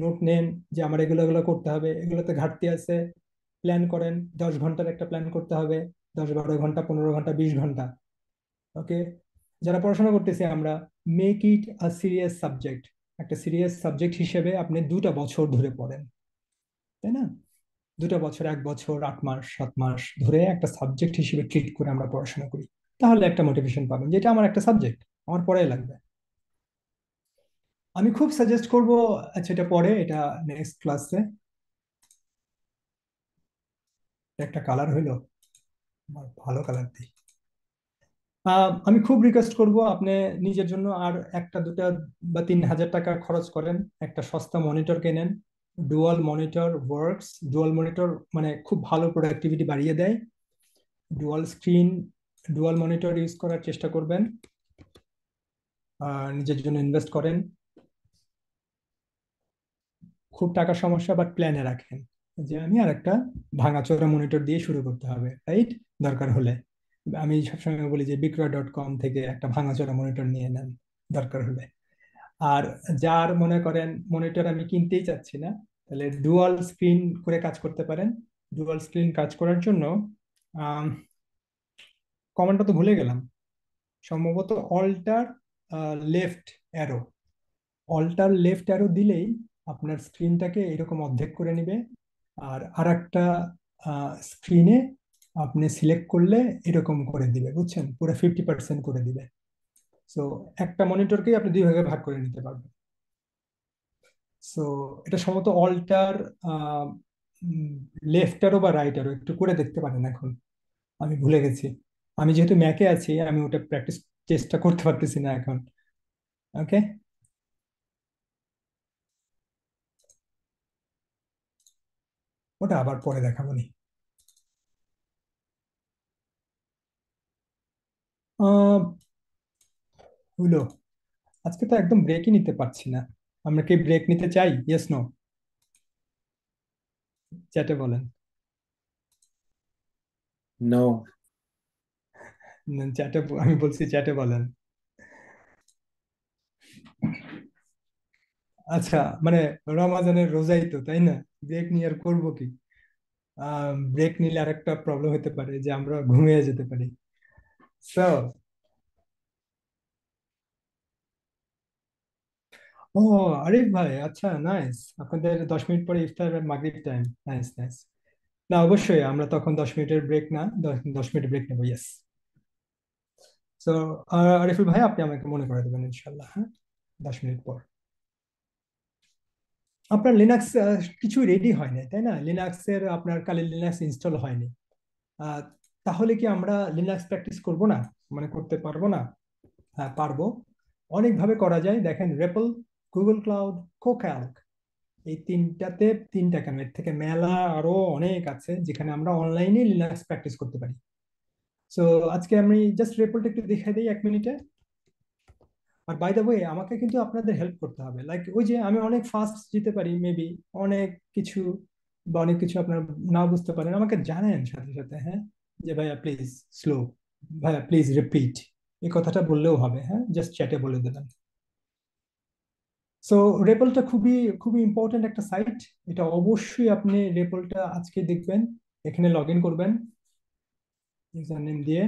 Speaker 1: নোট নেন, যে আমার এগুলো এগুলো করতে হবে, এগুলোতে ঘাটতি আছে, প্ল্যান করেন। 10 ঘন্টার একটা প্ল্যান করতে হবে, 10-12 ঘন্টা, 15 ঘন্টা, 20 ঘন্টা। ওকে, যারা পড়াশোনা করতেছি আমরা, make it a serious subject. একটা সিরিয়াস সাবজেক্ট হিসেবে আপনি 2টা বছর ধরে পড়েন, তাই না? 2টা বছর, 1 বছর, 8 মাস, 7 মাস ধরে একটা সাবজেক্ট হিসেবে ট্রিট করে আমরা পড়াশোনা করি, তাহলে একটা মোটিভেশন পাবেন যেটা আমার একটা সাবজেক্ট, আমার পড়াই লাগবে। আমি খুব সাজেস্ট করব, আচ্ছা এটা পরে, এটা নেক্সট ক্লাসে। একটা কালার হইলো, আমার ভালো কালার দিই। আমি খুব রিকোয়েস্ট করব আপনি নিজের জন্য আর 1, 2 বা 3 হাজার টাকা খরচ করেন, একটা সস্তা মনিটর কেনেন। Dual monitor works. Dual monitor মানে খুব ভালো প্রোডাক্টিভিটি বাড়িয়ে দেয়। Dual screen, dual monitor use করার চেষ্টা করবেন। নিজের জন্য ইনভেস্ট করেন। খুব টাকার সমস্যা বাট প্ল্যানে রাখেন, যে আমি আর একটা ভাঙাচোরা মনিটর দিয়ে শুরু করতে হবে, রাইট? দরকার হলে আমি সবসময় বলি যে বিক্রয়.com থেকে একটা ভাঙাচোরা মনিটর নিয়ে নেন দরকার হলে। আর যার মনে করেন মনিটর আমি কিনতেই চাচ্ছি না, তাহলে ডুয়াল স্ক্রিন করে কাজ করতে পারেন। ডুয়াল স্ক্রিন কাজ করার জন্য কমান্ডটা তো ভুলে গেলাম, সম্ভবত alter left arrow. Alter left arrow দিলেই আপনার স্ক্রিনটাকে এরকম অর্ধেক করে নেবে। আর আরেকটা স্ক্রিনে আপনি সিলেক্ট করলে এরকম করে দিবে, বুঝছেন, পুরো 50% করে দিবে। সো একটা মনিটরকেই আপনি 2 ভাগে ভাগ করে নিতে পারবেন। সো এটা সম্ভবত অল্টার লেফট অ্যারো বা রাইট অ্যারো, একটু করে দেখতে পারেন এখন, আমি ভুলে গেছি। আমি যেহেতু ম্যাকে আছি, আমি ওটা প্র্যাকটিস চেষ্টা করতে পারতেছি না এখন। ওকে, ওটা আবার পরে দেখাবো নি। হইলো, আজকে তো একদম ব্রেকই নিতে পারছি না। আমরা কি ব্রেক নিতে চাই? ইয়েস নো, চ্যাটে বলেন।
Speaker 5: No.
Speaker 1: চ্যাটে, আমি বলছি চ্যাটে বলেন। আচ্ছা, মানে রমাজানের রোজাই তো, তাই না? ব্রেক নিয়ে আর করবো কি? ব্রেক নিলে আর একটা প্রবলেম হতে পারে যে আমরা ঘুমিয়ে যেতে পারি। সো, ও আরিফ ভাই, আচ্ছা নাইস, আপনাদের 10 মিনিট পরে ইফতার আর মাগরিব টাইম, নাইস নাইস। না, অবশ্যই আমরা তখন 10 মিনিটের ব্রেক না, 10 মিনিট ব্রেক নেবো। ইয়েস। তো আরিফুল ভাই, আপনি আমাকে মনে করে দেবেন ইনশাল্লাহ, হ্যাঁ, 10 মিনিট পর। আপনার লিনাক্স কিছু রেডি হয়নি, তাই না? লিনাক্সের আপনার কালি লিনাক্স ইনস্টল হয়নি। আহ, তাহলে কি আমরা লিনাক্স প্র্যাকটিস করব না, মানে করতে পারবো না? হ্যাঁ, পারবো। অনেকভাবে করা যায়। দেখেন, রেপল, গুগল ক্লাউড, কোক্যালক, এই তিনটাতে, তিনটা কেন, এর থেকে মেলা আরো অনেক আছে যেখানে আমরা অনলাইনে লিনাক্স প্র্যাকটিস করতে পারি। সো আজকে আমি জাস্ট রেপলটা একটু দেখাই দিই 1 মিনিটে। আর বাই দ্য ওয়ে, আমাকে কিন্তু আপনাদের হেল্প করতে হবে। লাইক ওই যে আমি অনেক ফাস্ট যেতে পারি মেবি, অনেক কিছু, বা অনেক কিছু আপনার না বুঝতে পারেন, আমাকে জানেন সাথে সাথে, হ্যাঁ, যে ভাইয়া প্লিজ স্লো, ভাইয়া প্লিজ রিপিট, এই কথাটা বললেও হবে, হ্যাঁ, জাস্ট চ্যাটে বলে দেবেন। সো রেপলটা খুবই খুবই ইম্পর্টেন্ট একটা সাইট। এটা অবশ্যই আপনি রেপলটা আজকে দেখবেন, এখানে লগ ইন করবেন ইউজার নেম দিয়ে।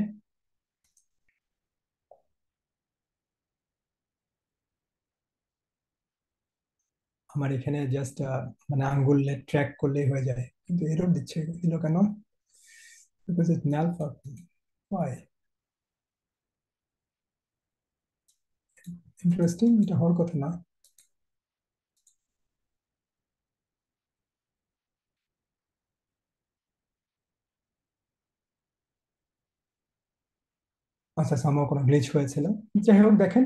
Speaker 1: আমার এখানে জাস্ট মানে আঙ্গুলে ট্র্যাক করলেই হয়ে যায়, কিন্তু এরর দিচ্ছে, দিল কেন? Because it malfunctioning. Why? Interesting, এটা হওয়ার কথা না। আচ্ছা, সামহাও কোনো গ্লিচ হয়েছিল। যাই হোক, দেখেন,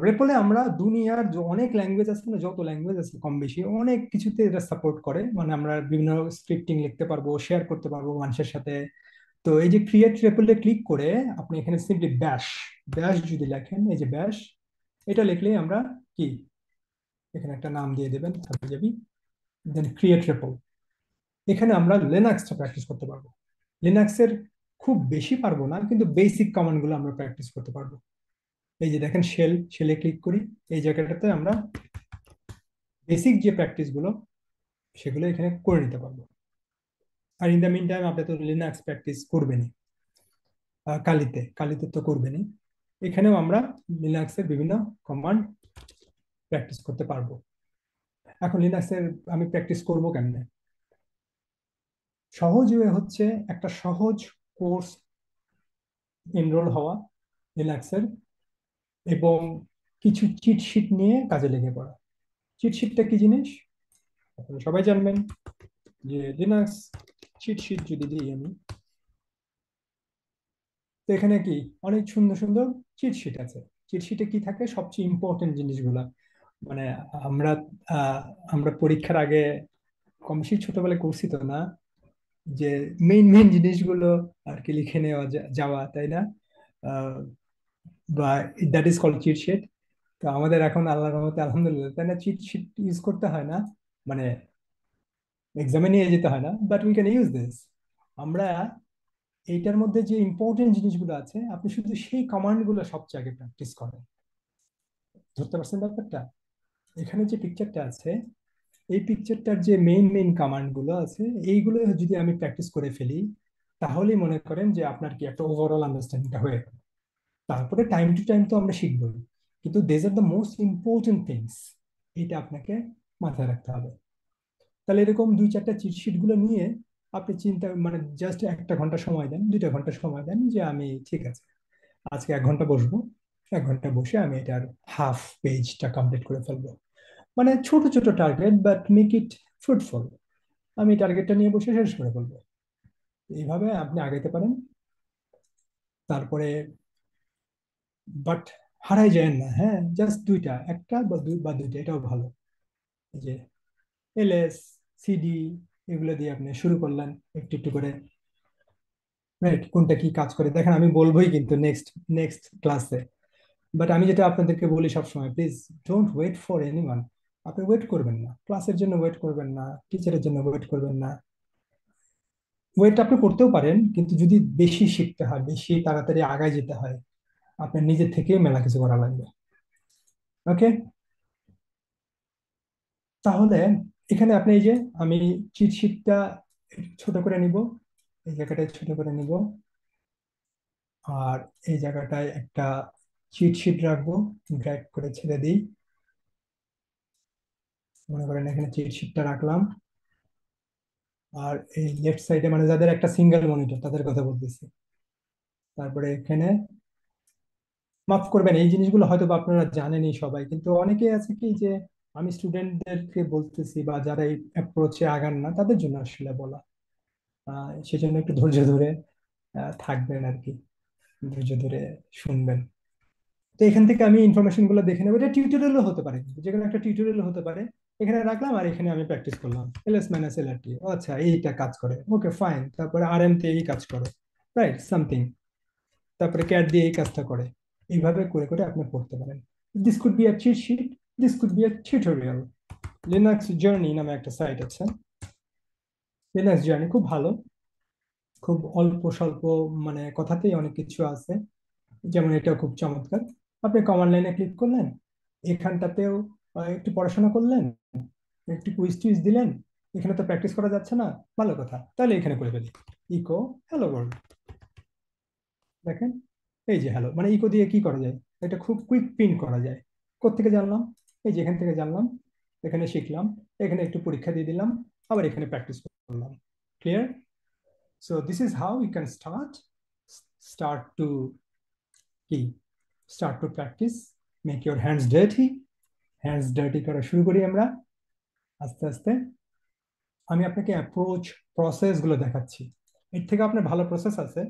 Speaker 1: রেপলে আমরা দুনিয়ার যে অনেক ল্যাঙ্গুয়েজ আছে না, যত ল্যাঙ্গুয়েজ আছে কম বেশি অনেক কিছুতে এটা সাপোর্ট করে। মানে আমরা বিভিন্ন স্ক্রিপ্টিং লিখতে পারবো, শেয়ার করতে পারবো মানুষের সাথে। তো এই যে ক্রিয়েট রেপলে ক্লিক করে আপনি এখানে সিম্পলি ব্যাশ, ব্যাশ যদি লেখেন, এই যে ব্যাশ, এটা লিখলেই আমরা কি, এখানে একটা নাম দিয়ে দেবেন যাবি, দেন ক্রিয়েট রেপল। এখানে আমরা লিনাক্সটা প্র্যাকটিস করতে পারবো। লিনাক্সের খুব বেশি পারবো না, কিন্তু বেসিক কমান্ড গুলো আমরা প্র্যাকটিস করতে পারবো। এই যে দেখেন, শেলে ক্লিক করি, এই জায়গাটাতে আমরা বেসিক যে প্র্যাকটিস গুলো সেগুলো এখানে করে নিতে পারবো। আর ইন দ্য মিন টাইম আপনি তো লিনাক্স প্র্যাকটিস করবেনই, কালিতে কালিতে তো করবেনই। এখানেও আমরা লিনাক্সের বিভিন্ন কমান্ড প্র্যাকটিস করতে পারবো। এখন লিনাক্সের আমি প্র্যাকটিস করবো কেমনে? সহজ ওয়ে হচ্ছে একটা সহজ কোর্স এনরোল হওয়া লিনাক্সের, এবং কিছু চিট শিট নিয়ে কাজে লেগে পড়া। চিট শিটটা কি জিনিস আপনারা সবাই জানবেন, যে লিনাক্স চিট শিট যদি দিই আমি, তো এখানে কি অনেক সুন্দর সুন্দর চিট শিট আছে। চিট শিটে কি থাকে? সবচেয়ে ইম্পর্টেন্ট জিনিসগুলা, মানে আমরা আমরা পরীক্ষার আগে কম বেশি ছোটবেলায় করছি তো না, যে মেইন মেইন জিনিসগুলো আর কি লিখে নেওয়া যাওয়া, তাই না? আহ, বা that is called cheat sheet. তো আমাদের এখন আল্লাহর রহমতে আলহামদুলিল্লাহ, তাই না, চিট শিট ইউজ করতে হয় না, মানে এক্সামে নিয়ে যেতে হয় না, but we can use this. আমরা এইটার মধ্যে যে ইম্পর্টেন্ট জিনিসগুলো আছে, আপনি শুধু সেই কমান্ড গুলো সবচেয়ে আগে প্র্যাকটিস করেন। ধরতে পারছেন ব্যাপারটা? এখানে যে পিকচারটা আছে, এই পিকচারটার যে মেইন মেইন কমান্ড গুলো আছে, এইগুলো যদি আমি প্র্যাকটিস করে ফেলি, তাহলেই মনে করেন যে আপনার কি একটা ওভারঅল আন্ডারস্ট্যান্ডিংটা হয়ে গেল। তারপরে টাইম টু টাইম তো আমরা শিখবই, কিন্তু this are the most important things, এটা আপনাকে মাথায় রাখতে হবে। তাহলে এরকম 2-4টা চিটশিট গুলো নিয়ে আপনি চিন্তা, মানে জাস্ট 1 ঘন্টা সময় দেন, 2 ঘন্টা সময় দেন, যে আমি ঠিক আছে আজকে 1 ঘন্টা বসবো, 1 ঘন্টা বসে আমি এটার হাফ পেজটা কমপ্লিট করে ফেলবো। মানে ছোট ছোট target, but make it fruitful. আমি টার্গেটটা নিয়ে বসে শেষ করে ফেলবো। এইভাবে আপনি আগাইতে পারেন। তারপরে বাট হারাই যায় না, হ্যাঁ, জাস্ট দুইটা, একটা বা দুইটা, এটাও ভালো। এই যে এলএস, সিডি, এগুলো দিয়ে আপনি শুরু করলেন একটু একটু করে, রাইট? কোনটা কি কাজ করে দেখেন, আমি বলবোই কিন্তু নেক্সট নেক্সট ক্লাসে। বাট আমি যেটা আপনাদেরকে বলি সবসময়, please don't wait for anyone. আপনি ওয়েট করবেন না, ক্লাসের জন্য ওয়েট করবেন না, টিচারের জন্য ওয়েট করবেন না। ওয়েট আপনি করতেও পারেন, কিন্তু যদি বেশি শিখতে হয়, বেশি তাড়াতাড়ি আগায় যেতে হয়, আপনার নিজের থেকেই মেলা কিছু করা লাগবে। ওকে, তাহলে এখানে আপনি এই যে, আমি চিট শিটটা ছোট করে নিব, এই জায়গাটায় ছোট করে নিব, আর এই জায়গাটায় একটা চিট শিট রাখবো, ড্র্যাগ করে ছেড়ে দিই। মনে করেন এখানে চিট শিটটা রাখলাম, আর এই লেফট সাইডে মানে যাদের একটা সিঙ্গেল মনিটর তাদের কথা বলতেছি। তারপরে এখানে মাফ করবেন, এই জিনিসগুলো হয়তো বা আপনারা জানেনই সবাই, কিন্তু অনেকে আছে কি যে আমি স্টুডেন্টদেরকে বলতেছি বা যারা এই অ্যাপ্রোচে আগান না তাদের জন্য আসলে বলা। সেজন্য একটু ধৈর্য ধরে থাকবেন আর কি, ধৈর্য ধরে শুনবেন। তো এখান থেকে আমি ইনফরমেশন গুলো দেখে নেবো। এটা টিউটোরিয়ালও হতে পারে, যে কোনো একটা টিউটোরিয়াল হতে পারে। এখানে রাখলাম আর এখানে আমি প্র্যাকটিস করলাম এলএস মাইনাস এলআরটি, আচ্ছা এইটা কাজ করে, ওকে ফাইন। তারপরে আরএম তে এই কাজ করে, রাইট সামথিং। তারপরে ক্যাট দিয়ে এই কাজটা করে। এইভাবে করে করে আপনি পড়তে পারেন। This could be a cheat sheet, this could be a tutorial. Linux journey নামে একটা সাইট আছে। লিনাক্স জার্নি খুব ভালো, খুব অল্প স্বল্প মানে কথাতেই অনেক কিছু আছে। যেমন এটা খুব চমৎকার। আপনি কমান্ড লাইনে ক্লিক করলেন, এখানটাতেও একটু পড়াশোনা করলেন, একটু কুইজ টুইজ দিলেন। এখানে তো প্র্যাকটিস করা যাচ্ছে না, ভালো কথা, তাহলে এখানে করে ফেলি ইকো হ্যালো ওয়ার্ল্ড। দেখেন এই যে হ্যালো, মানে ইকো দিয়ে কি করা যায়, এটা খুব কুইক প্রিন্ট করা যায়। কোত্থেকে জানলাম? এই যে এখান থেকে জানলাম, এখানে শিখলাম, এখানে একটু পরীক্ষা দিয়ে দিলাম, আবার এখানে প্র্যাকটিস করলাম। Clear? So this is how you can start to কি start to practice, make your hands dirty. Hands dirty করা শুরু করি আমরা আস্তে আস্তে। আমি আপনাকে অ্যাপ্রোচ প্রসেস গুলো দেখাচ্ছি। এর থেকে আপনার ভালো প্রসেস আছে,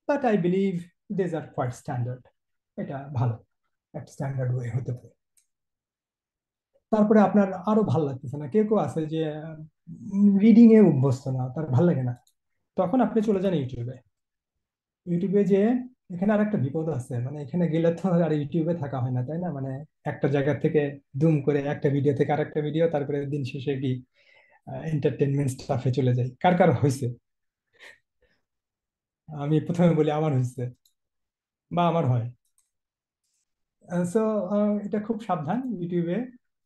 Speaker 1: but I believe this are quite standard. এটা ভালো একটা স্ট্যান্ডার্ড ওয়ে হতে পারে। তারপরে আপনার আরো ভালো লাগতেছে না, কেউ কেউ আছে যে রিডিং এ অভ্যস্ত না, তার ভালো লাগে না, তখন আপনি চলে যান ইউটিউবে। ইউটিউবে যে এখানে আর একটা বিপদ আছে, মানে এখানে গেলে তো আর ইউটিউবে থাকা হয় না, তাই না? মানে একটা জায়গা থেকে দুম করে একটা ভিডিও থেকে আরেকটা ভিডিও, তারপরে দিন শেষে কি এন্টারটেনমেন্ট স্টাফে চলে যাই। কার কার হয়েছে? আমি প্রথমে বলি আমার হয়েছে বা আমার হয়। সো এটা খুব সাবধান ইউটিউবে।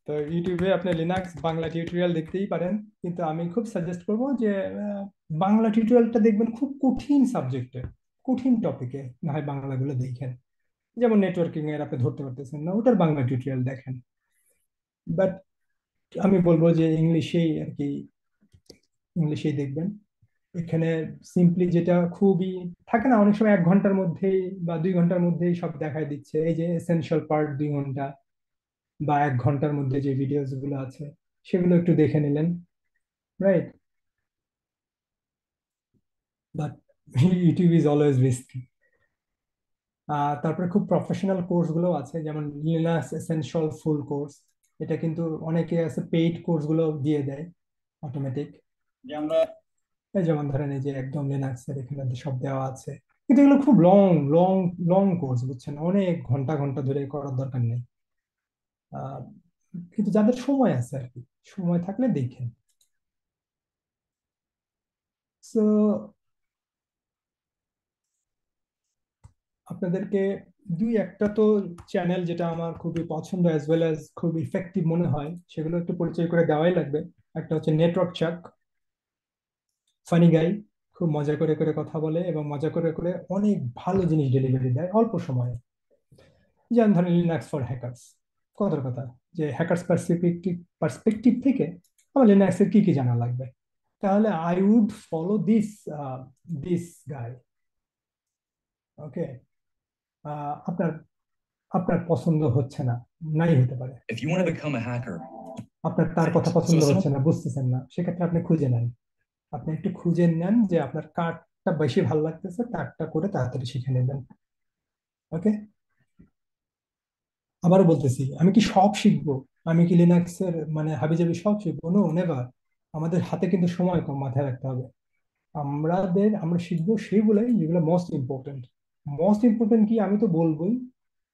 Speaker 1: তো ইউটিউবে আপনি লিনাক্স বাংলা টিউটোরিয়াল দেখতেই পারেন, কিন্তু আমি খুব সাজেস্ট করব যে বাংলা টিউটোরিয়ালটা দেখবেন খুব কঠিন সাবজেক্টে, কঠিন টপিকে না হয় বাংলাগুলো দেখেন। যেমন নেটওয়ার্কিং এর আপনি ধরতে পারতেছেন না, ওটার বাংলা টিউটোরিয়াল দেখেন। বাট আমি বলবো যে ইংলিশেই আর কি, ইংলিশেই দেখবেন। এখানে সিম্পলি যেটা খুবই থাকে না, অনেক সময় 1 ঘন্টার মধ্যেই বা 2 ঘন্টার মধ্যেই সব দেখায় দিচ্ছে, এই যে এসেনশিয়াল পার্ট 2 ঘন্টা বা 1 ঘন্টার মধ্যে যে ভিডিওস গুলো আছে সেগুলো একটু দেখে নিলেন, right? But YouTube is always risky. তারপরে খুব প্রফেশনাল কোর্স গুলো আছে, যেমন লিনাক্স এসেনশিয়াল ফুল কোর্স। এটা কিন্তু অনেকে আছে পেইড কোর্স গুলো দিয়ে দেয় অটোমেটিক। যেমন ধরেন এই যে একদম লিনাক্স এর এখানে সব দেওয়া আছে, কিন্তু এগুলো খুব লং লং লং কোর্স, বুঝছেন? অনেক ঘন্টা ঘন্টা ধরে করার দরকার নেই। আহ, কিন্তু যাদের সময় আছে আর কি, সময় থাকলে দেখেন। সো আপনাদেরকে দুই একটা তো চ্যানেল যেটা আমার খুবই পছন্দ অ্যাজ ওয়েল অ্যাজ খুব ইফেক্টিভ মনে হয়, সেগুলো একটু পরিচয় করে দেওয়াই লাগবে। একটা হচ্ছে নেটওয়ার্ক চাক, ফানি গাই, খুব মজা করে করে কথা বলে এবং মজা করে করে অনেক ভালো জিনিস ডেলিভারি দেয় অল্প সময়ে। যেমন ধরেন লিনাক্স ফর হ্যাকার্স, কথার কথা, যে হ্যাকার্স পার্সপেক্টিভ পার্সপেক্টিভ থেকে আমার লিনাক্সের কি কি জানা লাগবে, তাহলে I would follow this this guy. Okay, আপনার আপনার পছন্দ হচ্ছে না, নাই হতে পারে।
Speaker 5: If you want to become a hacker,
Speaker 1: আপনার তার কথা পছন্দ হচ্ছে না, বুঝতেছেন না, সেক্ষেত্রে আপনি খুঁজে নেন। আপনি একটু খুঁজে নেন যে আপনার কারটা বেশি ভালো লাগতেছে, তারটা করে তাড়াতাড়ি শিখে নেবেন। ওকে, আবারও বলতেছি, আমি কি সব শিখবো? আমি কি লিনাক্সের মানে হাবিজাবি সব শিখবো? No, never. আমাদের হাতে কিন্তু সময় কম, মাথায় রাখতে হবে। আমরা শিখবো সেইগুলাই যেগুলো মোস্ট ইম্পর্টেন্ট। মোস্ট ইম্পর্টেন্ট কি আমি তো বলবোই,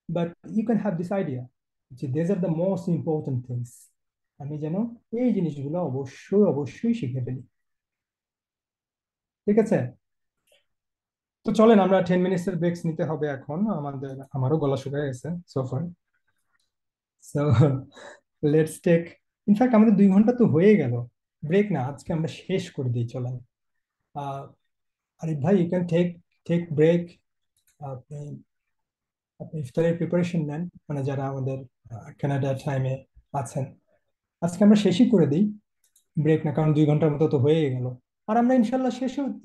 Speaker 1: but you can have this idea যে this are the most important things. আমি যেন এই জিনিসগুলো অবশ্যই অবশ্যই শিখে ফেলি। ঠিক আছে? তো চলেন আমরা 10 মিনিটস এর ব্রেক নিতে হবে এখন, আমারও গলা শুকিয়ে গেছে সোফার। সো লেটস টেক, ইনফ্যাক্ট আমাদের 2 ঘন্টা তো হয়ে গেল। ব্রেক না, আজকে আমরা শেষ করে দিই চলেন। আহ আরিফ ভাই, you can take take break. আপনি আপনি ইফতারের প্রিপারেশন নেন, মানে যারা আমাদের কানাডা টাইমে আছেন। আজকে আমরা শেষই করে দিই, ব্রেক না, কারণ 2 ঘন্টার মতো তো হয়ে গেল। আর আমরা ইনশাল্লাহ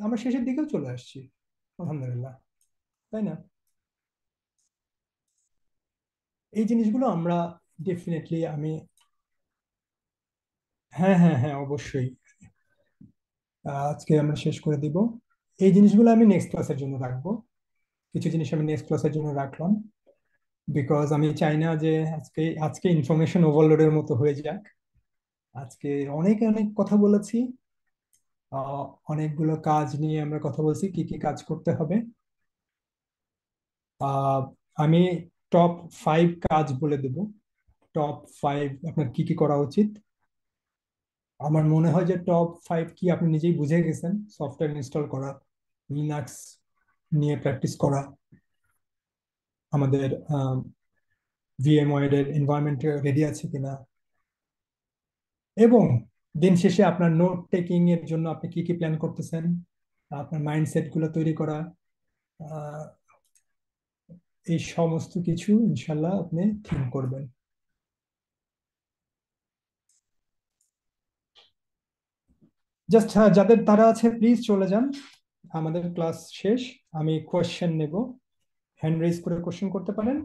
Speaker 1: আমরা শেষের দিকেও চলে আসছি, আলহামদুলিল্লাহ, তাই না? এই জিনিসগুলো আমরা ডেফিনেটলি হ্যাঁ হ্যাঁ হ্যাঁ অবশ্যই আজকে আমরা শেষ করে দিব। এই জিনিসগুলো আমি নেক্সট ক্লাসের জন্য রাখবো, কিছু জিনিস আমি নেক্সট ক্লাসের জন্য রাখলাম, বিকজ আমি চাই না যে আজকে আজকে ইনফরমেশন ওভারলোডের মতো হয়ে যাক। আজকে অনেক অনেক কথা বলেছি, অনেকগুলো কাজ নিয়ে আমরা কথা বলছি, কি কি কাজ করতে হবে। আমি টপ 5 কাজ বলে দেব, টপ 5 আপনার কি কি করা উচিত। আমার মনে হয় যে টপ 5 কি আপনি নিজেই বুঝে গেছেন। সফটওয়্যার ইনস্টল করা, লিনাক্স নিয়ে প্র্যাকটিস করা, আমাদের ভিএমওয়্যার এর এনভায়রনমেন্ট রেডি আছে কিনা, এবং দিন শেষে আপনার নোট টেকিং এর জন্য আপনি কি কি প্ল্যান করতেছেন, আপনার মাইন্ডসেট গুলো তৈরি করা, আহ, এই সমস্ত কিছু ইনশাল্লাহ আপনি থিঙ্ক করবেন। জাস্ট যাদের তারা আছে প্লিজ চলে যান, আমাদের ক্লাস শেষ। আমি কোয়েশ্চেন নেব, হ্যান্ড রেজ করে কোশ্চেন করতে পারেন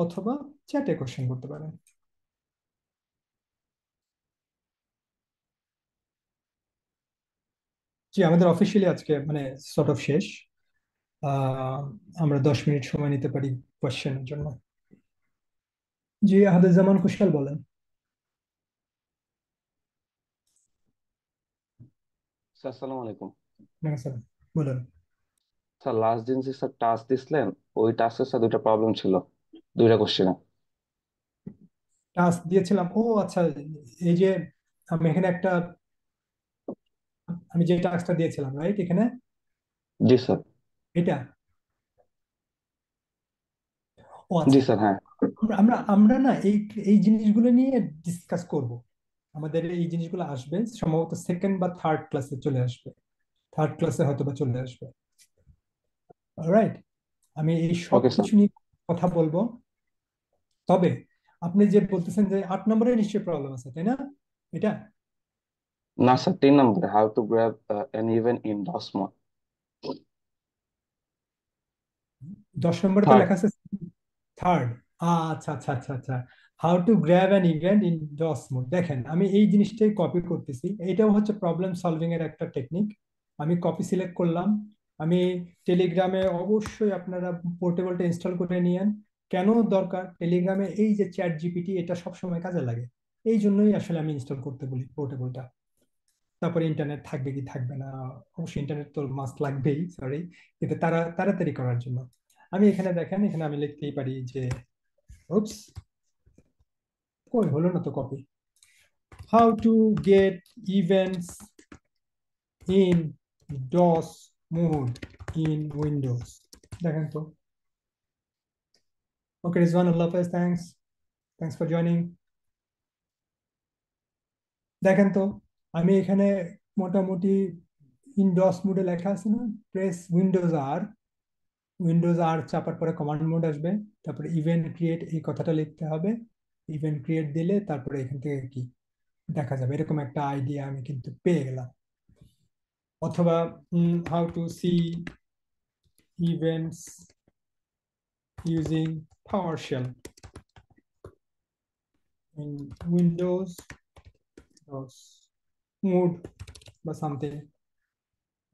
Speaker 1: অথবা চ্যাটে কোশ্চেন করতে পারেন। জি, আমাদের অফিসিয়ালি আজকে মানে সর্ট অফ শেষ। আহ, আমরা 10 মিনিট সময় নিতে পারি কোয়েশ্চেনের জন্য। জি, আহাদুজ্জামান কুশাল বলেন।
Speaker 5: স্যার আসসালামু আলাইকুম।
Speaker 1: না স্যার, বলেন।
Speaker 5: স্যার লাস্ট দিন যে স্যার টাস্ক দিছিলেন, ওই টাস্কের স্যার দুইটা প্রবলেম ছিল, দুইটা কোশ্চেনে।
Speaker 1: টাস্ক দিয়েছিলাম, ও আচ্ছা। এই যে আমি এখানে একটা, আমি যে টাস্কটা দিয়েছিলাম রাইট এখানে,
Speaker 5: জি স্যার।
Speaker 1: এটা, ও
Speaker 5: জি
Speaker 1: আচ্ছা।
Speaker 5: স্যার, হ্যাঁ।
Speaker 1: আমরা আমরা আমরা না এই এই জিনিসগুলো নিয়ে ডিসকাস করব। আমাদের এই জিনিসগুলো আসবে সম্ভবত সেকেন্ড বা থার্ড ক্লাসে চলে আসবে, থার্ড ক্লাসে হয়তো বা চলে আসবে। রাইট, আমি এই সব
Speaker 5: ওকে স্যার।
Speaker 1: কিছু নিয়ে কথা বলবো। তবে আপনি যে বলতেছেন যে 8 নম্বরে নিশ্চয়ই প্রবলেম আছে, তাই না? এটা
Speaker 5: না স্যার, 3 নম্বরে how to grab an event in DOS mode.
Speaker 1: 10 নম্বরে তো
Speaker 5: থার্ড।
Speaker 1: লেখা আছে থার্ড। আচ্ছা আচ্ছা আচ্ছা আচ্ছা, how to grab an event in DOS mode. দেখেন আমি এই জিনিসটাই কপি করতেছি, এটাও হচ্ছে প্রবলেম সলভিং এর একটা টেকনিক। আমি কপি সিলেক্ট করলাম। আমি টেলিগ্রামে অবশ্যই আপনারা পোর্টেবলটা ইনস্টল করে নিয়েন। কেন দরকার টেলিগ্রামে? এই যে চ্যাট জিপিটি, এটা সবসময় কাজে লাগে, এই জন্যই আসলে আমি ইনস্টল করতে বলি পোর্টেবলটা। তারপরে ইন্টারনেট থাকবে কি থাকবে না, অবশ্যই ইন্টারনেট তো মাস্ট লাগবেই, সরি, কিন্তু তাড়াতাড়ি করার জন্য। আমি এখানে দেখেন, এখানে আমি লিখতেই পারি যে, উপস, কই হলো না তো copy, how to get events in DOS mode in Windows. দেখেন তো। ওকে রিজওয়ান, আল্লাহ হাফেজ, থ্যাংকস ফর জয়নিং। দেখেন তো, আমি এখানে মোটামুটি ইন ডস মোডে লেখা আছে না, প্রেস উইন্ডোজ আর চাপার পরে কমান্ড মোড আসবে, তারপরে ইভেন্ট ক্রিয়েট এই কথাটা লিখতে হবে। ইভেন্ট ক্রিয়েট দিলে তারপরে এখান থেকে কি দেখা যাবে, এরকম একটা আইডিয়া আমি কিন্তু পেয়ে গেলাম। অথবা how to see events using PowerShell in Windows mode বা সামথিং।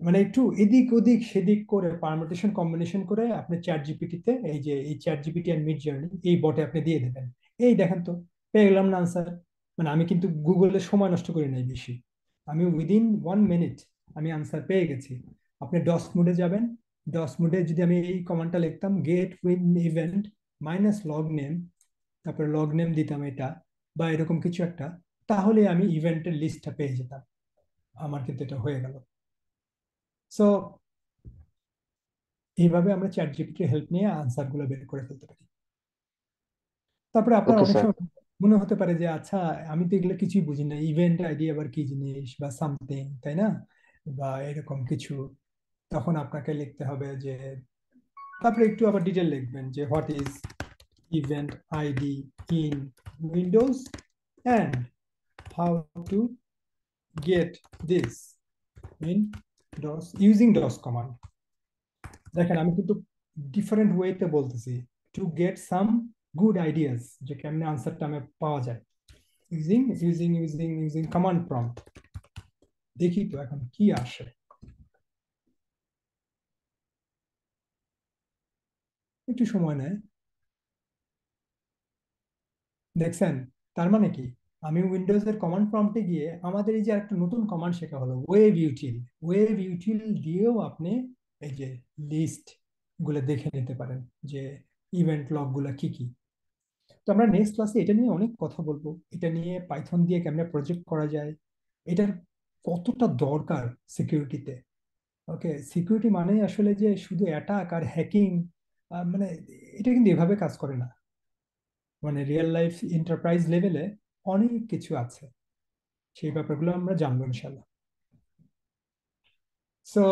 Speaker 1: মানে একটু এদিক ওদিক সেদিক করে পারমিটেশন কম্বিনেশন করে আপনি চ্যাট জিপিটিতে, এই যে এই চ্যাট জিপিটি আর মিড জার্নি এই বটে আপনি দিয়ে দেবেন। এই দেখেন তো, পেয়ে গেলাম না আনসার। মানে আমি কিন্তু গুগলে সময় নষ্ট করি নাই বেশি, আমি উইদিন 1 মিনিট আমি আনসার পেয়ে গেছি। আপনি ডস মোডে যাবেন, ডস মোডে যদি আমি এই কমান্ডটা লিখতাম, get win event minus log name, তারপরে লগ নেম দিতাম এটা, বা এরকম কিছু একটা, তাহলে আমি ইভেন্টের লিস্টটা পেয়ে যেতাম। আমার কিন্তু এটা হয়ে গেল। সো এইভাবে আমরা চ্যাট জিপিটির হেল্প নিয়ে আনসার গুলো বের করে ফেলতে পারি। তারপরে আপনার
Speaker 5: ওকে
Speaker 1: অনেক
Speaker 5: স্যার।
Speaker 1: সময় মনে হতে পারে যে আচ্ছা, আমি তো এগুলো কিছুই বুঝি না, ইভেন্ট আইডি আবার কি জিনিস বা সামথিং, তাই না, বা এরকম কিছু। তখন আপনাকে লিখতে হবে যে, তারপরে একটু আবার ডিটেল লিখবেন যে what is event ID in Windows and how to get this in DOS using DOS command. দেখেন আমি কিন্তু ডিফারেন্ট ওয়েতে বলতেছি to get some good ideas যে কেমনে আনসারটা আমি পাওয়া যায় ইউজিং কমান্ড প্রম্পট। দেখি তো এখন কি আসে। একটু সময় নেয়, দেখছেন? তার মানে কি, আমি উইন্ডোজের কমান্ড প্রম্পটে গিয়ে আমাদের এই যে একটা নতুন কমান্ড শেখা হলো ওয়েভ ইউটিল দিয়েও আপনি এই যে লিস্ট গুলো দেখে নিতে পারেন যে ইভেন্ট লগ গুলা কি কি। তো আমরা নেক্সট ক্লাসে এটা নিয়ে অনেক কথা বলবো, এটা নিয়ে পাইথন দিয়ে কেমনে প্রজেক্ট করা যায়, এটার কতটা দরকার সিকিউরিটিতে। ওকে, সিকিউরিটি মানে আসলে যে শুধু অ্যাটাক আর হ্যাকিং, মানে এটা কিন্তু এভাবে কাজ করে না। মানে রিয়েল লাইফ এন্টারপ্রাইজ লেভেলে অনেক কিছু আছে, সেই ব্যাপারগুলো আমরা জানবো ইনশাল্লাহ। সো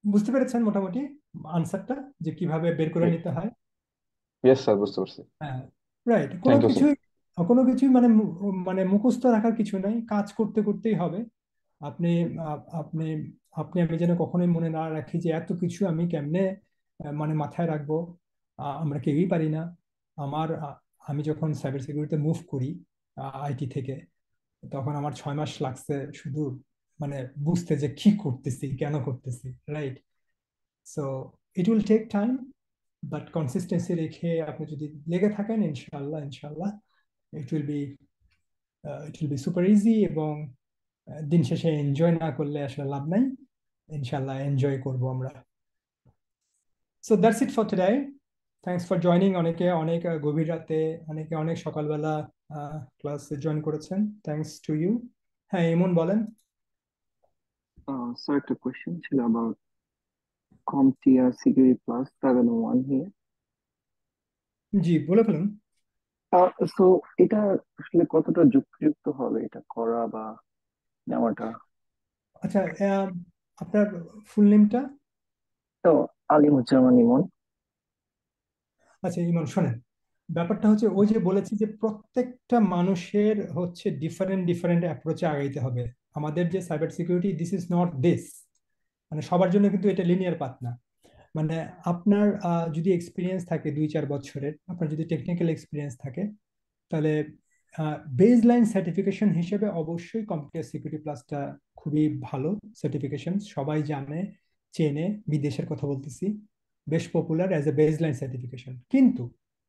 Speaker 1: বুঝতে পেরেছেন মোটামুটি আনসারটা যে কিভাবে বের করে নিতে হয়?
Speaker 5: ইয়েস স্যার, বুঝতে পারছি।
Speaker 1: হ্যাঁ, রাইট। কোনো
Speaker 5: থ্যাংক ইউ স্যার।
Speaker 1: কিছুই মানে মানে মুখস্থ রাখার কিছু নাই, কাজ করতে করতেই হবে। আপনি আপনি আপনি আমি যেন কখনোই মনে না রাখি যে এত কিছু আমি কেমনে মানে মাথায় রাখবো। আমরা কেউই পারি না। আমি যখন সাইবার সিকিউরিটিতে মুভ করি আইটি থেকে, তখন আমার 6 মাস লাগছে শুধু মানে বুঝতে যে কি করতেছি, কেন করতেছি, right? So it will take time, but consistency রেখে আপনি যদি লেগে থাকেন, ইনশাল্লাহ ইনশাল্লাহ it will be super easy. এবং দিন শেষে এনজয় না করলে আসলে লাভ নাই, ইনশাল্লাহ এনজয় করব আমরা। So that's it for today. Thanks for joining. অনেকে অনেক গভীর রাতে, অনেকে অনেক সকালবেলা ক্লাস জয়েন করেছেন। Thanks to you. হ্যাঁ, এমন বলেন।
Speaker 6: Sir, একটা question ছিল about CompTIA Security Plus 701 here.
Speaker 1: জি, বলে ফেলুন।
Speaker 6: So এটা আসলে কতটা যুক্তিযুক্ত হবে এটা করা বা নেওয়াটা?
Speaker 1: আচ্ছা, আপনার ফুল নেমটা?
Speaker 6: তো আলিমুজ্জামান ইমন।
Speaker 1: আচ্ছা ইমন, শোনেন, ব্যাপারটা হচ্ছে ওই যে বলেছি যে প্রত্যেকটা মানুষের হচ্ছে ডিফারেন্ট ডিফারেন্ট অ্যাপ্রোচে আগাইতে হবে। আমাদের যে cyber security, this is not this, মানে সবার জন্য কিন্তু এটা লিনিয়ার পাথ না। মানে আপনার যদি এক্সপিরিয়েন্স থাকে 2-4 বছরের, আপনার যদি টেকনিক্যাল এক্সপিরিয়েন্স থাকে, তাহলে বেজ লাইন সার্টিফিকেশন হিসেবে অবশ্যই কম্পিউটার সিকিউরিটি প্লাসটা খুবই ভালো সার্টিফিকেশন, সবাই জানে চেনে, বিদেশের কথা বলতেছি, বেশ popular as a baseline certification. কিন্তু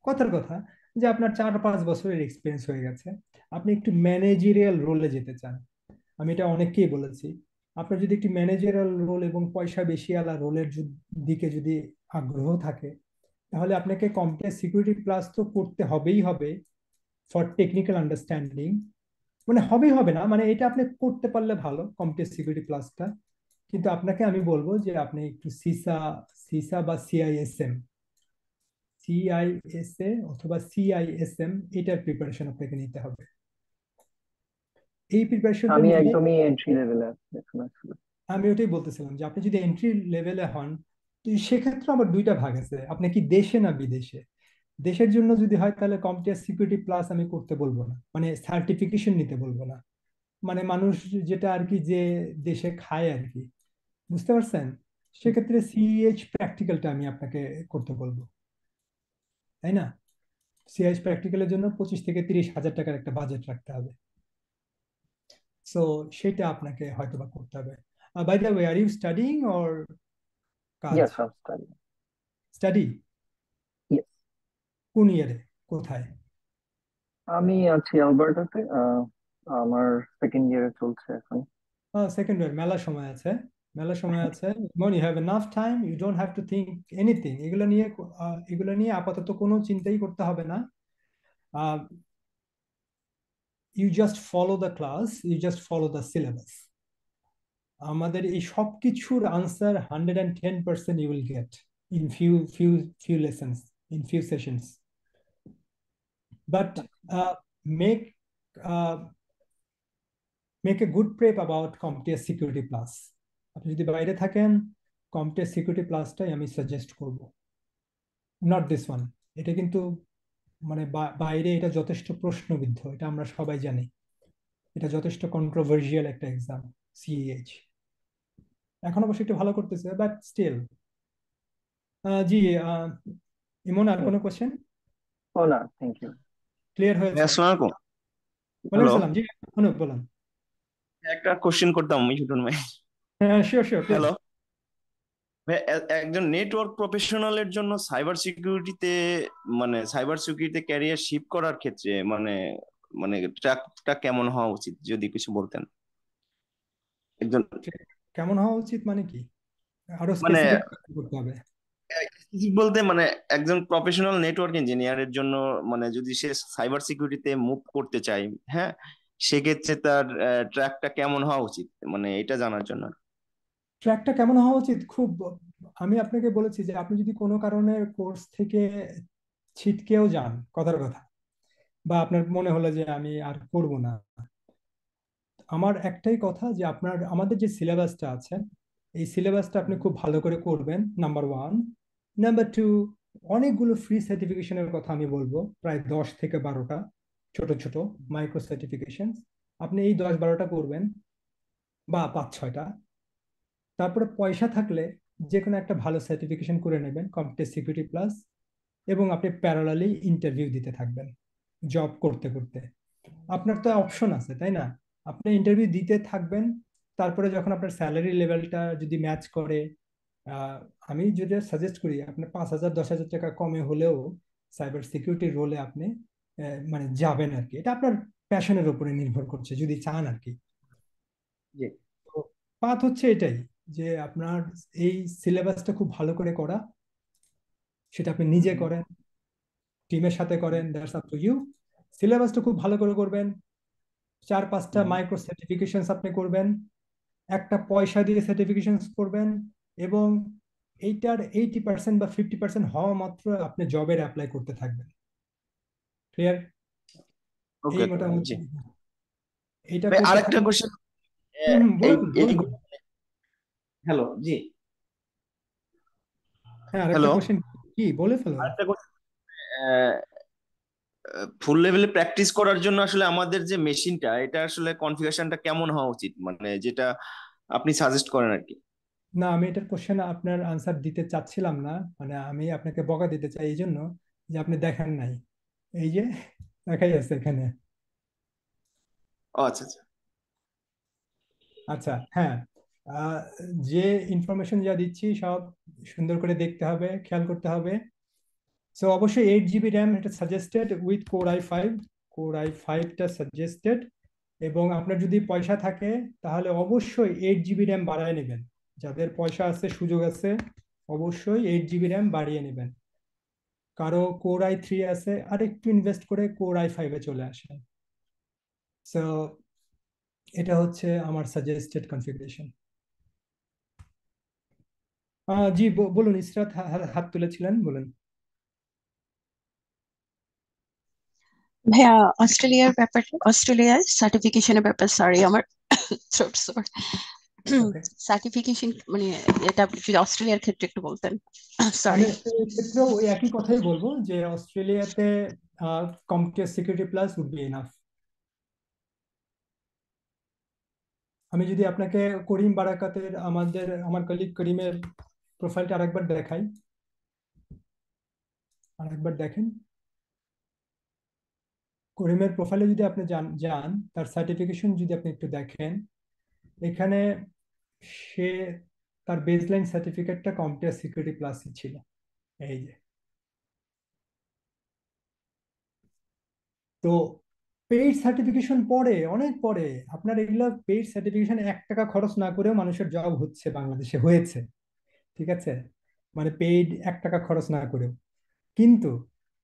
Speaker 1: কথার কথা যে আপনার 4-5 বছরের এক্সপিরিয়েন্স হয়ে গেছে, আপনি একটু ম্যানেজেরিয়াল রোলে যেতে চান, আমি এটা অনেককেই বলেছি, আপনার যদি একটি ম্যানেজারাল রোল এবং পয়সা বেশি আলা রোলের দিকে যদি আগ্রহ থাকে, তাহলে আপনাকে কম্পিউটার সিকিউরিটি প্লাস তো করতে হবেই হবে ফর টেকনিক্যাল আন্ডারস্ট্যান্ডিং। মানে হবেই হবে না, মানে এটা আপনি করতে পারলে ভালো কম্পিউটার সিকিউরিটি প্লাসটা। কিন্তু আপনাকে আমি বলবো যে আপনি একটু সিসা সিসা বা সিআইএসএ অথবা সিআইএসএম, এটার প্রিপারেশন আপনাকে নিতে হবে। এই প্রিপারেশনটা
Speaker 6: আমি
Speaker 1: নিলে,
Speaker 6: একদমই এন্ট্রি লেভেলে আছি এখন আসলে।
Speaker 1: আমি ওটাই বলতেছিলাম যে আপনি যদি এন্ট্রি লেভেলে হন, তো সেক্ষেত্রে আবার দুইটা ভাগ আছে, আপনি কি দেশে না বিদেশে। দেশের জন্য যদি হয় তাহলে কম্পিউটার সিকিউরিটি প্লাস আমি করতে বলবো না, মানে সার্টিফিকেশন নিতে বলবো না, মানে মানুষ যেটা আর কি যে দেশে খায় আর কি, বুঝতে পারছেন? সেক্ষেত্রে সিএইচ প্র্যাকটিক্যালটা আমি আপনাকে করতে বলবো, তাই না? সিএইচ প্র্যাকটিক্যালের জন্য 25 থেকে 30 হাজার টাকার একটা বাজেট রাখতে হবে। সো সেটা আপনাকে হয়তো বা করতে হবে। By the way, are you studying or কাজ?
Speaker 6: Yes, I'm studying.
Speaker 1: Study?
Speaker 6: Yes.
Speaker 1: কোন ইয়ারে, কোথায়?
Speaker 6: আমি আছি আলবার্টাতে। আমার সেকেন্ড ইয়ারে চলছে এখন।
Speaker 1: সেকেন্ড ইয়ার, মেলা সময় আছে, মেলা সময় আছে। মন, you have enough time, you don't have to think anything. এগুলো নিয়ে আপাতত কোনো চিন্তাই করতে হবে না। You just follow the class, you just follow the syllabus. আমাদের এই সব কিছুর answer 110% you will get in few lessons, in few sessions. But make make a good prep about computer security plus. আপনি যদি বাইরে থাকেন, কম্পিউটার সিকিউরিটি প্লাসটাই আমি suggest করব, নট দিস ওয়ান। এটা কিন্তু মানে বাইরে এটা যথেষ্ট প্রশ্নবিদ্ধ, এটা আমরা সবাই জানি। এটা যথেষ্ট কন্ট্রোভার্সিয়াল একটা এক্সাম, সিএইচ। এখন অবশ্যই একটু ভালো করতেছে, বাট স্টিল। জি, ইমন, আর কোনো কোশ্চেন?
Speaker 6: ও না, থ্যাংক ইউ।
Speaker 1: ক্লিয়ার
Speaker 7: ভাই
Speaker 1: হয়েছে?
Speaker 7: আসসালামু আলাইকুম।
Speaker 1: ওয়ালাইকুম
Speaker 7: হ্যালো,
Speaker 1: সালাম। জি, অনুপ বলেন।
Speaker 7: একটা কোশ্চেন করতাম মিঠুন ভাই।
Speaker 1: হ্যাঁ, শিওর শিওর, প্লিজ।
Speaker 7: হ্যালো ভাই, একজন নেটওয়ার্ক প্রফেশনালের জন্য সাইবার সিকিউরিটিতে ক্যারিয়ার শিফট করার ক্ষেত্রে মানে মানে ট্র্যাকটা কেমন হওয়া উচিত যদি কিছু বলতেন। একজন
Speaker 1: কেমন হওয়া উচিত মানে কি? আরো
Speaker 7: মানে
Speaker 1: স্পেসিফিক করতে হবে।
Speaker 7: বলতে মানে একজন প্রফেশনাল নেটওয়ার্ক ইঞ্জিনিয়ারের জন্য মানে যদি সে সাইবার সিকিউরিটিতে মুভ করতে চায়, হ্যাঁ, সেক্ষেত্রে তার ট্র্যাকটা কেমন হওয়া উচিত মানে এটা জানার জন্য।
Speaker 1: ট্র্যাকটা কেমন হওয়া উচিত? আমি আপনাকে বলেছি যে আপনি যদি কোনো কারণে কোর্স থেকে ছিটকেও যান, কথার কথা, বা আপনার মনে হলো যে আমি আর করব না, আমার একটাই কথা যে আমাদের যে সিলেবাসটা আছে, এই সিলেবাসটা আপনি খুব ভালো করে করবেন, নাম্বার ওয়ান। নাম্বার টু, অনেকগুলো ফ্রি সার্টিফিকেশনের কথা আমি বলবো, প্রায় 10 থেকে 12টা ছোট ছোট মাইক্রো সার্টিফিকেশন। আপনি এই 10-12টা করবেন, বা 5-6টা। তারপরে পয়সা থাকলে যে কোনো একটা ভালো সার্টিফিকেশন করে নেবেন, কম্পিউটার সিকিউরিটি প্লাস, এবং আপনি প্যারালালি ইন্টারভিউ দিতে থাকবেন জব করতে করতে। আপনার তো অপশন আছে, তাই না? আপনি ইন্টারভিউ দিতে থাকবেন। তারপরে যখন আপনার স্যালারি লেভেলটা যদি ম্যাচ করে, আহ, আমি যদি সাজেস্ট করি আপনি 5,000-10,000 টাকা কমে হলেও সাইবার সিকিউরিটি রোলে আপনি মানে যাবেন আর কি। এটা আপনার প্যাশনের উপরে নির্ভর করছে, যদি চান আর কি।
Speaker 7: জি।
Speaker 1: তো পাথ হচ্ছে এটাই, যে আপনার এই সিলেবাসটা খুব ভালো করে করা, সেটা আপনি নিজে করেন, টিমের সাথে করেন, দ্যাটস আপ টু ইউ। সিলেবাসটা খুব ভালো করে করবেন, 4-5টা মাইক্রো সার্টিফিকেশন আপনি করবেন, একটা পয়সা দিয়ে সার্টিফিকেশন করবেন, এবং এইটার 80% বা 50% হওয়া মাত্র আপনি জবের অ্যাপ্লাই করতে থাকবেন। ক্লিয়ার?
Speaker 7: ওকে
Speaker 1: এই
Speaker 7: ওকে জি।
Speaker 1: মোটামুটি এইটা
Speaker 7: ভাই
Speaker 1: করতে
Speaker 7: আরেকটা
Speaker 1: থাকবেন।
Speaker 7: কোশ্চেন। এই
Speaker 1: বলুন
Speaker 7: এই
Speaker 1: বলুন।
Speaker 7: হ্যালো জি।
Speaker 1: হ্যাঁ, আরেকটা
Speaker 7: হ্যালো,
Speaker 1: কোশ্চেন কি বলে ফেলুন।
Speaker 7: আরেকটা কোশ্চেন। ফুল লেভেলে প্র্যাকটিস করার জন্য আসলে আমাদের যে মেশিনটা এটা আসলে কনফিগারেশনটা কেমন হওয়া উচিত মানে যেটা আপনি সাজেস্ট করেন আর কি।
Speaker 1: না, আমি এটার কোশ্চেন আপনার আনসার দিতে চাচ্ছিলাম না, মানে আমি আপনাকে বকা দিতে চাই এই জন্য যে আপনি দেখেন নাই। এই যে দেখাই আছে এখানে।
Speaker 7: ও আচ্ছা আচ্ছা।
Speaker 1: আচ্ছা, হ্যাঁ। আহ, যে ইনফরমেশন যা দিচ্ছি সব সুন্দর করে দেখতে হবে, খেয়াল করতে হবে। সো অবশ্যই 8 GB র্যাম এটা suggested with core i5। Core i5টা সাজেস্টেড। এবং আপনার যদি পয়সা থাকে তাহলে অবশ্যই 8 GB র্যাম বাড়ায় নেবেন। যাদের পয়সা আছে, সুযোগ আছে, অবশ্যই 8 GB র্যাম বাড়িয়ে নেবেন। কারো কোর i3 আছে, আর একটু ইনভেস্ট করে কোর i5-এ চলে আসেন। সো এটা হচ্ছে আমার সাজেস্টেড কনফিগারেশন। জি, বলুন ইসরাত, হাত তুলেছিলেন, বলুন।
Speaker 8: ভাইয়া, অস্ট্রেলিয়ার সার্টিফিকেশনের ব্যাপার, সরি আমার থ্রোট সর।
Speaker 1: ওকে।
Speaker 8: সার্টিফিকেশন মানে এটা আপনি যদি অস্ট্রেলিয়ার ক্ষেত্রে একটু বলতেন।
Speaker 1: আমি
Speaker 8: সরি।
Speaker 1: এক্ষেত্রেও ওই একই কথাই বলবো যে অস্ট্রেলিয়াতে computer security plus would be enough. আমি যদি আপনাকে করিম বারাকাতের, আমার কলিগ করিমের প্রোফাইলটা আরেকবার দেখাই, আরেকবার দেখেন। করিমের প্রোফাইলে যদি আপনি যান যান তার সার্টিফিকেশন যদি আপনি একটু দেখেন, এখানে সে তার বেসলাইন সার্টিফিকেটটা কম্পিউটার সিকিউরিটি প্লাসই ছিল। এই যে। তো পেইড সার্টিফিকেশন পরে, অনেক পরে, আপনার এগুলো পেইড সার্টিফিকেশন 1 টাকা খরচ না করেও মানুষের জব হচ্ছে, বাংলাদেশে হয়েছে। ঠিক আছে? মানে পেইড 1 টাকা খরচ না করেও, কিন্তু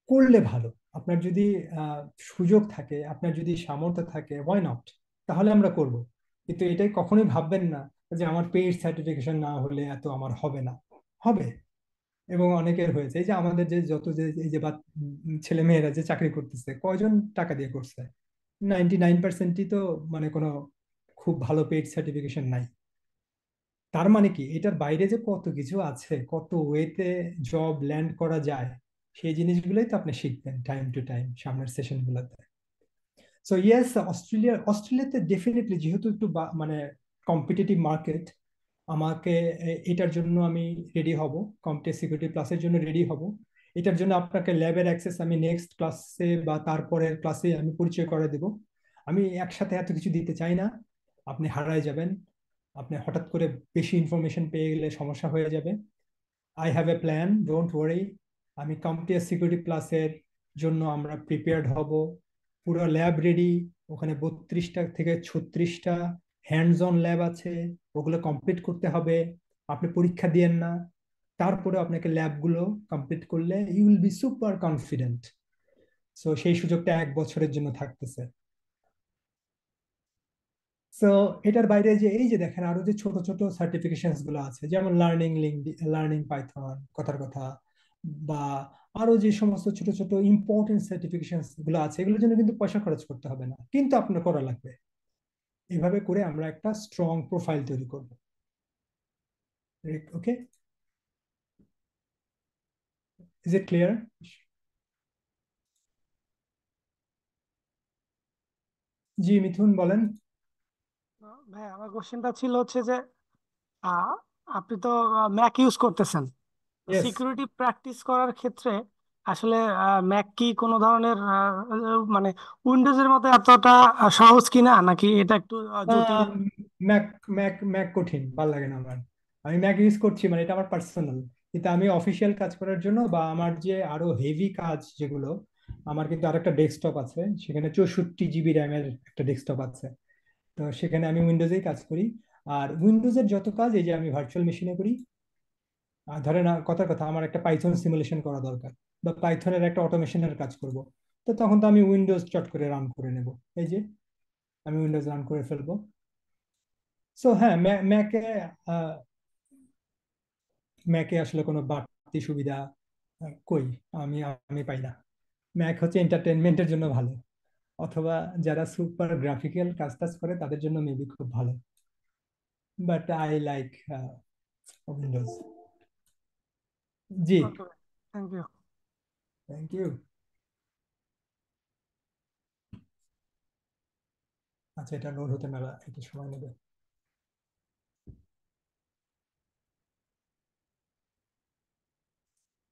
Speaker 1: করলে ভালো। আপনার যদি আহ, সুযোগ থাকে, আপনার যদি সামর্থ্য থাকে, ওয়াই নট, তাহলে আমরা করব। কিন্তু এটাই কখনোই ভাববেন না যে আমার পেইড সার্টিফিকেশন না হলে এত আমার হবে না। হবে। এবং অনেকের হয়েছে। এই যে আমাদের যে যত যে এই যে ছেলে মেয়েরা যে চাকরি করতেছে, কয়জন টাকা দিয়ে করছে? 99%ই তো মানে কোনো খুব ভালো পেইড সার্টিফিকেশন নাই। তার মানে কি, এটার বাইরে যে কত কিছু আছে, কত ওয়েতে জব ল্যান্ড করা যায়, সেই জিনিসগুলোই তো আপনি শিখবেন টাইম টু টাইম সামনের সেশন গুলোতে। সো ইয়েস, অস্ট্রেলিয়াতে ডেফিনেটলি, যেহেতু একটু মানে কম্পিটিটিভ মার্কেট, আমাকে এটার জন্য আমি রেডি হব, কম্পিটিটিভ সিকিউরিটি প্লাসের জন্য রেডি হব। এটার জন্য আপনাকে ল্যাবের অ্যাক্সেস আমি নেক্সট ক্লাসে বা তারপরের ক্লাসে আমি পরিচয় করে দেব। আমি একসাথে এত কিছু দিতে চাই না, আপনি হারায় যাবেন, আপনি হঠাৎ করে বেশি ইনফরমেশন পেয়ে গেলে সমস্যা হয়ে যাবে। I have a plan, don't worry. আমি কম্পিউটার সিকিউরিটি ক্লাসের জন্য আমরা প্রিপেয়ার্ড হব, পুরো ল্যাব রেডি। ওখানে 32টা থেকে 36টা হ্যান্ডস অন ল্যাব আছে, ওগুলো কমপ্লিট করতে হবে। আপনি পরীক্ষা দিয়েন না, তারপরে আপনাকে ল্যাবগুলো কমপ্লিট করলে you will be super confident. So সেই সুযোগটা 1 বছরের জন্য থাকতেছে। সো এটার বাইরে যে এই যে দেখেন আরো যে ছোট ছোট সার্টিফিকেশনস গুলো আছে, যেমন লার্নিং পাইথন, কথার কথা, বা আরো যে সমস্ত ছোট ছোট ইম্পর্টেন্ট সার্টিফিকেশনস গুলো আছে, এগুলোর জন্য কিন্তু পয়সা খরচ করতে হবে না, কিন্তু আপনার করা লাগবে। এভাবে করে আমরা একটা স্ট্রং প্রোফাইল তৈরি করব। ওকে, ইজ ইট ক্লিয়ার? জি মিথুন বলেন।
Speaker 9: ভাই আমার কোশ্চেনটা ছিল হচ্ছে যে আহ, আপনি তো ম্যাক ইউজ করতেছেন,
Speaker 1: ইয়েস।
Speaker 9: সিকিউরিটি প্র্যাকটিস করার ক্ষেত্রে আসলে ম্যাক কি কোনো ধরনের মানে উইন্ডোজের মতো এতটা সহজ কিনা, নাকি এটা একটু জটিল?
Speaker 1: ম্যাক ম্যাক ম্যাক কঠিন, ভালো লাগে না আমার। আমি ম্যাক ইউজ করছি, মানে এটা আমার পার্সোনাল, কিন্তু আমি অফিসিয়াল কাজ করার জন্য বা আমার যে আরো হেভি কাজ যেগুলো, আমার কিন্তু আরেকটা ডেস্কটপ আছে, সেখানে 64 GB র্যামের একটা ডেস্কটপ আছে। তো সেখানে আমি উইন্ডোজেই কাজ করি। আর উইন্ডোজের যত কাজ এই যে আমি ভার্চুয়াল মেশিনে করি। ধরেন কথার কথা, আমার একটা পাইথন সিমুলেশন করা দরকার, বা পাইথনের একটা অটোমেশনের কাজ করব, তো তখন তো আমি উইন্ডোজ চট করে রান করে নেব। এই যে আমি উইন্ডোজ রান করে ফেলবো। সো হ্যাঁ, ম্যাকে ম্যাকে আসলে কোনো বাড়তি সুবিধা কই আমি আমি পাই না। ম্যাক হচ্ছে এন্টারটেনমেন্টের জন্য ভালো, অথবা যারা সুপার গ্রাফিক্যাল কাজ টাজ করে তাদের জন্য মেবি খুব ভালো, বাট আই লাইক উইন্ডোজ। জি,
Speaker 9: okay, thank you.
Speaker 1: Thank you. আচ্ছা, এটা লোড হতে মেলা একটু সময় নেবে।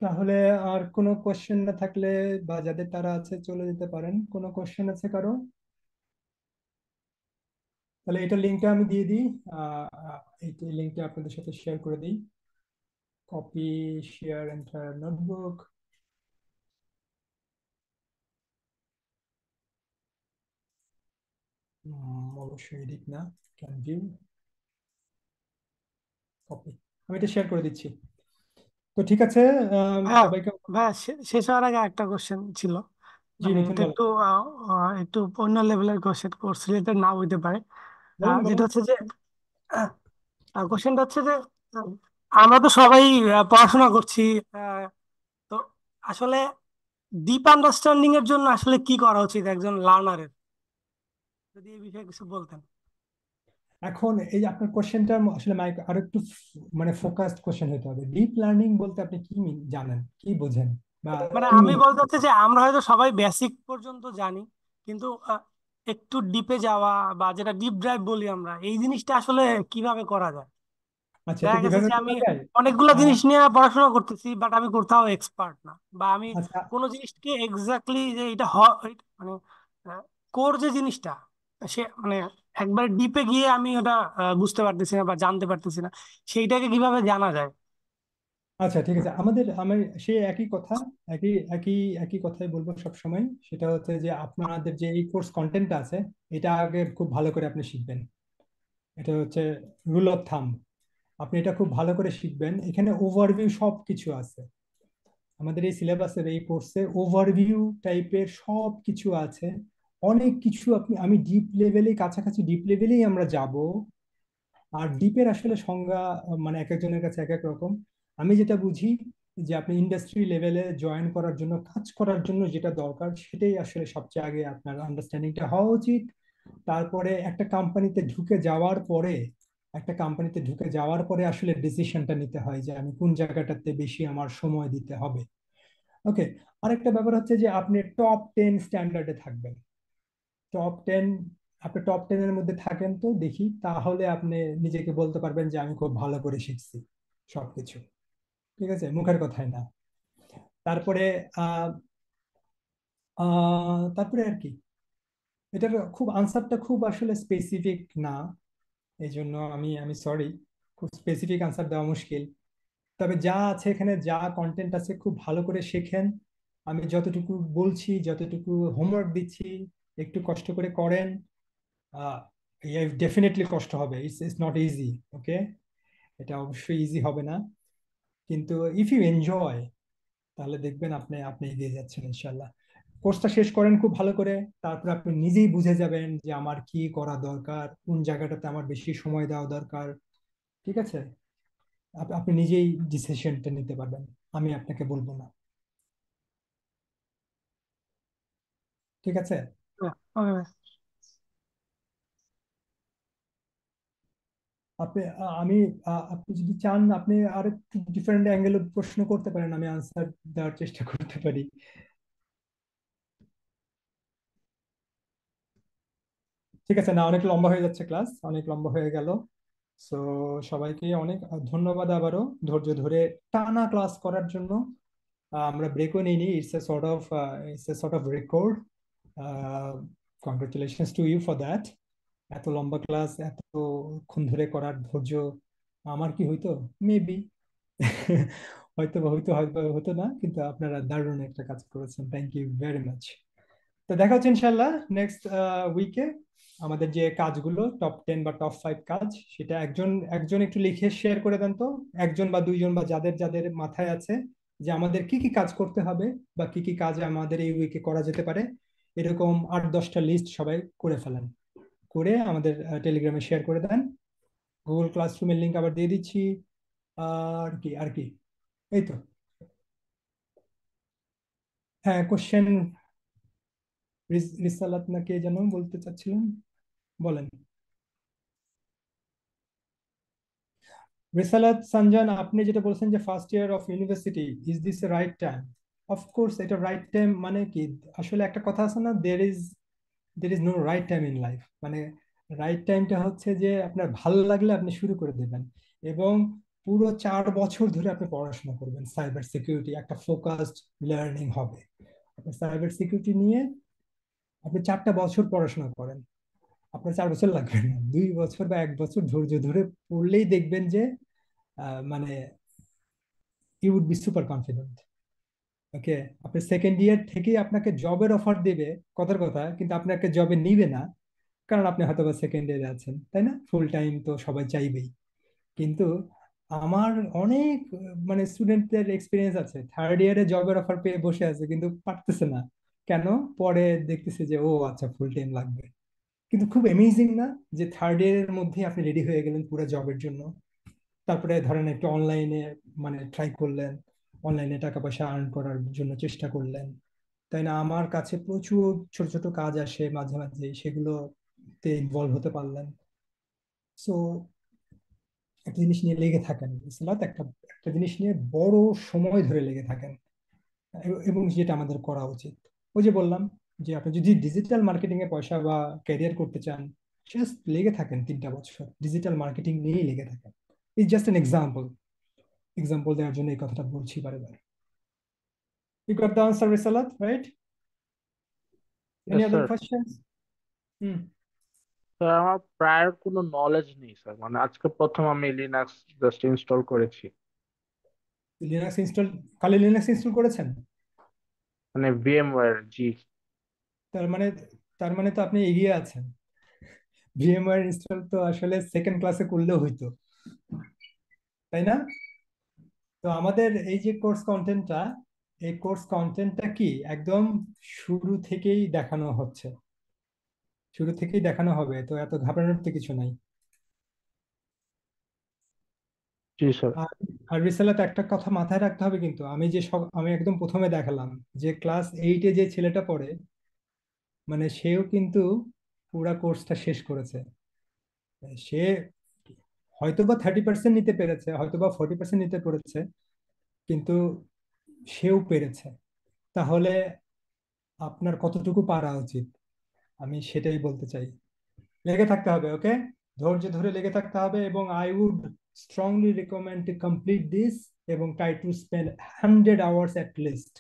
Speaker 1: তাহলে আর কোনো কোশ্চেন না থাকলে, বা যাদের তারা আছে চলে যেতে পারেন। কোনো কোশ্চেন আছে কারো? তাহলে এটা লিঙ্কটা আমি দিয়ে দিই, এইটা লিঙ্কটা আপনাদের সাথে শেয়ার করে দিই। Copy, share enter notebook. অবশ্যই এডিট না, ক্যান ভিউ, কপি। আমি এটা শেয়ার করে দিচ্ছি। তো ঠিক আছে,
Speaker 9: হ্যাঁ
Speaker 1: সবাইকে।
Speaker 9: ভাইয়া, শেষ হওয়ার আগে একটা কোশ্চেন ছিল,
Speaker 1: জি
Speaker 9: মানে
Speaker 1: মিথুন
Speaker 9: এটা
Speaker 1: বলেন।
Speaker 9: একটু অন্য লেভেলের কোশ্চেন, কোর্স রিলেটেড নাও হইতে পারে।
Speaker 1: বলেন বলেন।
Speaker 9: যেটা হচ্ছে যে কোশ্চেনটা হচ্ছে যে আহ, আমরা তো সবাই পড়াশোনা করছি, আহ, তো আসলে ডিপ আন্ডারস্ট্যান্ডিং এর জন্য আসলে কি করা উচিত একজন লার্নারের, যদি এই বিষয়ে কিছু বলতেন।
Speaker 1: এখন এই যে আপনার কোশ্চেনটা আসলে মাইক আরো একটু মানে ফোকাসড কোশ্চেন হতে হবে। ডিপ লার্নিং বলতে আপনি কি জানেন, কি বোঝেন, বা
Speaker 9: মানে
Speaker 1: কি
Speaker 9: আমি
Speaker 1: মিন?
Speaker 9: বলতে চাচ্ছি যে আমরা হয়তো সবাই বেসিক পর্যন্ত জানি, কিন্তু একটু ডিপে যাওয়া বা যেটা ডিপ ড্রাইভ বলি আমরা, এই জিনিসটা আসলে কিভাবে করা যায়।
Speaker 1: আচ্ছা, এটা
Speaker 9: দেখা গেছে
Speaker 1: কিভাবে
Speaker 9: যে আমি
Speaker 1: করা যায়?
Speaker 9: অনেকগুলো
Speaker 1: আহ,
Speaker 9: জিনিস নিয়ে পড়াশোনা করতেছি, বাট আমি কোথাও এক্সপার্ট না, বা আমি
Speaker 1: আচ্ছা
Speaker 9: কোনো জিনিসকে এক্স্যাক্টলি যে এটা মানে কোর যে জিনিসটা, সে মানে একবার ডিপে গিয়ে আমি ওটা বুঝতে পারতেছি না বা জানতে পারতেছি না, সেইটাকে কিভাবে জানা যায়।
Speaker 1: আচ্ছা, ঠিক আছে। আমার সেই একই কথা, একই একই একই কথাই বলবো সব সময়। সেটা হচ্ছে যে আপনাদের যে এই কোর্স কন্টেন্টটা আছে, এটা আগে খুব ভালো করে আপনি শিখবেন। এটা হচ্ছে রুল অফ থাম্ব। আপনি এটা খুব ভালো করে শিখবেন। এখানে ওভারভিউ সব কিছু আছে, আমাদের এই সিলেবাসের এই কোর্সে ওভারভিউ টাইপের সব কিছু আছে। অনেক কিছু আমি ডিপ লেভেলে, কাছাকাছি ডিপ লেভেলেই আমরা যাব। আর ডিপের আসলে সংজ্ঞা মানে এক একজনের কাছে এক এক রকম। আমি যেটা বুঝি যে আপনি ইন্ডাস্ট্রি লেভেলে জয়েন করার জন্য, কাজ করার জন্য যেটা দরকার, সেটাই আসলে সবচেয়ে আগে আপনার আন্ডারস্ট্যান্ডিংটা হওয়া উচিত। তারপরে একটা কোম্পানিতে ঢুকে যাওয়ার পরে আসলে ডিসিশনটা নিতে হয় যে আমি কোন জায়গাটাতে বেশি আমার সময় দিতে হবে। ওকে। আরেকটা ব্যাপার হচ্ছে যে আপনি টপ 10 স্ট্যান্ডার্ডে থাকবেন। টপ 10, আপনি টপ 10-এর মধ্যে থাকেন তো দেখি, তাহলে আপনি নিজেকে বলতে পারবেন যে আমি খুব ভালো করে শিখছি সবকিছু। ঠিক আছে, মুখের কথায় না। তারপরে আহ তারপরে আর কি, এটার খুব আনসারটা খুব আসলে স্পেসিফিক না, এই জন্য আমি আমি সরি, খুব স্পেসিফিক আনসার দেওয়া মুশকিল। তবে যা আছে এখানে, যা কন্টেন্ট আছে, খুব ভালো করে শেখেন। আমি যতটুকু বলছি, যতটুকু হোমওয়ার্ক দিচ্ছি, একটু কষ্ট করে করেন। ডেফিনেটলি কষ্ট হবে, ইটস ইটস নট ইজি, ওকে? এটা অবশ্যই ইজি হবে না, কিন্তু ইফ ইউ এনজয়, তাহলে দেখবেন আপনি আপনি এগিয়ে যাচ্ছেন ইনশাল্লাহ। কোর্সটা শেষ করেন খুব ভালো করে, তারপর আপনি নিজেই বুঝে যাবেন যে আমার কি করা দরকার, কোন জায়গাটাতে আমার বেশি সময় দেওয়া দরকার। ঠিক আছে, আপনি নিজেই ডিসিশনটা নিতে পারবেন, আমি আপনাকে বলবো না। ঠিক আছে।
Speaker 9: ওকে।
Speaker 1: আপনি আমি আপনি যদি চান, আপনি আর একটু ডিফারেন্ট অ্যাঙ্গেলে প্রশ্ন করতে পারেন, আমি আনসার দেওয়ার চেষ্টা করতে পারি। ঠিক আছে, না অনেক লম্বা হয়ে যাচ্ছে, ক্লাস অনেক লম্বা হয়ে গেল। সো সবাইকে অনেক ধন্যবাদ আবারও, ধৈর্য ধরে টানা ক্লাস করার জন্য। আমরা ব্রেকও নিইনি, it's a sort of record. Congratulations to you for that. এত লম্বা ক্লাস এতক্ষণ ধরে করার ধৈর্য আমার কি হইতো? মেবি হয়তো হতো না, কিন্তু আপনারা দারুণ একটা কাজ করেছেন, থ্যাংক ইউ ভেরি মাচ। তো দেখা হচ্ছে ইনশাল্লাহ নেক্সট উইকে। আমাদের যে কাজগুলো টপ 10 বা টপ 5 কাজ, সেটা একজন একজন একটু লিখে শেয়ার করে দেন তো, একজন বা দুইজন, বা যাদের যাদের মাথায় আছে যে আমাদের কি কি কাজ করতে হবে বা কি কি কাজ আমাদের এই উইকে করা যেতে পারে, এরকম 8-10টা লিস্ট সবাই করে ফেলেন, করে আমাদের টেলিগ্রামে শেয়ার করে দেন। গুগল ক্লাসরুমের লিংক আবার দিয়ে দিচ্ছি। আর কি এই তো। হ্যাঁ, কোশ্চেন, রিসালাত না কে যেন বলতে চাচ্ছিলেন, বলেন। রিসালাত সানজান, আপনি যেটা বলছেন যে first year of university, is this a right time? Of course এটা রাইট টাইম, মানে কি, আসলে একটা কথা আছে না, there is no right time in life. মানে রাইট টাইমটা হচ্ছে যে আপনার ভালো লাগলে আপনি শুরু করে দেবেন, এবং পুরো 4 বছর ধরে আপনি পড়াশোনা করবেন সাইবার সিকিউরিটি, একটা ফোকাসড লার্নিং হবে। আপনি সাইবার সিকিউরিটি নিয়ে আপনি 4টা বছর পড়াশোনা করেন, আপনার 4 বছর লাগবে না, 2 বছর বা 1 বছর ধৈর্য ধরে পড়লেই দেখবেন যে মানে you would be super confident. Okay, আপনি সেকেন্ড ইয়ার থেকেই আপনাকে জবের অফার দেবে, কথার কথা, কিন্তু আপনাকে জবে নিবে না, কারণ আপনি হয়তো বা সেকেন্ড ইয়ারে আছেন, তাই না? ফুল টাইম তো সবাই চাইবেই, কিন্তু আমার অনেক মানে স্টুডেন্টদের এক্সপিরিয়েন্স আছে, থার্ড ইয়ারে জবের অফার পেয়ে বসে আছে কিন্তু পারতেছে না। কেন? পরে দেখতেছে যে ও আচ্ছা ফুল টাইম লাগবে। কিন্তু খুব অ্যামেজিং না যে থার্ড ইয়ারের মধ্যে আপনি রেডি হয়ে গেলেন পুরো জবের জন্য? তারপরে ধরেন একটু অনলাইনে মানে ট্রাই করলেন, অনলাইনে টাকা পয়সা আর্ন করার জন্য চেষ্টা করলেন, তাই না? আমার কাছে প্রচুর ছোট ছোট কাজ আসে মাঝে মাঝে, সেগুলোতে ইনভলভ হতে পারলেন। সো একটা জিনিস নিয়ে লেগে থাকেন, ইসলাত একটা একটা জিনিস নিয়ে বড় সময় ধরে লেগে থাকেন, এবং যেটা আমাদের করা উচিত। ওই যে বললাম যে আপনি যদি ডিজিটাল মার্কেটিং এ পয়সা বা ক্যারিয়ার করতে চান, জাস্ট লেগে থাকেন 3টা বছর ডিজিটাল মার্কেটিং নিয়েই লেগে থাকেন। ইটস জাস্ট এন এক্সাম্পল দেওয়ার জন্য এই কথাটা বলছি বারবার। You got the answer, Risalat, right? Any
Speaker 4: Yes,
Speaker 1: other
Speaker 4: sir.
Speaker 1: questions? Hmm.
Speaker 4: Sir আমার প্রায়র কোনো নলেজ নেই স্যার, মানে আজকে প্রথম আমি লিনাক্স জাস্ট ইনস্টল করেছি।
Speaker 1: লিনাক্স ইনস্টল, খালি লিনাক্স ইনস্টল করেছেন?
Speaker 4: মানে ভিএমওয়্যার, জি।
Speaker 1: তার মানে তার মানে তো আপনি এগিয়ে আছেন। ভিএমওয়্যার ইনস্টল তো আসলে সেকেন্ড ক্লাসে করলেও হইতো, তাই না? তো আমাদের এই যে কোর্স কন্টেন্টটা, এই কোর্স কন্টেন্টটা কি একদম শুরু থেকেই দেখানো হচ্ছে, শুরু থেকেই দেখানো হবে, তো এত ঘাবড়ানোর তো কিছু নাই।
Speaker 4: জি স্যার।
Speaker 1: আর আর রিসালাত, একটা কথা মাথায় রাখতে হবে কিন্তু, আমি একদম প্রথমে দেখালাম যে ক্লাস 8-এ যে ছেলেটা পড়ে, মানে সেও কিন্তু পুরা কোর্সটা শেষ করেছে। সে হয়তোবা 30% নিতে পেরেছে, হয়তোবা 40% নিতে পেরেছে, কিন্তু সেও পেরেছে। তাহলে আপনার কতটুকু পারা উচিত? আমি সেটাই বলতে চাই। লেগে থাকতে হবে, ওকে? ধৈর্য ধরে লেগে থাকতে হবে, এবং I would strongly recommend to complete this, এবং try to spend 100 hours at least.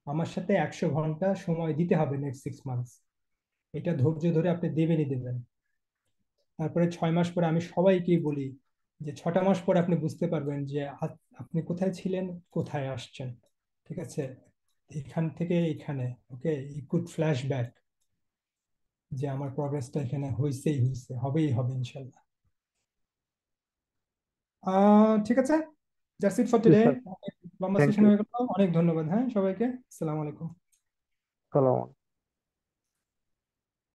Speaker 1: আমার সাথে 100 ঘন্টা সময় দিতে হবে নেক্সট 6 মান্থস। এটা ধৈর্য ধরে আপনি দেবেনই দেবেন। তারপরে 6 মাস পরে আমি সবাইকেই বলি যে 6টা মাস পরে আপনি বুঝতে পারবেন যে আপনি কোথায় ছিলেন, কোথায় আসছেন। ঠিক আছে? এখান থেকে এখানে, ওকে, ই কুড ফ্ল্যাশ ব্যাক যে আমার প্রগ্রেসটা এখানে হয়েছেই হয়েছে, হবেই হবে ইনশাল্লাহ। ঠিক আছে, that's it for
Speaker 4: G
Speaker 1: today.
Speaker 4: Sir,
Speaker 1: লম্বা
Speaker 4: থ্যাংক
Speaker 1: সেশন
Speaker 4: ইউ।
Speaker 1: হয়ে গেল, অনেক ধন্যবাদ। হ্যাঁ, সবাইকে আসসালামু আলাইকুম।
Speaker 4: সালাম।